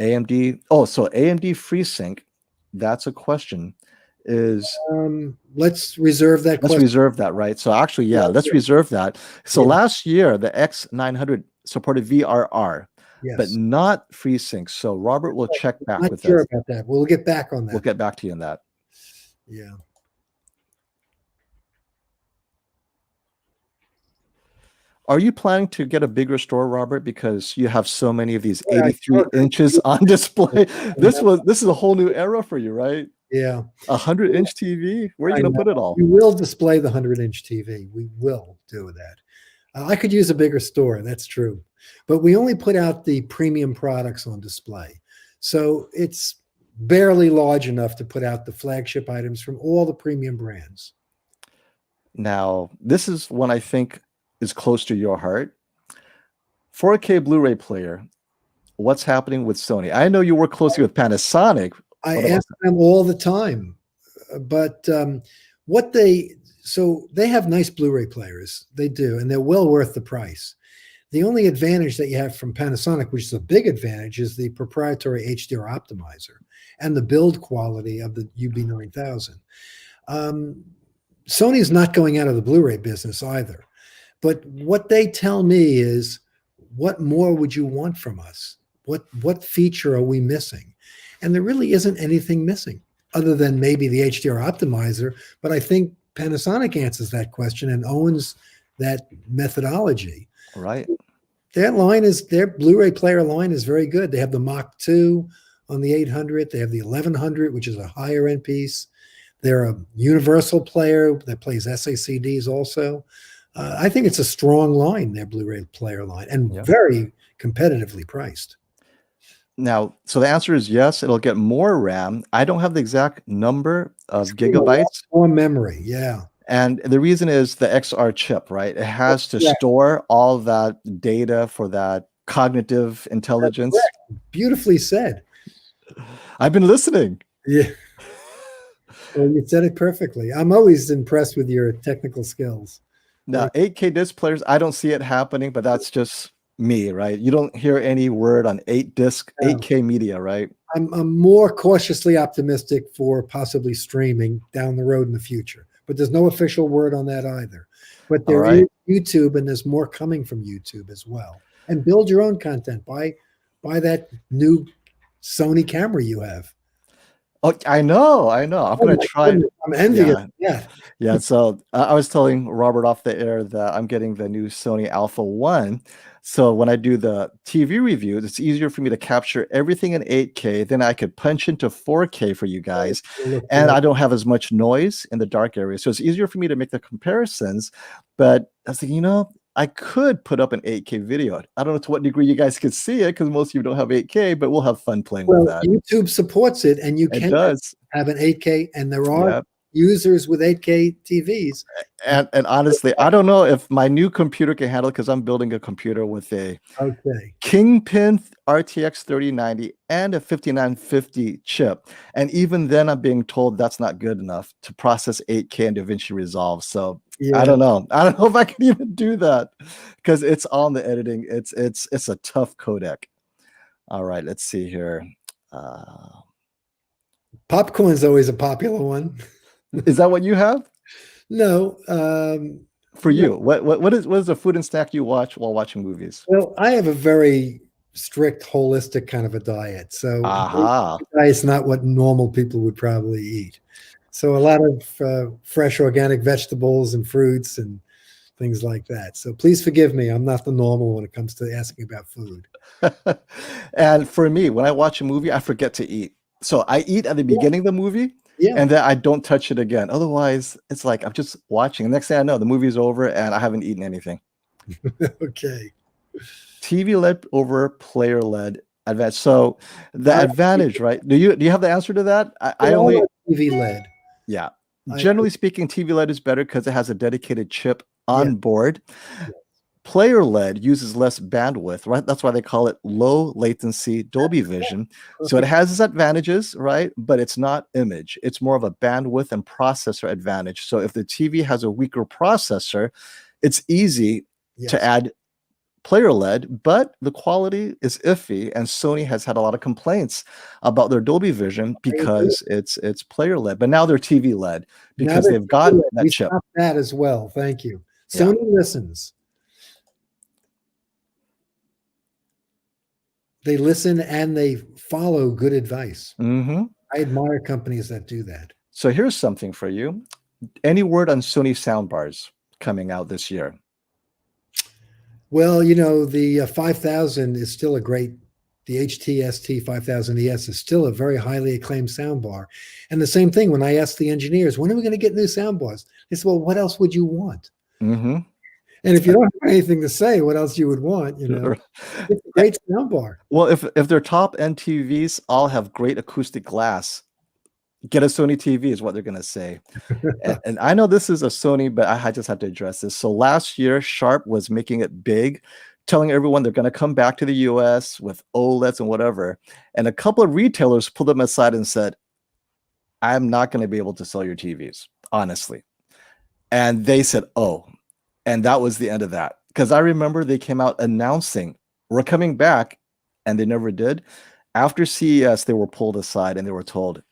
AMD. Oh, so AMD FreeSync. That's a question. Let's reserve that. Let's reserve that, right? So actually, yeah, let's reserve that. So last year, the X900 supported VRR, but not FreeSync. So Robert will check back with that. Not sure about that. We'll get back on that. We'll get back to you on that. Yeah. Are you planning to get a bigger store, Robert? Because you have so many of these 83 inches on display. This is a whole new era for you, right? Yeah. 100-inch TV? Where are you going to put it all? We will display the 100-inch TV. We will do that. I could use a bigger store. That's true. But we only put out the premium products on display. So it's barely large enough to put out the flagship items from all the premium brands. Now, this is one I think is close to your heart. 4K Blu-ray player. What's happening with Sony? I know you work closely with Panasonic. I ask them all the time. but what they have nice Blu-ray players. They do, and they're well worth the price. The only advantage that you have from Panasonic, which is a big advantage, is the proprietary HDR optimizer and the build quality of the UB9000. Sony's not going out of the Blu-ray business either. But what they tell me is, what more would you want from us? What feature are we missing? And there really isn't anything missing other than maybe the HDR optimizer. But I think Panasonic answers that question and owns that methodology. Right. Their Blu-ray player line is very good. They have the Mach 2 on the 800. They have the 1100, which is a higher end piece. They're a universal player that plays SACDs also. I think it's a strong line, their Blu-ray player line, and very competitively priced. Now, so the answer is yes, it'll get more RAM. I don't have the exact number of gigabytes. More memory, yeah. And the reason is the XR chip, right? It has to store all that data for that cognitive intelligence. Beautifully said. I've been listening. Yeah. Well, you said it perfectly. I'm always impressed with your technical skills. Now, 8K disc players, I don't see it happening, but that's just me, right? You don't hear any word on 8K media, right? I'm more cautiously optimistic for possibly streaming down the road in the future, but there's no official word on that either. But there is YouTube, and there's more coming from YouTube as well. And build your own content. Buy that new Sony camera you have. Oh, I know. I'm going to try. I'm envious. Yeah. So I was telling Robert off the air that I'm getting the new Sony Alpha 1. So when I do the TV reviews, it's easier for me to capture everything in 8K. Then I could punch into 4K for you guys. And I don't have as much noise in the dark area. So it's easier for me to make the comparisons. But I was thinking, I could put up an 8K video. I don't know to what degree you guys could see it because most of you don't have 8K, but we'll have fun playing with that. YouTube supports it, and you can have an 8K, and there are users with 8K TVs. And honestly, I don't know if my new computer can handle it because I'm building a computer with a Kingpin RTX 3090 and a 5950 chip. And even then, I'm being told that's not good enough to process 8K and DaVinci Resolve. So I don't know. I don't know if I can even do that because it's on the editing. It's a tough codec. All right, let's see here. Popcorn's always a popular one. Is that what you have? No. For you, what is a food and snack you watch while watching movies? Well, I have a very strict, holistic kind of a diet. So it's not what normal people would probably eat. So a lot of fresh organic vegetables and fruits and things like that. So please forgive me. I'm not the normal when it comes to asking about food. And for me, when I watch a movie, I forget to eat. So I eat at the beginning of the movie. And then I don't touch it again. Otherwise, it's like I'm just watching. Next thing I know, the movie's over and I haven't eaten anything. Okay. TV LED over player LED advantage. So the advantage, right? Do you have the answer to that? I only TV LED. Yeah. Generally speaking, TV LED is better because it has a dedicated chip on board. Player LED uses less bandwidth, right? That's why they call it low latency Dolby Vision. So it has its advantages, right? But it's not image. It's more of a bandwidth and processor advantage. So if the TV has a weaker processor, it's easy to add player LED, but the quality is iffy. And Sony has had a lot of complaints about their Dolby Vision because it's player LED. But now they're TV LED because they've got that chip. That as well. Thank you. Sony listens. They listen and they follow good advice. I admire companies that do that. So here's something for you. Any word on Sony soundbars coming out this year? Well, the 5000 is still a great, the HTST 5000ES is still a very highly acclaimed soundbar. And the same thing when I asked the engineers, when are we going to get new soundbars? They said, well, what else would you want? And if you don't have anything to say, what else you would want, It's a great soundbar. Well, if their top end TVs all have great acoustic glass, get a Sony TV is what they're going to say. and I know this is a Sony, but I just have to address this. So last year, Sharp was making it big, telling everyone they're going to come back to the US with OLEDs and whatever. And a couple of retailers pulled them aside and said, I'm not going to be able to sell your TVs, honestly. And they said, oh, and that was the end of that. Because I remember they came out announcing, we're coming back, and they never did. After CES, they were pulled aside and they were told,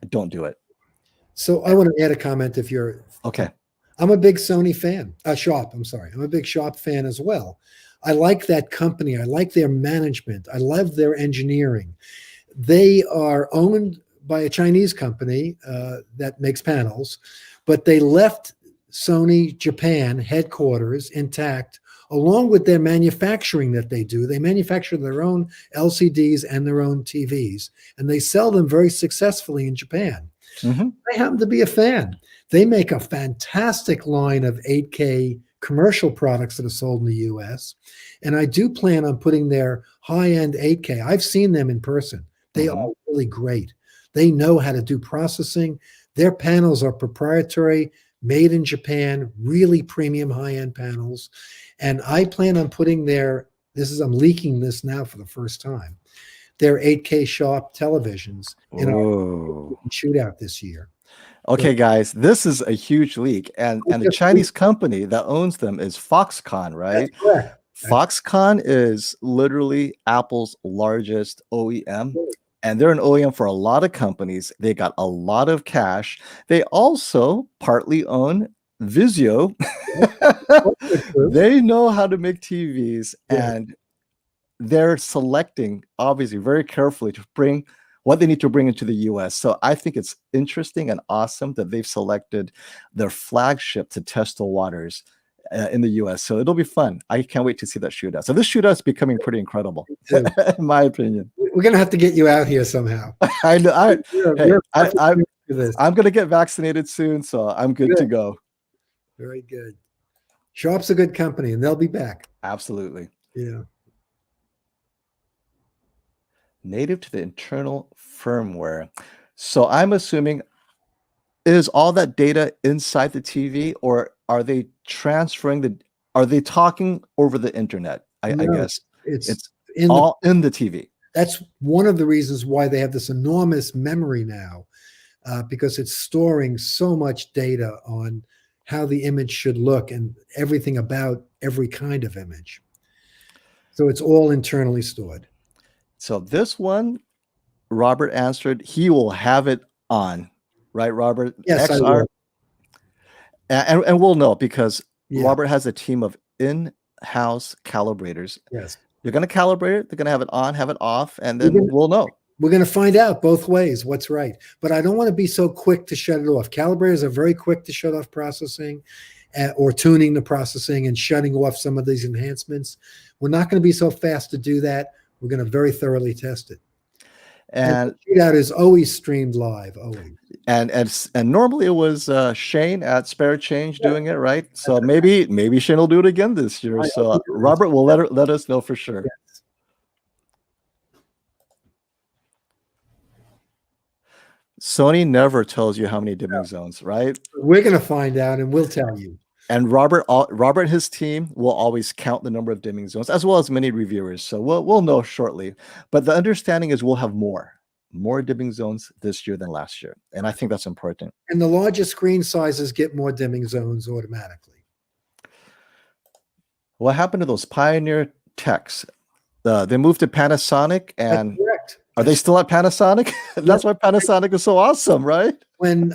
don't do it. So I want to add a comment if you're okay. I'm a big Sony fan, shop. I'm sorry. I'm a big shop fan as well. I like that company. I like their management. I love their engineering. They are owned by a Chinese company that makes panels, but they left Sony Japan headquarters intact, along with their manufacturing that they do. They manufacture their own LCDs and their own TVs, and they sell them very successfully in Japan. I happen to be a fan. They make a fantastic line of 8K commercial products that are sold in the US. And I do plan on putting their high-end 8K. I've seen them in person. They are really great. They know how to do processing. Their panels are proprietary, made in Japan, really premium high-end panels. And I plan on putting I'm leaking this now for the first time, their 8K Sharp televisions in our Shootout this year. Okay, guys, this is a huge leak. And the Chinese company that owns them is Foxconn, right? That's correct. Foxconn is literally Apple's largest OEM. And they're an OEM for a lot of companies. They got a lot of cash. They also partly own Vizio. They know how to make TVs, and they're selecting, obviously, very carefully to bring what they need to bring into the US. So I think it's interesting and awesome that they've selected their flagship to test the waters in the US. So it'll be fun. I can't wait to see that shootout. So this shootout is becoming pretty incredible, in my opinion. We're going to have to get you out here somehow. I know. I'm going to get vaccinated soon, so I'm good to go. Very good. Sharp's a good company, and they'll be back. Absolutely. Yeah. Native to the internal firmware. So I'm assuming, is all that data inside the TV, or are they are they talking over the internet? I guess it's all in the TV. That's one of the reasons why they have this enormous memory now, because it's storing so much data on how the image should look and everything about every kind of image. So it's all internally stored. So this one, Robert answered, he will have it on, right, Robert? Yes, XR. I will. And we'll know because Robert has a team of in-house calibrators. Yes. You're going to calibrate it. They're going to have it on, have it off, and then we'll know. We're going to find out both ways what's right. But I don't want to be so quick to shut it off. Calibrators are very quick to shut off processing or tuning the processing and shutting off some of these enhancements. We're not going to be so fast to do that. We're going to very thoroughly test it. And Shootout is always streamed live, always. And normally it was Shane at Spare Change doing it, right? So maybe Shane will do it again this year. So Robert will let us know for sure. Yes. Sony never tells you how many dimming zones, right? We're going to find out, and we'll tell you. And Robert and his team will always count the number of dimming zones, as well as many reviewers. So we'll know shortly. But the understanding is we'll have more dimming zones this year than last year. And I think that's important. And the larger screen sizes get more dimming zones automatically. What happened to those Pioneer techs? They moved to Panasonic, and are they still at Panasonic? That's why Panasonic is so awesome, right? When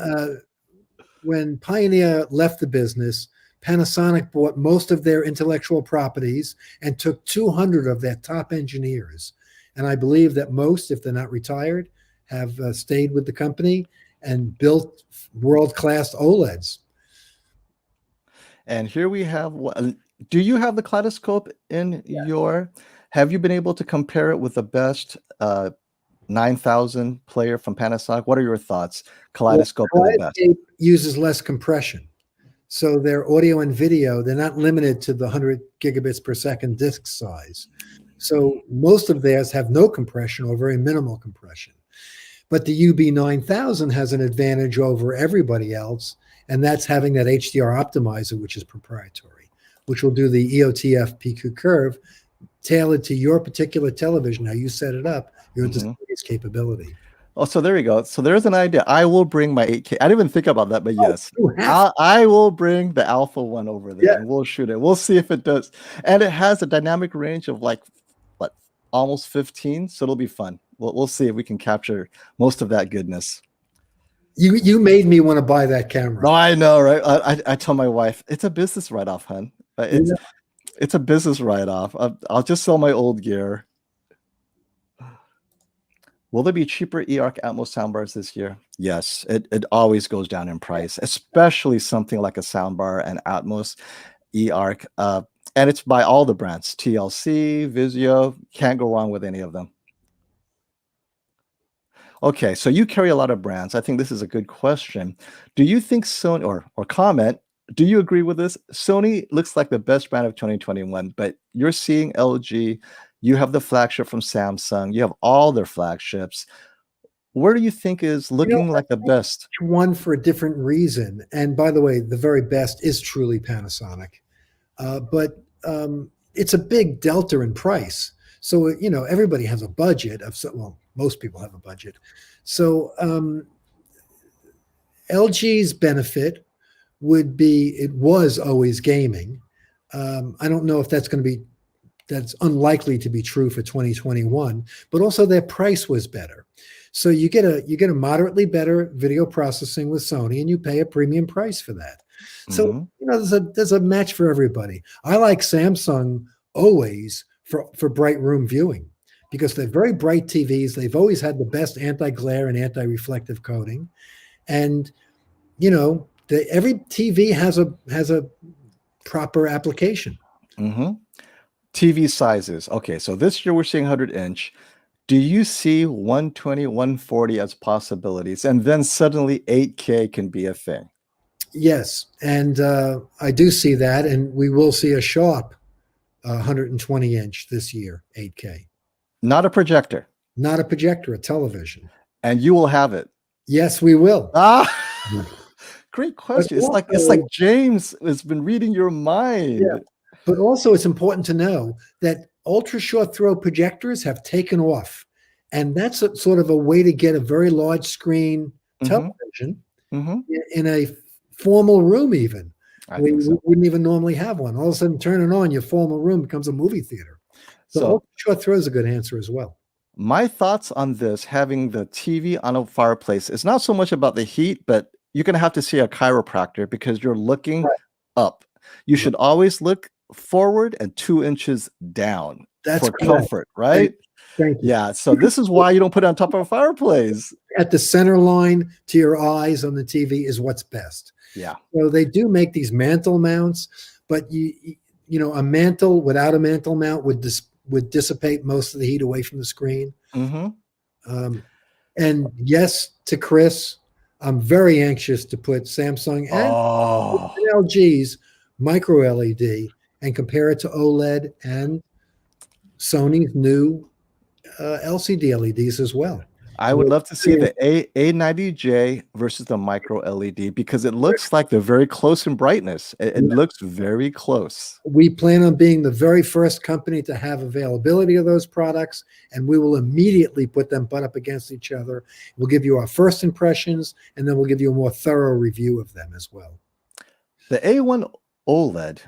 Pioneer left the business, Panasonic bought most of their intellectual properties and took 200 of their top engineers. And I believe that most, if they're not retired, have stayed with the company and built world-class OLEDs. And here we have, do you have the Kaleidoscope in your, have you been able to compare it with the best 9000 player from Panasonic? What are your thoughts? Kaleidoscope is the best. Uses less compression. So their audio and video, they're not limited to the 100 gigabits per second disk size. So most of theirs have no compression or very minimal compression. But the UB9000 has an advantage over everybody else, and that's having that HDR optimizer, which is proprietary, which will do the EOTF PQ curve tailored to your particular television, how you set it up, your display's capability. Oh, so there you go. So there's an idea. I will bring my 8K. I didn't even think about that, but Oh, yes, you have I will bring the Alpha one over there yeah. and we'll shoot it. We'll see if it does. And it has a dynamic range of like what, almost 15. So it'll be fun. We'll see if we can capture most of that goodness. You made me want to buy that camera. No, I know, right? I tell my wife it's a business write-off, hun. Yeah. It's a business write-off. I'll just sell my old gear. Will there be cheaper eARC Atmos soundbars this year? Yes, it always goes down in price, especially something like a soundbar and Atmos eARC. And it's by all the brands, TLC, Vizio, can't go wrong with any of them. Okay, so you carry a lot of brands. I think this is a good question. Do you think Sony, or comment, do you agree with this? Sony looks like the best brand of 2021, but you're seeing LG, you have the flagship from Samsung, you have all their flagships. Where do you think is looking like the best? One for a different reason. And by the way, the very best is truly Panasonic. But it's a big delta in price. So, everybody has a budget well, most people have a budget. So LG's benefit would be, it was always gaming. I don't know if that's unlikely to be true for 2021, but also their price was better. So you get a moderately better video processing with Sony, and you pay a premium price for that. So there's a match for everybody. I like Samsung always for bright room viewing because they're very bright TVs. They've always had the best anti-glare and anti-reflective coating, and every TV has a proper application. TV sizes. Okay, so this year we're seeing 100-inch. Do you see 120, 140 as possibilities? And then suddenly 8K can be a thing. Yes, and I do see that, and we will see a sharp 120-inch this year, 8K. Not a projector. Not a projector, a television. And you will have it. Yes, we will. Great question. It's like James has been reading your mind. Yeah. But also it's important to know that ultra short throw projectors have taken off. And that's sort of a way to get a very large screen television in a formal room even. We wouldn't even normally have one. All of a sudden, turn it on, your formal room becomes a movie theater. So ultra short throw is a good answer as well. My thoughts on this, having the TV on a fireplace, is not so much about the heat, but you're going to have to see a chiropractor because you're looking up. You should always look forward and 2 inches down for comfort, right? Thank you. Yeah, so this is why you don't put it on top of a fireplace. At the center line to your eyes on the TV is what's best. Yeah. So they do make these mantle mounts, but a mantle without a mantle mount would dissipate most of the heat away from the screen. And yes, to Chris, I'm very anxious to put Samsung and LG's micro LED and compare it to OLED and Sony's new LCD LEDs as well. I would love to see the A90J versus the micro LED because it looks like they're very close in brightness. It looks very close. We plan on being the very first company to have availability of those products, and we will immediately put them butt up against each other. We'll give you our first impressions, and then we'll give you a more thorough review of them as well. The A1 OLED,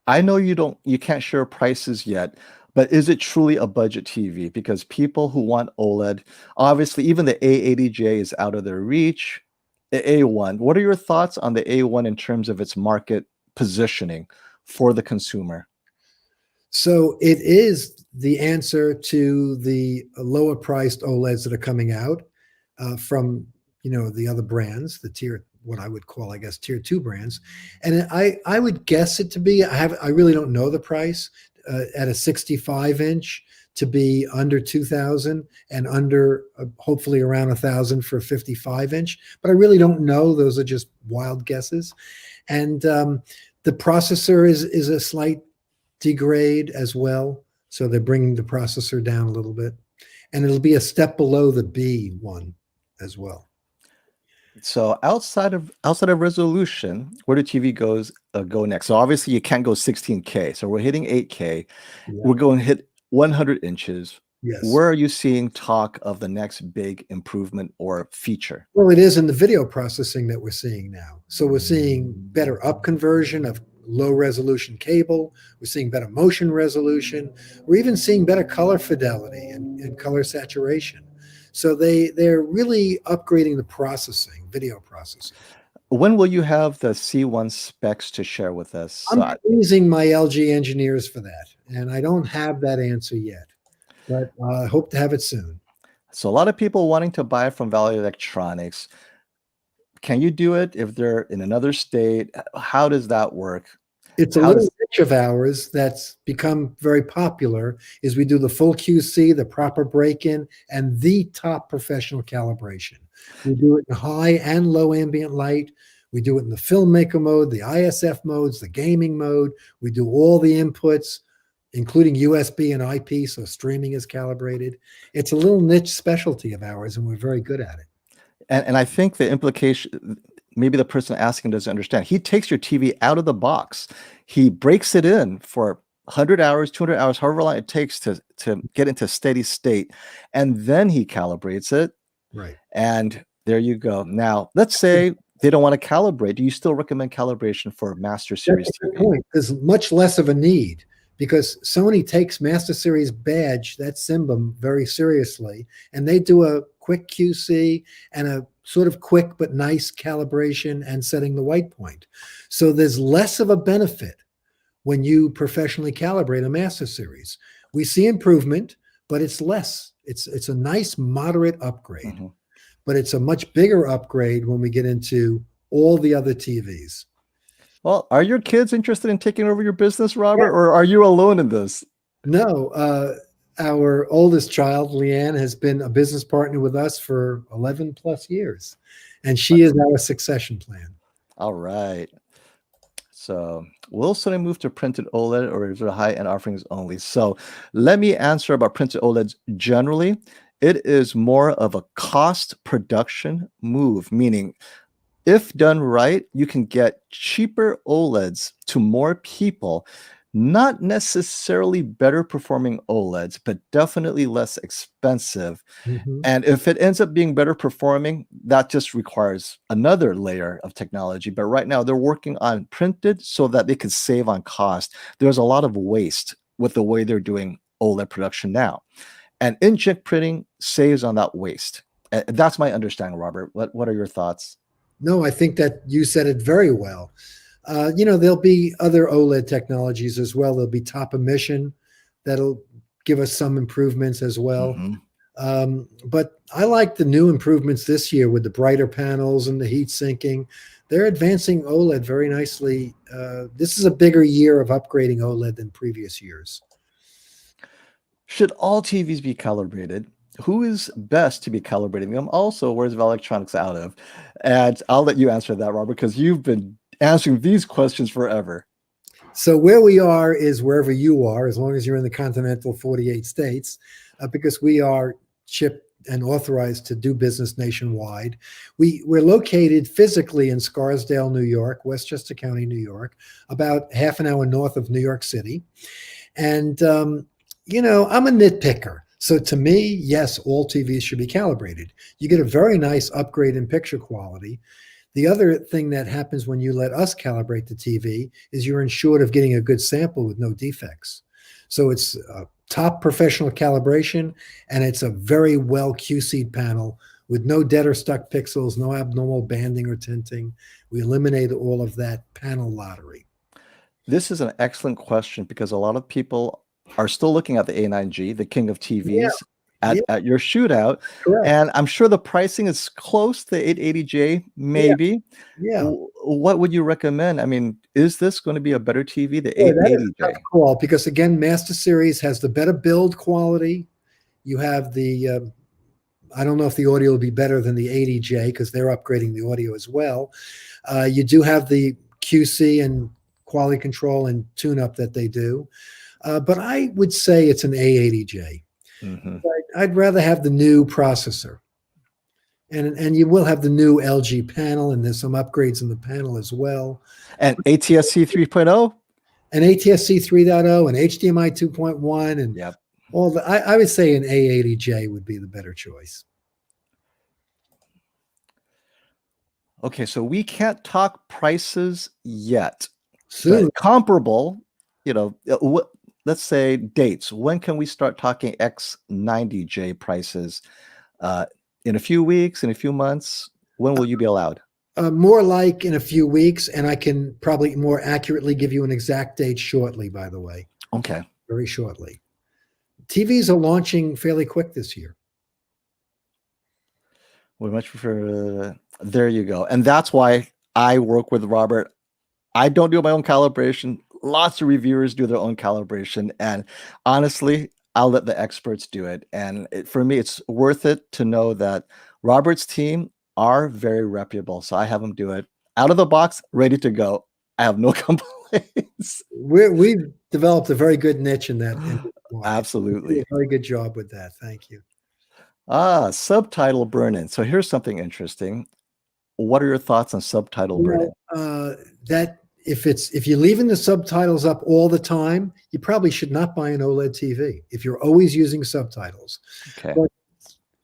I know you can't share prices yet, but is it truly a budget TV? Because people who want OLED, obviously, even the A80J is out of their reach. The A1, what are your thoughts on the A1 in terms of its market positioning for the consumer? So it is the answer to the lower priced OLEDs that are coming out from the other brands, what I would call, I guess, tier 2 brands. And I would guess it to be, I really don't know the price, at a 65-inch to be under 2,000 and under hopefully around 1,000 for a 55-inch. But I really don't know. Those are just wild guesses. And the processor is a slight degrade as well. So they're bringing the processor down a little bit. And it'll be a step below the B one as well. So outside of resolution, where the TV go next? So obviously you can't go 16K. So we're hitting 8K. Yeah. We're going to hit 100 inches. Yes. where are you seeing talk of the next big improvement or feature? Well, it is in the video processing that we're seeing now. So we're seeing better up conversion of low resolution cable. We're seeing better motion resolution. We're even seeing better color fidelity and color saturation. So they're really upgrading the processing, video processing. When will you have the C1 specs to share with us? I'm pleasing my LG engineers for that, and I don't have that answer yet, but I hope to have it soon. So a lot of people wanting to buy from Value Electronics. Can you do it if they're in another state? How does that work? It's a little niche of ours that's become very popular is we do the full QC, the proper break-in, and the top professional calibration. We do it in high and low ambient light. We do it in the filmmaker mode, the ISF modes, the gaming mode. We do all the inputs, including USB and IP, so streaming is calibrated. It's a little niche specialty of ours, and we're very good at it. And I think the implication, maybe the person asking doesn't understand. He takes your TV out of the box. He breaks it in for 100 hours, 200 hours, however long it takes to get into steady state. And then he calibrates it. Right. And there you go. Now, let's say they don't want to calibrate. Do you still recommend calibration for Master Series TV? Point. There's much less of a need because Sony takes Master Series badge, that symbol, very seriously. And they do a quick QC and a sort of quick but nice calibration and setting the white point. So there's less of a benefit when you professionally calibrate a Master Series. We see improvement, but it's less. It's a nice moderate upgrade, but it's a much bigger upgrade when we get into all the other TVs. Well, are your kids interested in taking over your business, Robert, or are you alone in this? No, our oldest child, Leanne, has been a business partner with us for 11 plus years, and she is our succession plan. All right. So will Sony move to printed OLED, or is it high-end offerings only? So let me answer about printed OLEDs generally. It is more of a cost production move, meaning if done right, you can get cheaper OLEDs to more people, not necessarily better performing OLEDs, but definitely less expensive. And if it ends up being better performing, that just requires another layer of technology. But right now they're working on printed so that they could save on cost. There's a lot of waste with the way they're doing OLED production now. And inkjet printing saves on that waste. That's my understanding, Robert. What are your thoughts? No, I think that you said it very well. There'll be other OLED technologies as well. There'll be top emission that'll give us some improvements as well. But I like the new improvements this year with the brighter panels and the heat sinking. They're advancing OLED very nicely. This is a bigger year of upgrading OLED than previous years. Should all TVs be calibrated? Who is best to be calibrating them? Also, where's Valve Electronics out of? And I'll let you answer that, Robert, because you've been answering these questions forever. So where we are is wherever you are, as long as you're in the continental 48 states, because we are chipped and authorized to do business nationwide. We're located physically in Scarsdale, New York, Westchester County, New York, about half an hour north of New York City. And, I'm a nitpicker. So to me, yes, all TVs should be calibrated. You get a very nice upgrade in picture quality. The other thing that happens when you let us calibrate the TV is you're ensured of getting a good sample with no defects. So it's a top professional calibration, and it's a very well QC'd panel with no dead or stuck pixels, no abnormal banding or tinting. We eliminate all of that panel lottery. This is an excellent question because a lot of people are still looking at the A9J, the king of TVs, at your shootout. Correct. And I'm sure the pricing is close to the 880J, maybe. Yeah. What would you recommend? I mean, is this going to be a better TV, the 880J? Cool, because again, Master Series has the better build quality. You have the, I don't know if the audio will be better than the 80J because they're upgrading the audio as well. You do have the QC and quality control and tune-up that they do. But I would say it's an A80J. I'd rather have the new processor. And you will have the new LG panel, and there's some upgrades in the panel as well. And ATSC 3.0? And ATSC 3.0 and HDMI 2.1. And I would say an A80J would be the better choice. Okay, so we can't talk prices yet, Soon. but comparable, let's say dates. When can we start talking X90J prices? Uh, in a few weeks, in a few months, when will you be allowed? More like in a few weeks, and I can probably more accurately give you an exact date shortly, by the way. Okay. Very shortly. TVs are launching fairly quick this year. We much prefer. There you go. And that's why I work with Robert. I don't do my own calibration. Lots of reviewers do their own calibration. And honestly, I'll let the experts do it. And for me, it's worth it to know that Robert's team are very reputable. So I have them do it out of the box, ready to go. I have no complaints. We've developed a very good niche in that. Absolutely. A very good job with that. Thank you. Subtitle burn-in. So here's something interesting. What are your thoughts on subtitle burn-in? That if you're leaving the subtitles up all the time, you probably should not buy an OLED TV if you're always using subtitles. Okay. But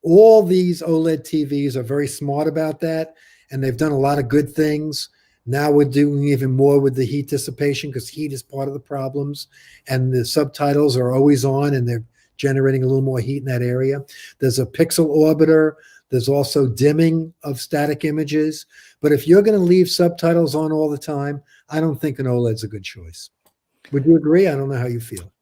all these OLED TVs are very smart about that, and they've done a lot of good things. Now we're doing even more with the heat dissipation because heat is part of the problems, and the subtitles are always on, and they're generating a little more heat in that area. There's a pixel orbiter. There's also dimming of static images. But if you're going to leave subtitles on all the time, I don't think an OLED's a good choice. Would you agree? I don't know how you feel.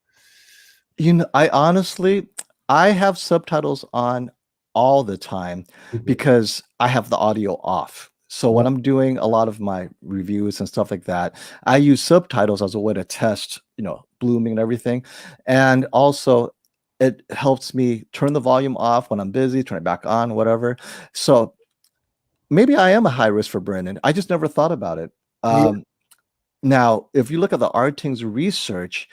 I have subtitles on all the time because I have the audio off. So when I'm doing a lot of my reviews and stuff like that, I use subtitles as a way to test, blooming and everything. And also it helps me turn the volume off when I'm busy, turn it back on, whatever. So maybe I am a high risk for burn-in. I just never thought about it. Now, if you look at the Arting's research,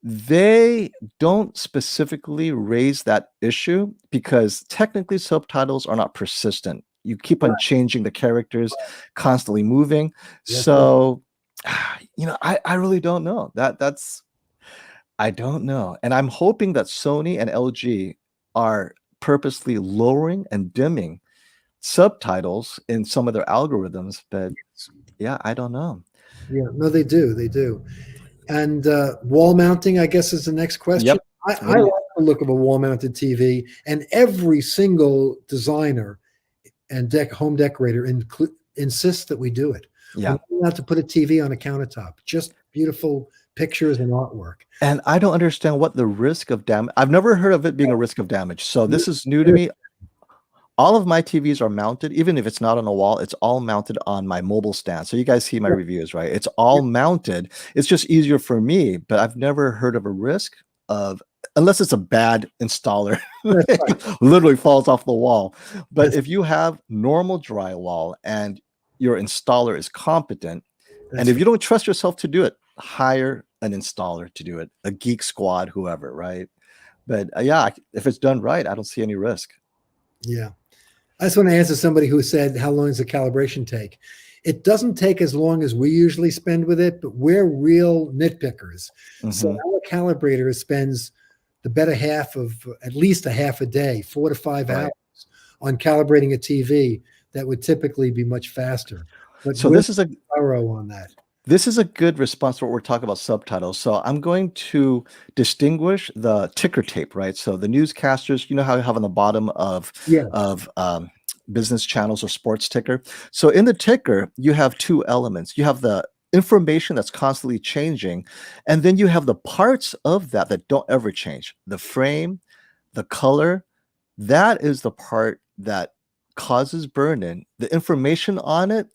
they don't specifically raise that issue because technically subtitles are not persistent. You keep on changing the characters, constantly moving. So, I really don't know. I don't know. And I'm hoping that Sony and LG are purposely lowering and dimming subtitles in some of their algorithms. But yeah, I don't know. Yeah, no, they do. They do. And wall mounting, I guess, is the next question. Yep. I like the look of a wall-mounted TV, and every single designer and home decorator insists that we do it. Yeah. We're not to put a TV on a countertop, just beautiful pictures and artwork. And I don't understand what the risk of damage. I've never heard of it being a risk of damage. So this is new to me. All of my TVs are mounted, even if it's not on a wall, it's all mounted on my mobile stand. So you guys see my reviews, right? It's all mounted. It's just easier for me, but I've never heard of a risk of, unless it's a bad installer, literally falls off the wall. But if you have normal drywall and your installer is competent, and if you don't trust yourself to do it, hire an installer to do it, a Geek Squad, whoever, right? But yeah, if it's done right, I don't see any risk. Yeah. I just want to answer somebody who said, how long does the calibration take? It doesn't take as long as we usually spend with it, but we're real nitpickers. So our calibrator spends the better half of at least a half a day, 4 to 5 hours on calibrating a TV that would typically be much faster. But so this is a thorough on that. This is a good response to what we're talking about subtitles. So I'm going to distinguish the ticker tape, right? So the newscasters, you know how you have on the bottom of business channels or sports ticker. So in the ticker, you have two elements. You have the information that's constantly changing, and then you have the parts of that that don't ever change. The frame, the color, that is the part that causes burn-in. The information on it,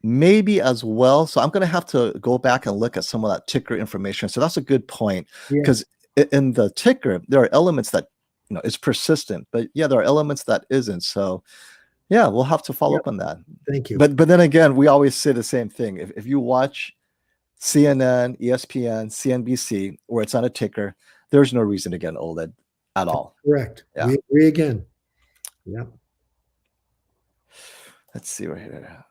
maybe as well. So I'm going to have to go back and look at some of that ticker information. So that's a good point, because in the ticker, there are elements that, it's persistent, but yeah, there are elements that isn't. So yeah, we'll have to follow up on that. Thank you. But then again, we always say the same thing. If you watch CNN, ESPN, CNBC, where it's on a ticker, there's no reason to get an OLED at all. Correct. Yeah. We agree again. Yeah. Let's see right here.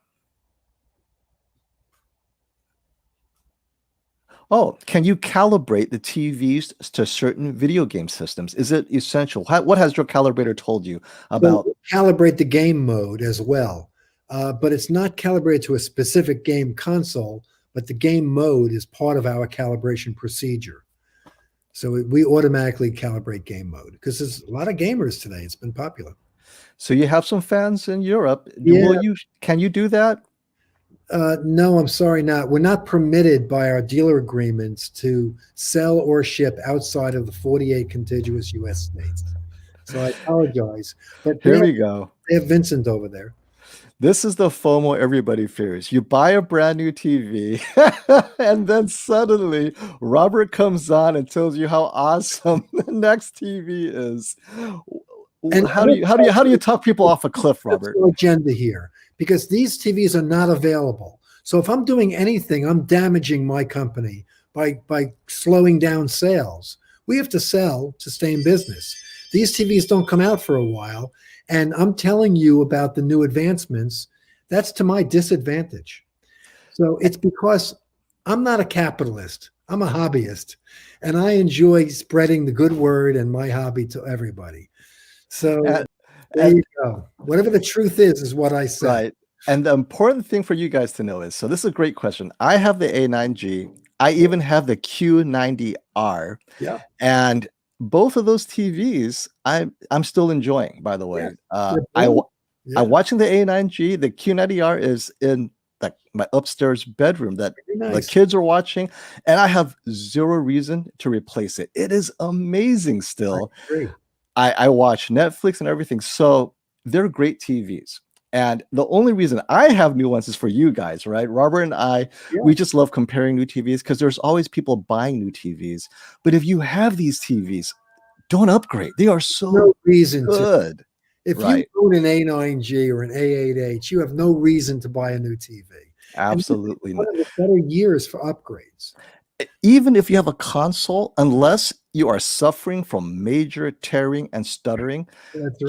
Oh, can you calibrate the TVs to certain video game systems? Is it essential? What has your calibrator told you So about? we calibrate the game mode as well, but it's not calibrated to a specific game console, but the game mode is part of our calibration procedure. So we automatically calibrate game mode because there's a lot of gamers today. It's been popular. So you have some fans in Europe. Yeah. Can you do that? No, I'm sorry, not. We're not permitted by our dealer agreements to sell or ship outside of the 48 contiguous U.S. states. So I apologize, but Here we go. they have Vincent over there. This is the FOMO everybody fears. You buy a brand new TV, and then suddenly Robert comes on and tells you how awesome the next TV is. And How do you talk people off a cliff, Robert? No agenda here because these TVs are not available. So if I'm doing anything, I'm damaging my company by slowing down sales. We have to sell to stay in business. These TVs don't come out for a while, and I'm telling you about the new advancements. That's to my disadvantage. So it's because I'm not a capitalist. I'm a hobbyist, and I enjoy spreading the good word and my hobby to everybody. So there you go. Whatever the truth is what I say. Right. And the important thing for you guys to know is, so this is a great question. I have the A9G. I even have the Q90R. Yeah. And both of those TVs, I'm still enjoying, by the way. Yeah. I'm watching the A9G. The Q90R is in like my upstairs bedroom that the kids are watching, and I have zero reason to replace it. It is amazing still. I watch Netflix and everything. So they're great TVs. And the only reason I have new ones is for you guys, right? Robert and I, we just love comparing new TVs because there's always people buying new TVs. But if you have these TVs, don't upgrade. They are so no reason good. To. If you own an A9G or an A8H, you have no reason to buy a new TV. Absolutely. One of the better years for upgrades. Even if you have a console, unless you are suffering from major tearing and stuttering,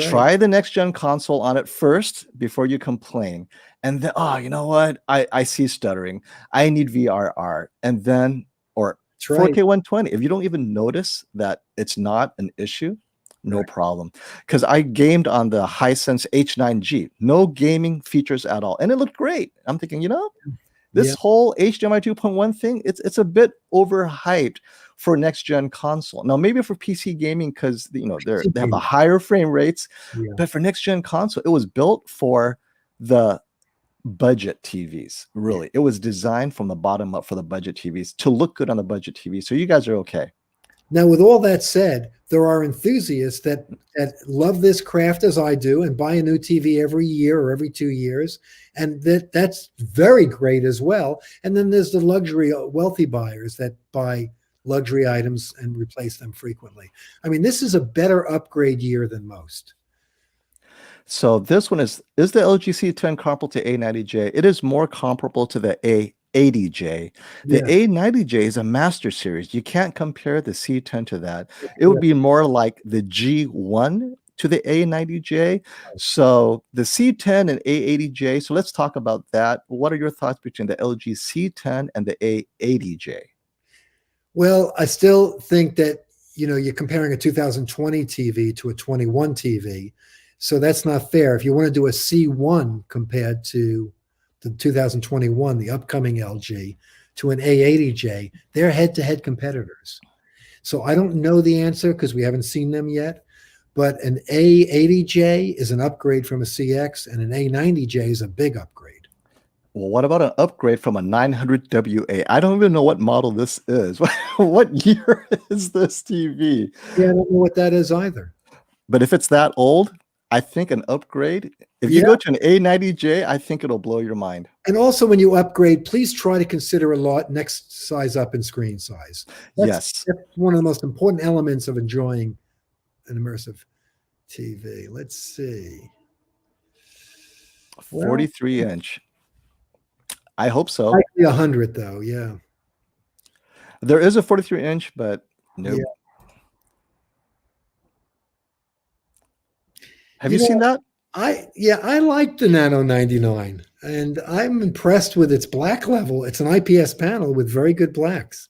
try the next gen console on it first before you complain. And then, oh, you know what? I see stuttering. I need VRR. And then, or 4K 120. If you don't even notice that it's not an issue, no problem. Because I gamed on the Hisense H9G. No gaming features at all. And it looked great. I'm thinking, you know, this whole HDMI 2.1 thing, it's a bit overhyped for next gen console. Now, maybe for PC gaming, because they have a higher frame rates, but for next gen console, it was built for the budget TVs. Really, it was designed from the bottom up for the budget TVs to look good on the budget TV. So you guys are okay. Now, with all that said, there are enthusiasts that love this craft as I do and buy a new TV every year or every 2 years. And that's very great as well. And then there's the luxury wealthy buyers that buy luxury items and replace them frequently. I mean, this is a better upgrade year than most. So this one is the LG C10 comparable to A90J? It is more comparable to the A80J. The A90J is a master series. You can't compare the C10 to that. It would be more like the G1 to the A90J. So the C10 and A80J. So let's talk about that. What are your thoughts between the LG C10 and the A80J? Well, I still think that, you're comparing a 2020 TV to a 21 TV. So that's not fair. If you want to do a C1 compared to the 2021, the upcoming LG, to an A80J, they're head-to-head competitors. So I don't know the answer because we haven't seen them yet, but an A80J is an upgrade from a CX, and an A90J is a big upgrade. Well, what about an upgrade from a 900WA? I don't even know what model this is. What year is this TV? Yeah, I don't know what that is either. But if it's that old, I think an upgrade, if you go to an A90J, I think it'll blow your mind. And also when you upgrade, please try to consider a lot next size up in screen size. That's one of the most important elements of enjoying an immersive TV. Let's see. 43-inch. I hope so. Likely 100 though, yeah. There is a 43-inch, but no. Have you seen that? I like the Nano 99, and I'm impressed with its black level. It's an IPS panel with very good blacks.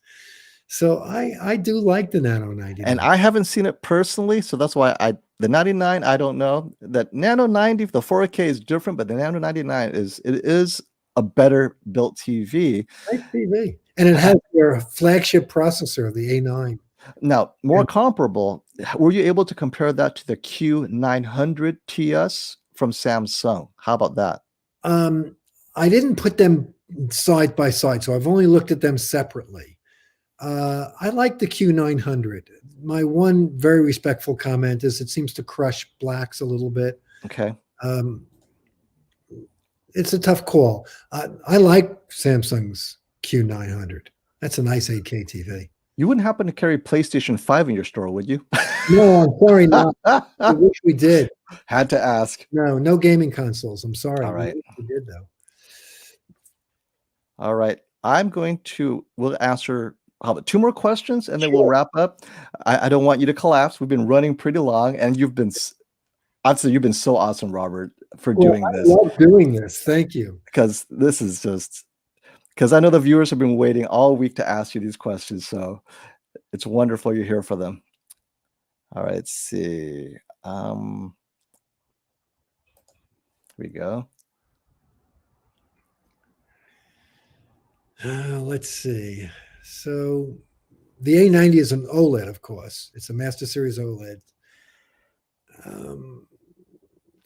So I do like the Nano 99. And I haven't seen it personally, so that's why the 99, I don't know. That Nano 90, the 4K is different, but the Nano 99 is a better built TV. Nice TV. And it has their flagship processor, the A9. Now, more comparable, were you able to compare that to the Q900 TS from Samsung? How about that? I didn't put them side by side, so I've only looked at them separately. I like the Q900. My one very respectful comment is it seems to crush blacks a little bit. Okay. It's a tough call. I like Samsung's Q900. That's a nice 8K TV. You wouldn't happen to carry PlayStation 5 in your store, would you? No, I'm sorry, not. I wish we did. Had to ask. No gaming consoles. I'm sorry. All right. We did, though. All right. We'll answer how about 2 more questions and then we'll wrap up. I don't want you to collapse. We've been running pretty long, and you've been so awesome, Robert, for doing this. I love doing this. Thank you. Because this is just, because I know the viewers have been waiting all week to ask you these questions, so it's wonderful you're here for them. All right, let's see. Here we go. Let's see. So the A90 is an OLED, of course. It's a Master Series OLED.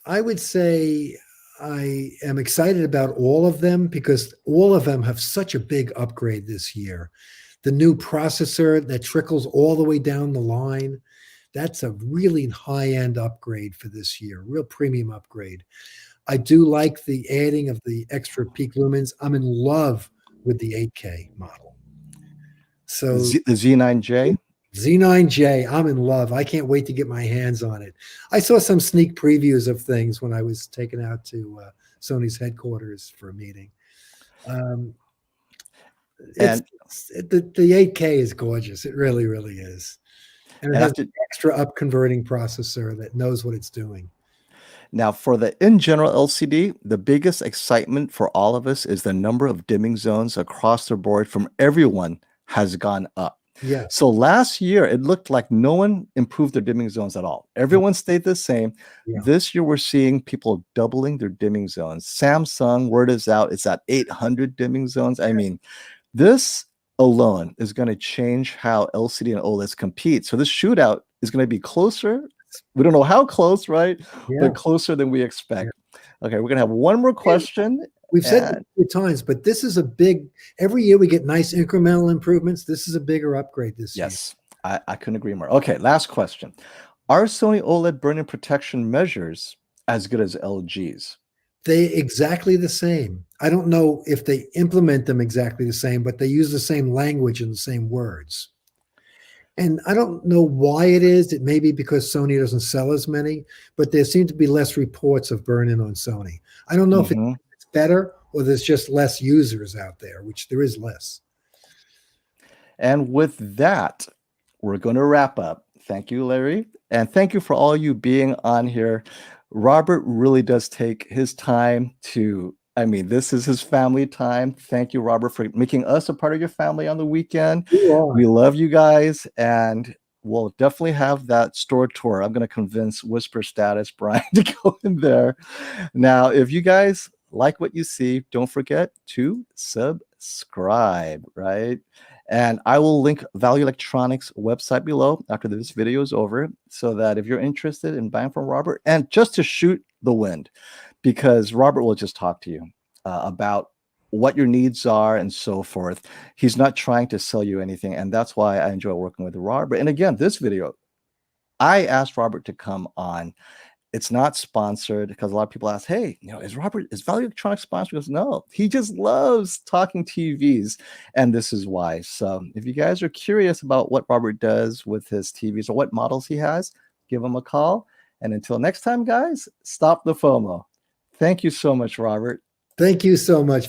I would say I am excited about all of them because all of them have such a big upgrade this year. The new processor that trickles all the way down the line, that's a really high-end upgrade for this year, real premium upgrade. I do like the adding of the extra peak lumens. I'm in love with the 8K model. So the Z9J? Z9J, I'm in love. I can't wait to get my hands on it. I saw some sneak previews of things when I was taken out to Sony's headquarters for a meeting. The 8K is gorgeous. It really, really is. And it has an extra up converting processor that knows what it's doing. Now, for the in general LCD, the biggest excitement for all of us is the number of dimming zones across the board from everyone has gone up. Yeah. So last year, it looked like no one improved their dimming zones at all. Everyone stayed the same. Yeah. This year, we're seeing people doubling their dimming zones. Samsung, word is out, it's at 800 dimming zones. I mean, this alone is going to change how LCD and OLEDs compete. So this shootout is going to be closer. We don't know how close, right? Yeah. But closer than we expect. Okay, we're going to have one more question. We've said it a few times, but this is a big, every year we get nice incremental improvements. This is a bigger upgrade this year. Yes, I couldn't agree more. Okay, last question. Are Sony OLED burn-in protection measures as good as LG's? They exactly the same. I don't know if they implement them exactly the same, but they use the same language and the same words. And I don't know why it is. It may be because Sony doesn't sell as many, but there seem to be less reports of burn-in on Sony. I don't know if it's better or there's just less users out there, which there is less. And with that, we're going to wrap up. Thank you, Larry. And thank you for all you being on here. Robert really does take his time to, I mean, this is his family time. Thank you, Robert, for making us a part of your family on the weekend. We love you guys, and we'll definitely have that store tour. I'm going to convince Whisper Status Brian to go in there. Now, if you guys like what you see, don't forget to subscribe, right? And I will link Value Electronics website below after this video is over, so that if you're interested in buying from Robert, and just to shoot the wind, because Robert will just talk to you about what your needs are and so forth. He's not trying to sell you anything, and that's why I enjoy working with Robert. And again, this video, I asked Robert to come on. It's not sponsored, because a lot of people ask, hey, you know, is Value Electronics sponsored? He goes, no, he just loves talking TVs, and this is why. So if you guys are curious about what Robert does with his TVs or what models he has, give him a call. And until next time, guys, stop the FOMO. Thank you so much, Robert. Thank you so much.